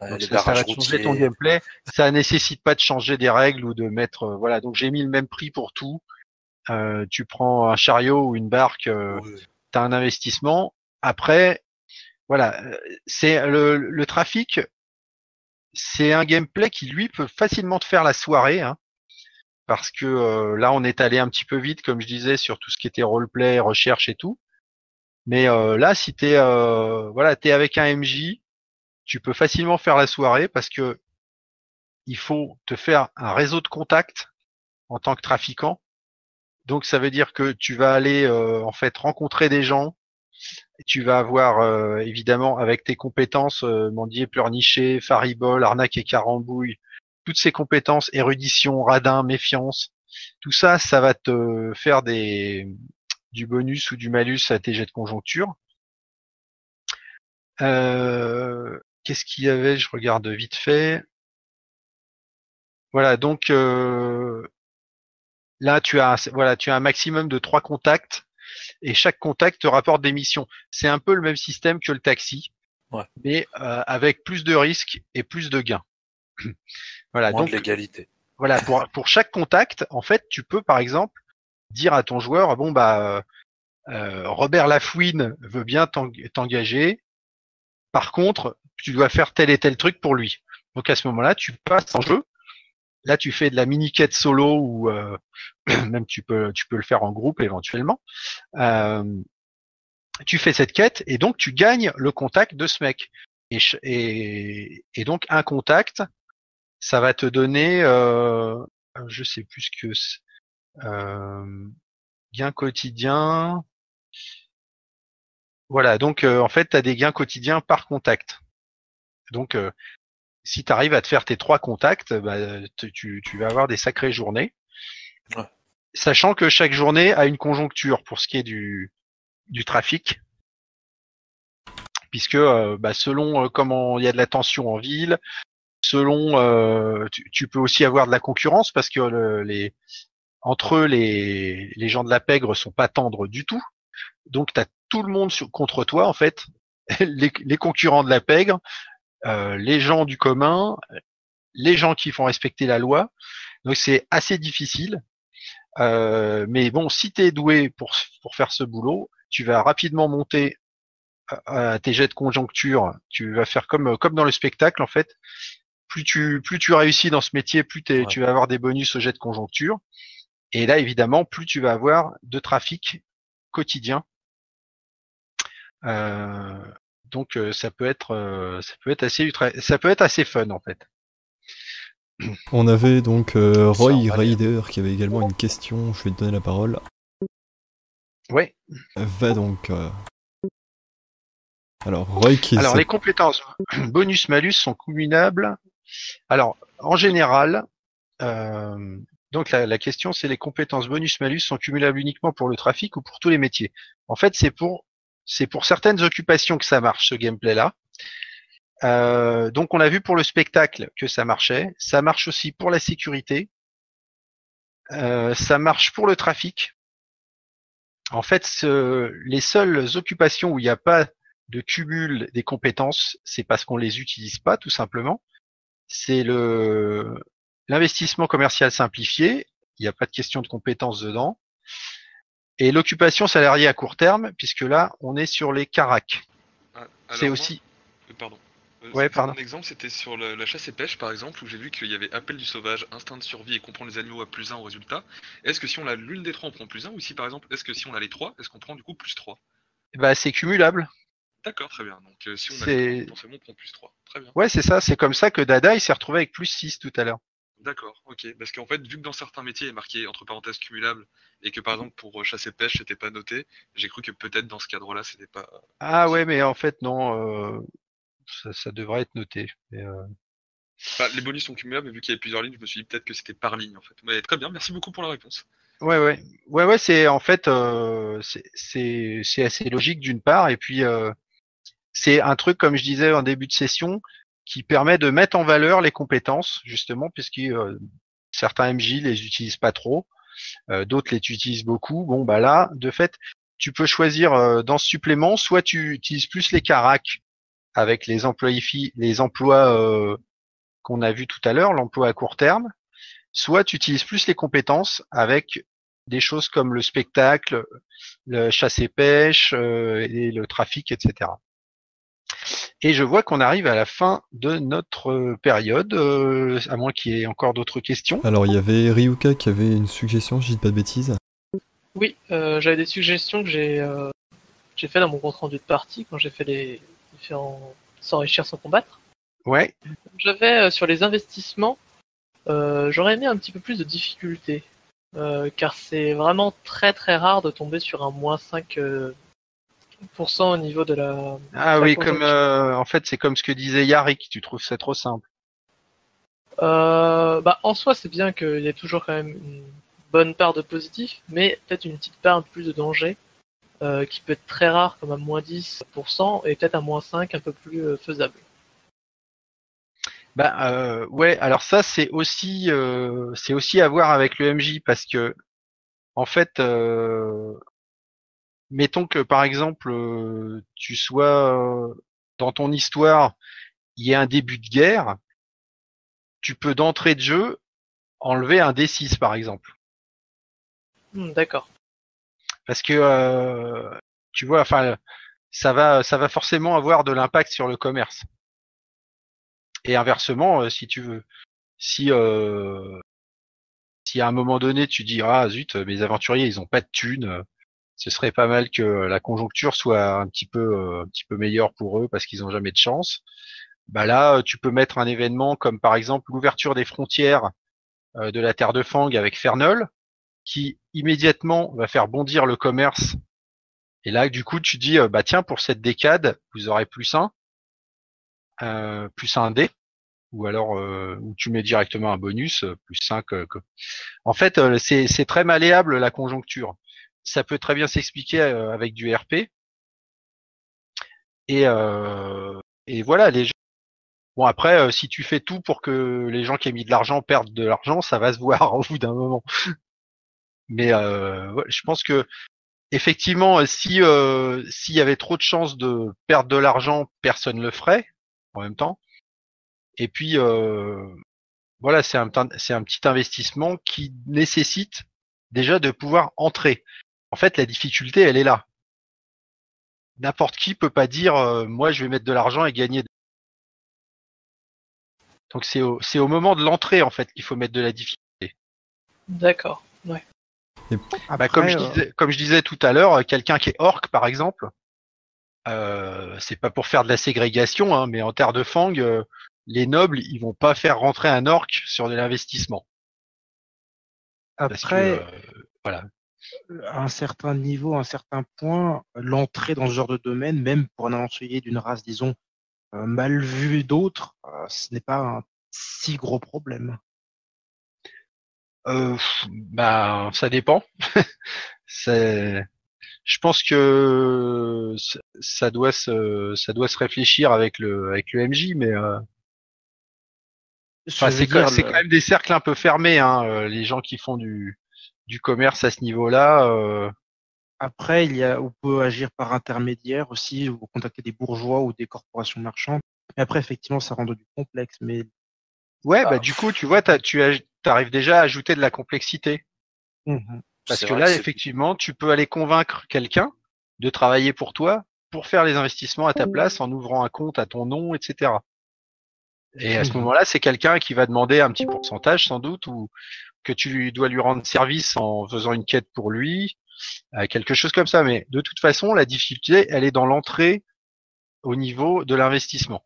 [SPEAKER 2] Donc ça va changer ton gameplay. Ça nécessite pas de changer des règles ou de mettre voilà. Donc j'ai mis le même prix pour tout. Tu prends un chariot ou une barque, t'as un investissement. Après, voilà, c'est le trafic, c'est un gameplay qui lui peut facilement te faire la soirée, hein, parce que là on est allé un petit peu vite, comme je disais, sur tout ce qui était roleplay, recherche et tout. Mais là, si t'es t'es avec un MJ, tu peux facilement faire la soirée parce que il faut te faire un réseau de contacts en tant que trafiquant. Donc ça veut dire que tu vas aller en fait rencontrer des gens. Tu vas avoir évidemment avec tes compétences mendier, pleurnicher, faribole, arnaque et carambouille, toutes ces compétences, érudition, radin, méfiance, tout ça, ça va te faire du bonus ou du malus à tes jets de conjoncture. Qu'est-ce qu'il y avait? Je regarde vite fait. Voilà, donc là tu as un maximum de 3 contacts et chaque contact te rapporte des missions. C'est un peu le même système que le taxi,
[SPEAKER 3] Ouais.
[SPEAKER 2] mais avec plus de risques et plus de gains. Voilà,
[SPEAKER 3] Moins
[SPEAKER 2] donc
[SPEAKER 3] de l'égalité.
[SPEAKER 2] voilà, pour chaque contact, en fait, tu peux par exemple dire à ton joueur, bon bah Robert Lafouine veut bien t'engager. Par contre, tu dois faire tel et tel truc pour lui. Donc à ce moment-là, tu passes en jeu. Là, tu fais de la mini quête solo ou même tu peux le faire en groupe éventuellement. Tu fais cette quête et donc tu gagnes le contact de ce mec. Et donc un contact, ça va te donner, je sais plus ce que c'est, gain quotidien. Voilà, donc en fait, tu as des gains quotidiens par contact. Donc si tu arrives à te faire tes 3 contacts, bah, tu vas avoir des sacrées journées.
[SPEAKER 3] Ouais.
[SPEAKER 2] Sachant que chaque journée a une conjoncture pour ce qui est du trafic. Puisque bah, selon comment il y a de la tension en ville, selon tu peux aussi avoir de la concurrence parce que entre eux les gens de la pègre sont pas tendres du tout. Donc tu as tout le monde contre toi en fait, les concurrents de la pègre, les gens du commun, les gens qui font respecter la loi. Donc c'est assez difficile. Mais bon, si tu es doué pour faire ce boulot, tu vas rapidement monter tes jets de conjoncture. Tu vas faire comme dans le spectacle en fait. Plus tu réussis dans ce métier, plus tu vas avoir des bonus au jet de conjoncture. Et là, évidemment, plus tu vas avoir de trafic quotidien. Donc ça peut être assez fun en fait.
[SPEAKER 1] On avait donc Roy Raider qui avait également une question, je vais te donner la parole.
[SPEAKER 2] Ouais.
[SPEAKER 1] Va donc. Alors, Roy qui
[SPEAKER 2] Alors, les compétences bonus-malus sont cumulables. Alors, en général, donc la question c'est les compétences bonus-malus sont cumulables uniquement pour le trafic ou pour tous les métiers. En fait, c'est pour certaines occupations que ça marche, ce gameplay-là. Donc on a vu pour le spectacle que ça marchait. Ça marche aussi pour la sécurité. Ça marche pour le trafic. En fait, les seules occupations où il n'y a pas de cumul des compétences, c'est parce qu'on les utilise pas, tout simplement. C'est l'investissement commercial simplifié. Il n'y a pas de question de compétences dedans. Et l'occupation salariée à court terme, puisque là, on est sur les caracs. C'est aussi.
[SPEAKER 8] Pardon.
[SPEAKER 2] Ouais, pardon.
[SPEAKER 8] Un exemple, c'était sur la chasse et pêche, par exemple, où j'ai vu qu'il y avait appel du sauvage, instinct de survie et comprendre les animaux à +1 au résultat. Est-ce que si on a l'une des 3, on prend +1, ou si par exemple, est-ce que si on a les 3, est-ce qu'on prend du coup +3?
[SPEAKER 2] Bah, c'est cumulable.
[SPEAKER 8] D'accord, très bien. Donc si on a les 3, potentiellement on prend +3. Très bien.
[SPEAKER 2] Ouais, c'est ça. C'est comme ça que Dada, il s'est retrouvé avec +6 tout à l'heure.
[SPEAKER 8] D'accord, ok. Parce qu'en fait, vu que dans certains métiers, il est marqué entre parenthèses cumulable, et que par exemple pour chasse et pêche, c'était pas noté, j'ai cru que peut-être dans ce cadre-là, c'était pas...
[SPEAKER 2] Ah ouais, mais en fait, non. Ça devrait être noté. Mais,
[SPEAKER 8] Enfin, les bonus sont cumulables, mais vu qu'il y avait plusieurs lignes, je me suis dit peut-être que c'était par ligne en fait. Mais très bien, merci beaucoup pour la réponse.
[SPEAKER 2] Ouais, c'est en fait c'est assez logique d'une part, et puis c'est un truc comme je disais en début de session qui permet de mettre en valeur les compétences justement, puisque certains MJ les utilisent pas trop, d'autres les utilisent beaucoup. Bon bah là, de fait, tu peux choisir dans ce supplément, soit tu utilises plus les caracs avec les emplois qu'on a vu tout à l'heure, l'emploi à court terme, soit tu utilises plus les compétences avec des choses comme le spectacle, le chasse et pêche et le trafic, etc. Et je vois qu'on arrive à la fin de notre période, à moins qu'il y ait encore d'autres questions.
[SPEAKER 1] Alors il y avait Ryuka qui avait une suggestion, je dis pas de bêtises.
[SPEAKER 4] Oui, j'avais des suggestions que j'ai fait dans mon compte rendu de partie quand j'ai fait les différents s'enrichir sans combattre.
[SPEAKER 2] Ouais.
[SPEAKER 4] J'avais sur les investissements, j'aurais aimé un petit peu plus de difficulté, car c'est vraiment très très rare de tomber sur un -5% au niveau de la...
[SPEAKER 2] Ah
[SPEAKER 4] de la
[SPEAKER 2] oui,
[SPEAKER 4] conjoncture.
[SPEAKER 2] comme en fait c'est comme ce que disait Yarik, tu trouves ça trop simple.
[SPEAKER 4] En soi c'est bien qu'il y ait toujours quand même une bonne part de positif, mais peut-être une petite part un peu plus de danger. qui peut être très rare comme à moins 10% et peut-être à moins 5 un peu plus faisable.
[SPEAKER 2] Ouais, alors ça c'est aussi à voir avec le MJ parce que en fait, mettons que par exemple tu sois dans ton histoire, il y a un début de guerre, tu peux d'entrée de jeu enlever un D6 par exemple.
[SPEAKER 4] D'accord.
[SPEAKER 2] Parce que tu vois, enfin, ça va forcément avoir de l'impact sur le commerce. Et inversement, si tu veux, si à un moment donné tu dis ah zut, mes aventuriers ils ont pas de thunes, ce serait pas mal que la conjoncture soit un petit peu meilleure pour eux parce qu'ils ont jamais de chance. Bah là, tu peux mettre un événement comme par exemple l'ouverture des frontières de la Terre de Fang avec Fernol, qui immédiatement va faire bondir le commerce. Et là, du coup, tu dis bah tiens, pour cette décade, vous aurez plus un dé, ou alors où tu mets directement un bonus plus 5. En fait, c'est très malléable la conjoncture. Ça peut très bien s'expliquer avec du RP. Et voilà, les gens. Bon après, si tu fais tout pour que les gens qui ont mis de l'argent perdent de l'argent, ça va se voir au bout d'un moment. Mais ouais, je pense que effectivement, si s'il y avait trop de chances de perdre de l'argent, personne le ferait en même temps. Et puis voilà, c'est un petit investissement qui nécessite déjà de pouvoir entrer. En fait, la difficulté, elle est là. N'importe qui peut pas dire moi je vais mettre de l'argent et gagner. Donc c'est au moment de l'entrée en fait qu'il faut mettre de la difficulté.
[SPEAKER 4] D'accord. Ouais.
[SPEAKER 6] Après,
[SPEAKER 2] Comme je disais tout à l'heure, quelqu'un qui est orc par exemple, c'est pas pour faire de la ségrégation, hein, mais en terre de Fang, les nobles ils vont pas faire rentrer un orc sur de l'investissement. Parce
[SPEAKER 6] après,
[SPEAKER 2] que, voilà.
[SPEAKER 6] à un certain niveau, à un certain point, l'entrée dans ce genre de domaine, même pour un aventurier d'une race, disons, mal vue d'autres, ce n'est pas un si gros problème.
[SPEAKER 2] Bah ça dépend. Je pense que ça doit se réfléchir avec le MJ, mais enfin, c'est quand même des cercles un peu fermés, hein, les gens qui font du commerce à ce niveau-là.
[SPEAKER 6] Après, on peut agir par intermédiaire aussi, ou contacter des bourgeois ou des corporations marchandes. Mais après, effectivement, ça rend du complexe. Mais
[SPEAKER 2] Ouais, bah du coup, tu vois, t'arrives déjà à ajouter de la complexité. Parce
[SPEAKER 3] C'est
[SPEAKER 2] que
[SPEAKER 3] vrai
[SPEAKER 2] là,
[SPEAKER 3] que c'est-
[SPEAKER 2] effectivement, tu peux aller convaincre quelqu'un de travailler pour toi, pour faire les investissements à ta place, en ouvrant un compte à ton nom, etc. Et à ce moment-là, c'est quelqu'un qui va demander un petit pourcentage, sans doute, ou que tu dois lui rendre service en faisant une quête pour lui, quelque chose comme ça. Mais de toute façon, la difficulté, elle est dans l'entrée au niveau de l'investissement.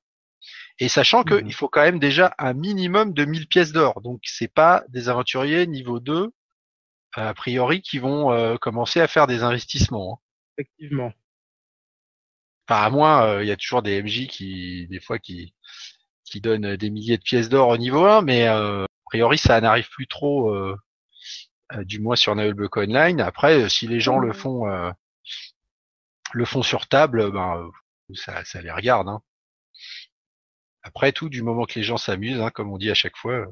[SPEAKER 2] Et sachant qu'il faut quand même déjà un minimum de 1000 pièces d'or. Donc c'est pas des aventuriers niveau 2, a priori, qui vont commencer à faire des investissements, hein.
[SPEAKER 6] effectivement.
[SPEAKER 2] Enfin, à moins, il y a toujours des MJ des fois, qui donnent des milliers de pièces d'or au niveau 1, mais a priori, ça n'arrive plus trop, du moins sur Nullbuck Online. Après, si les gens le font sur table, ben, ça les regarde, hein. Après tout, du moment que les gens s'amusent, hein, comme on dit à chaque fois.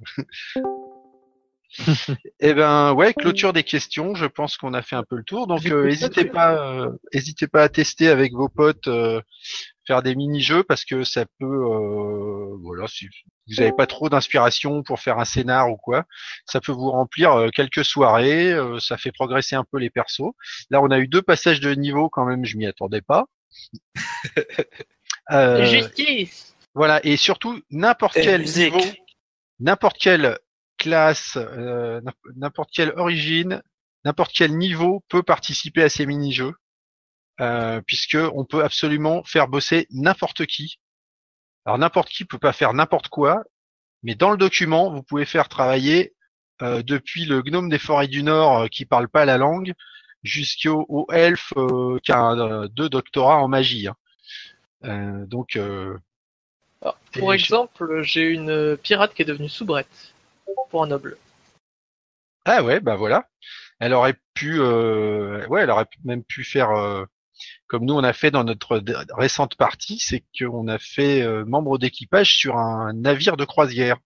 [SPEAKER 2] Eh ben ouais, clôture des questions. Je pense qu'on a fait un peu le tour. Donc n'hésitez pas à tester avec vos potes, faire des mini-jeux parce que ça peut, voilà, si vous n'avez pas trop d'inspiration pour faire un scénar ou quoi, ça peut vous remplir quelques soirées. Ça fait progresser un peu les persos. Là, on a eu 2 passages de niveau quand même. Je m'y attendais pas.
[SPEAKER 4] Justice.
[SPEAKER 2] Voilà, et surtout n'importe quel
[SPEAKER 3] musique.
[SPEAKER 2] niveau, n'importe quelle classe, n'importe quelle origine, n'importe quel niveau peut participer à ces mini-jeux, puisque on peut absolument faire bosser n'importe qui. Alors n'importe qui peut pas faire n'importe quoi, mais dans le document, vous pouvez faire travailler depuis le gnome des forêts du Nord qui parle pas la langue, jusqu'au elfe qui a 2 doctorats en magie, hein. Donc
[SPEAKER 4] Alors, pour exemple, j'ai une pirate qui est devenue soubrette pour un noble.
[SPEAKER 2] Ah ouais, bah voilà. Elle aurait pu, elle aurait même pu faire comme nous on a fait dans notre récente partie, c'est qu'on a fait membre d'équipage sur un navire de croisière.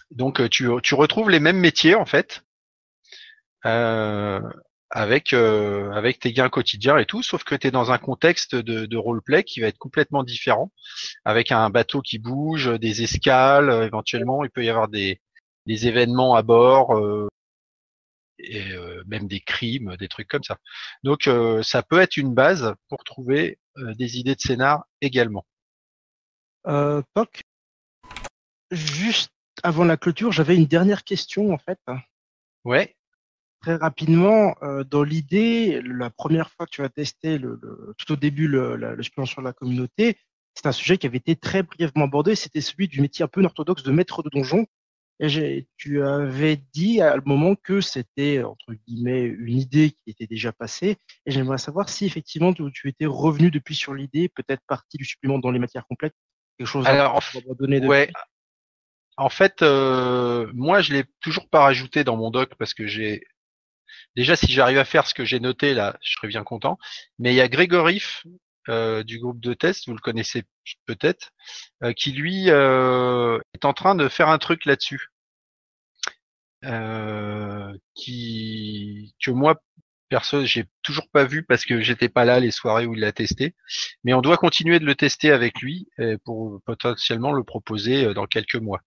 [SPEAKER 2] Donc tu retrouves les mêmes métiers en fait, euh, avec tes gains quotidiens et tout, sauf que tu es dans un contexte de roleplay qui va être complètement différent, avec un bateau qui bouge, des escales, éventuellement il peut y avoir des événements à bord. Et même des crimes, des trucs comme ça. Donc ça peut être une base pour trouver des idées de scénar également.
[SPEAKER 6] Poc, juste avant la clôture, j'avais une dernière question en fait.
[SPEAKER 2] Ouais.
[SPEAKER 6] Très rapidement, dans l'idée, la première fois que tu as testé tout au début l'expérience sur la communauté, c'est un sujet qui avait été très brièvement abordé, c'était celui du métier un peu orthodoxe de maître de donjon. Et tu avais dit à le moment que c'était, entre guillemets, une idée qui était déjà passée. Et j'aimerais savoir si effectivement tu étais revenu depuis sur l'idée, peut-être partie du supplément dans les matières complètes, quelque chose
[SPEAKER 2] Alors,
[SPEAKER 6] abandonné
[SPEAKER 2] ouais.
[SPEAKER 6] depuis.
[SPEAKER 2] En fait, moi, je l'ai toujours pas rajouté dans mon doc parce que déjà, si j'arrive à faire ce que j'ai noté là, je serais bien content. Mais il y a Grégorif du groupe de test, vous le connaissez peut-être, qui lui est en train de faire un truc là-dessus, que moi perso j'ai toujours pas vu parce que j'étais pas là les soirées où il l'a testé. Mais on doit continuer de le tester avec lui pour potentiellement le proposer dans quelques mois.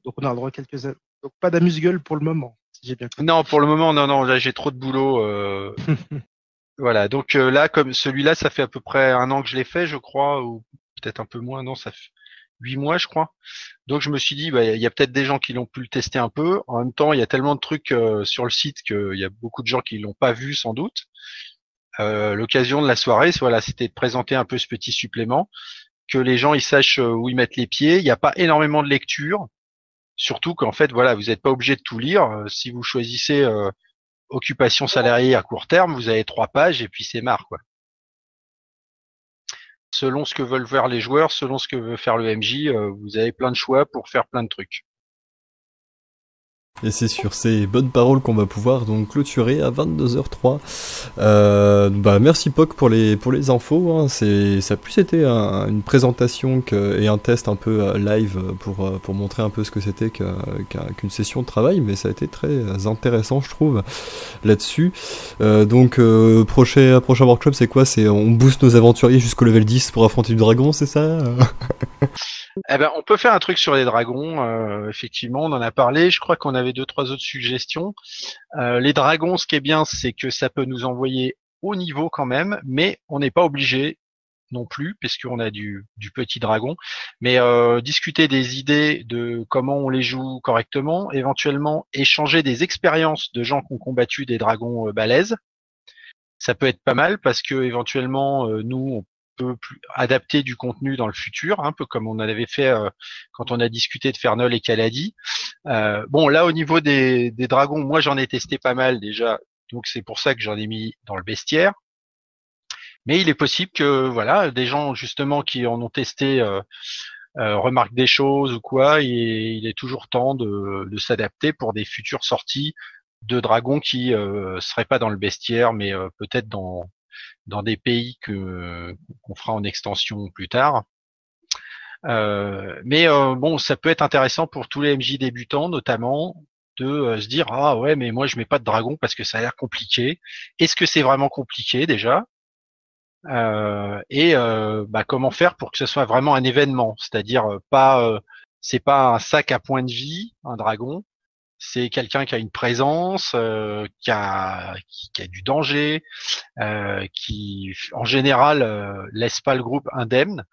[SPEAKER 6] Donc on a le droit à donc pas d'amuse-gueule pour le moment, si j'ai bien compris.
[SPEAKER 2] Non, pour le moment, non, là j'ai trop de boulot. Voilà, donc là, comme celui-là, ça fait à peu près 1 an que je l'ai fait, je crois, ou peut-être un peu moins, non, ça fait 8 mois, je crois. Donc je me suis dit, bah, il y a peut-être des gens qui l'ont pu le tester un peu. En même temps, il y a tellement de trucs sur le site qu'il y a beaucoup de gens qui l'ont pas vu sans doute. L'occasion de la soirée, voilà, c'était de présenter un peu ce petit supplément, que les gens ils sachent où ils mettent les pieds. Il n'y a pas énormément de lecture. Surtout qu'en fait, voilà, vous n'êtes pas obligé de tout lire. Si vous choisissez occupation salariée à court terme, vous avez 3 pages et puis c'est marre, quoi. Selon ce que veulent voir les joueurs, selon ce que veut faire le MJ, vous avez plein de choix pour faire plein de trucs.
[SPEAKER 1] Et c'est sur ces bonnes paroles qu'on va pouvoir donc clôturer à 22h03. Merci Poc pour les infos. Hein. Ça a plus été une présentation et un test un peu live pour montrer un peu ce que c'était qu'une session de travail, mais ça a été très intéressant, je trouve, là-dessus. Prochain workshop, c'est quoi? C'est on booste nos aventuriers jusqu'au level 10 pour affronter du dragon, c'est ça?
[SPEAKER 2] Eh ben, on peut faire un truc sur les dragons. Effectivement, on en a parlé. Je crois qu'on avait 2-3 autres suggestions. Les dragons, ce qui est bien, c'est que ça peut nous envoyer au niveau quand même, mais on n'est pas obligé non plus, puisqu'on a du petit dragon. Mais discuter des idées de comment on les joue correctement, éventuellement échanger des expériences de gens qui ont combattu des dragons balèzes. Ça peut être pas mal parce que éventuellement nous on peut adapter du contenu dans le futur, un peu comme on avait fait quand on a discuté de Fernol et Kaladi. Bon là au niveau des dragons, moi j'en ai testé pas mal déjà, donc c'est pour ça que j'en ai mis dans le bestiaire. Mais il est possible que voilà des gens justement qui en ont testé remarquent des choses ou quoi, et il est toujours temps de s'adapter pour des futures sorties de dragons qui seraient pas dans le bestiaire, mais peut-être dans des pays qu'on fera en extension plus tard. Bon, ça peut être intéressant pour tous les MJ débutants, notamment, de se dire ah ouais, mais moi je mets pas de dragon parce que ça a l'air compliqué. Est-ce que c'est vraiment compliqué déjà? Comment faire pour que ce soit vraiment un événement, c'est-à-dire c'est pas un sac à points de vie, un dragon. C'est quelqu'un qui a une présence, qui a du danger, qui en général laisse pas le groupe indemne.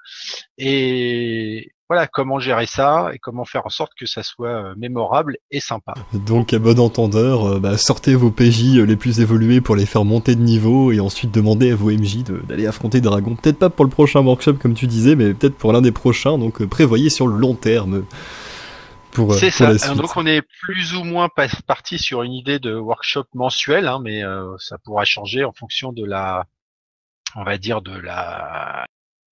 [SPEAKER 2] Et voilà comment gérer ça et comment faire en sorte que ça soit mémorable et sympa.
[SPEAKER 1] Donc à bon entendeur, sortez vos PJ les plus évolués pour les faire monter de niveau et ensuite demandez à vos MJ d'aller affronter Dragon. Peut-être pas pour le prochain workshop comme tu disais, mais peut-être pour l'un des prochains, donc prévoyez sur le long terme.
[SPEAKER 2] C'est ça. Donc on est plus ou moins parti sur une idée de workshop mensuel, hein, mais ça pourra changer en fonction de on va dire de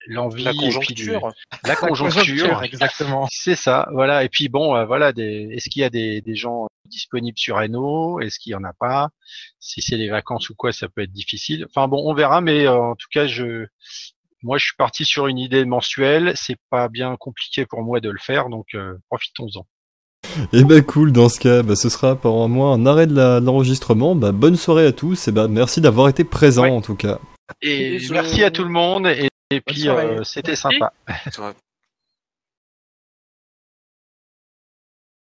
[SPEAKER 2] l'envie,
[SPEAKER 3] La
[SPEAKER 2] et puis
[SPEAKER 3] conjoncture.
[SPEAKER 2] la conjoncture,
[SPEAKER 6] exactement.
[SPEAKER 2] c'est ça. Voilà. Et puis bon, voilà, est-ce qu'il y a des gens disponibles sur Eno? Est-ce qu'il y en a pas? Si c'est les vacances ou quoi, ça peut être difficile. Enfin bon, on verra. Mais en tout cas, moi, je suis parti sur une idée mensuelle. C'est pas bien compliqué pour moi de le faire, donc profitons-en.
[SPEAKER 1] Et bah cool, dans ce cas, ce sera pour moi un arrêt de l'enregistrement. Bonne soirée à tous, et merci d'avoir été présents
[SPEAKER 2] Ouais.
[SPEAKER 1] en tout cas.
[SPEAKER 2] Et
[SPEAKER 3] Bisous.
[SPEAKER 2] merci à tout le monde. Et puis
[SPEAKER 6] soirée.
[SPEAKER 2] c'était
[SPEAKER 4] Merci.
[SPEAKER 2] sympa.
[SPEAKER 7] Ça va.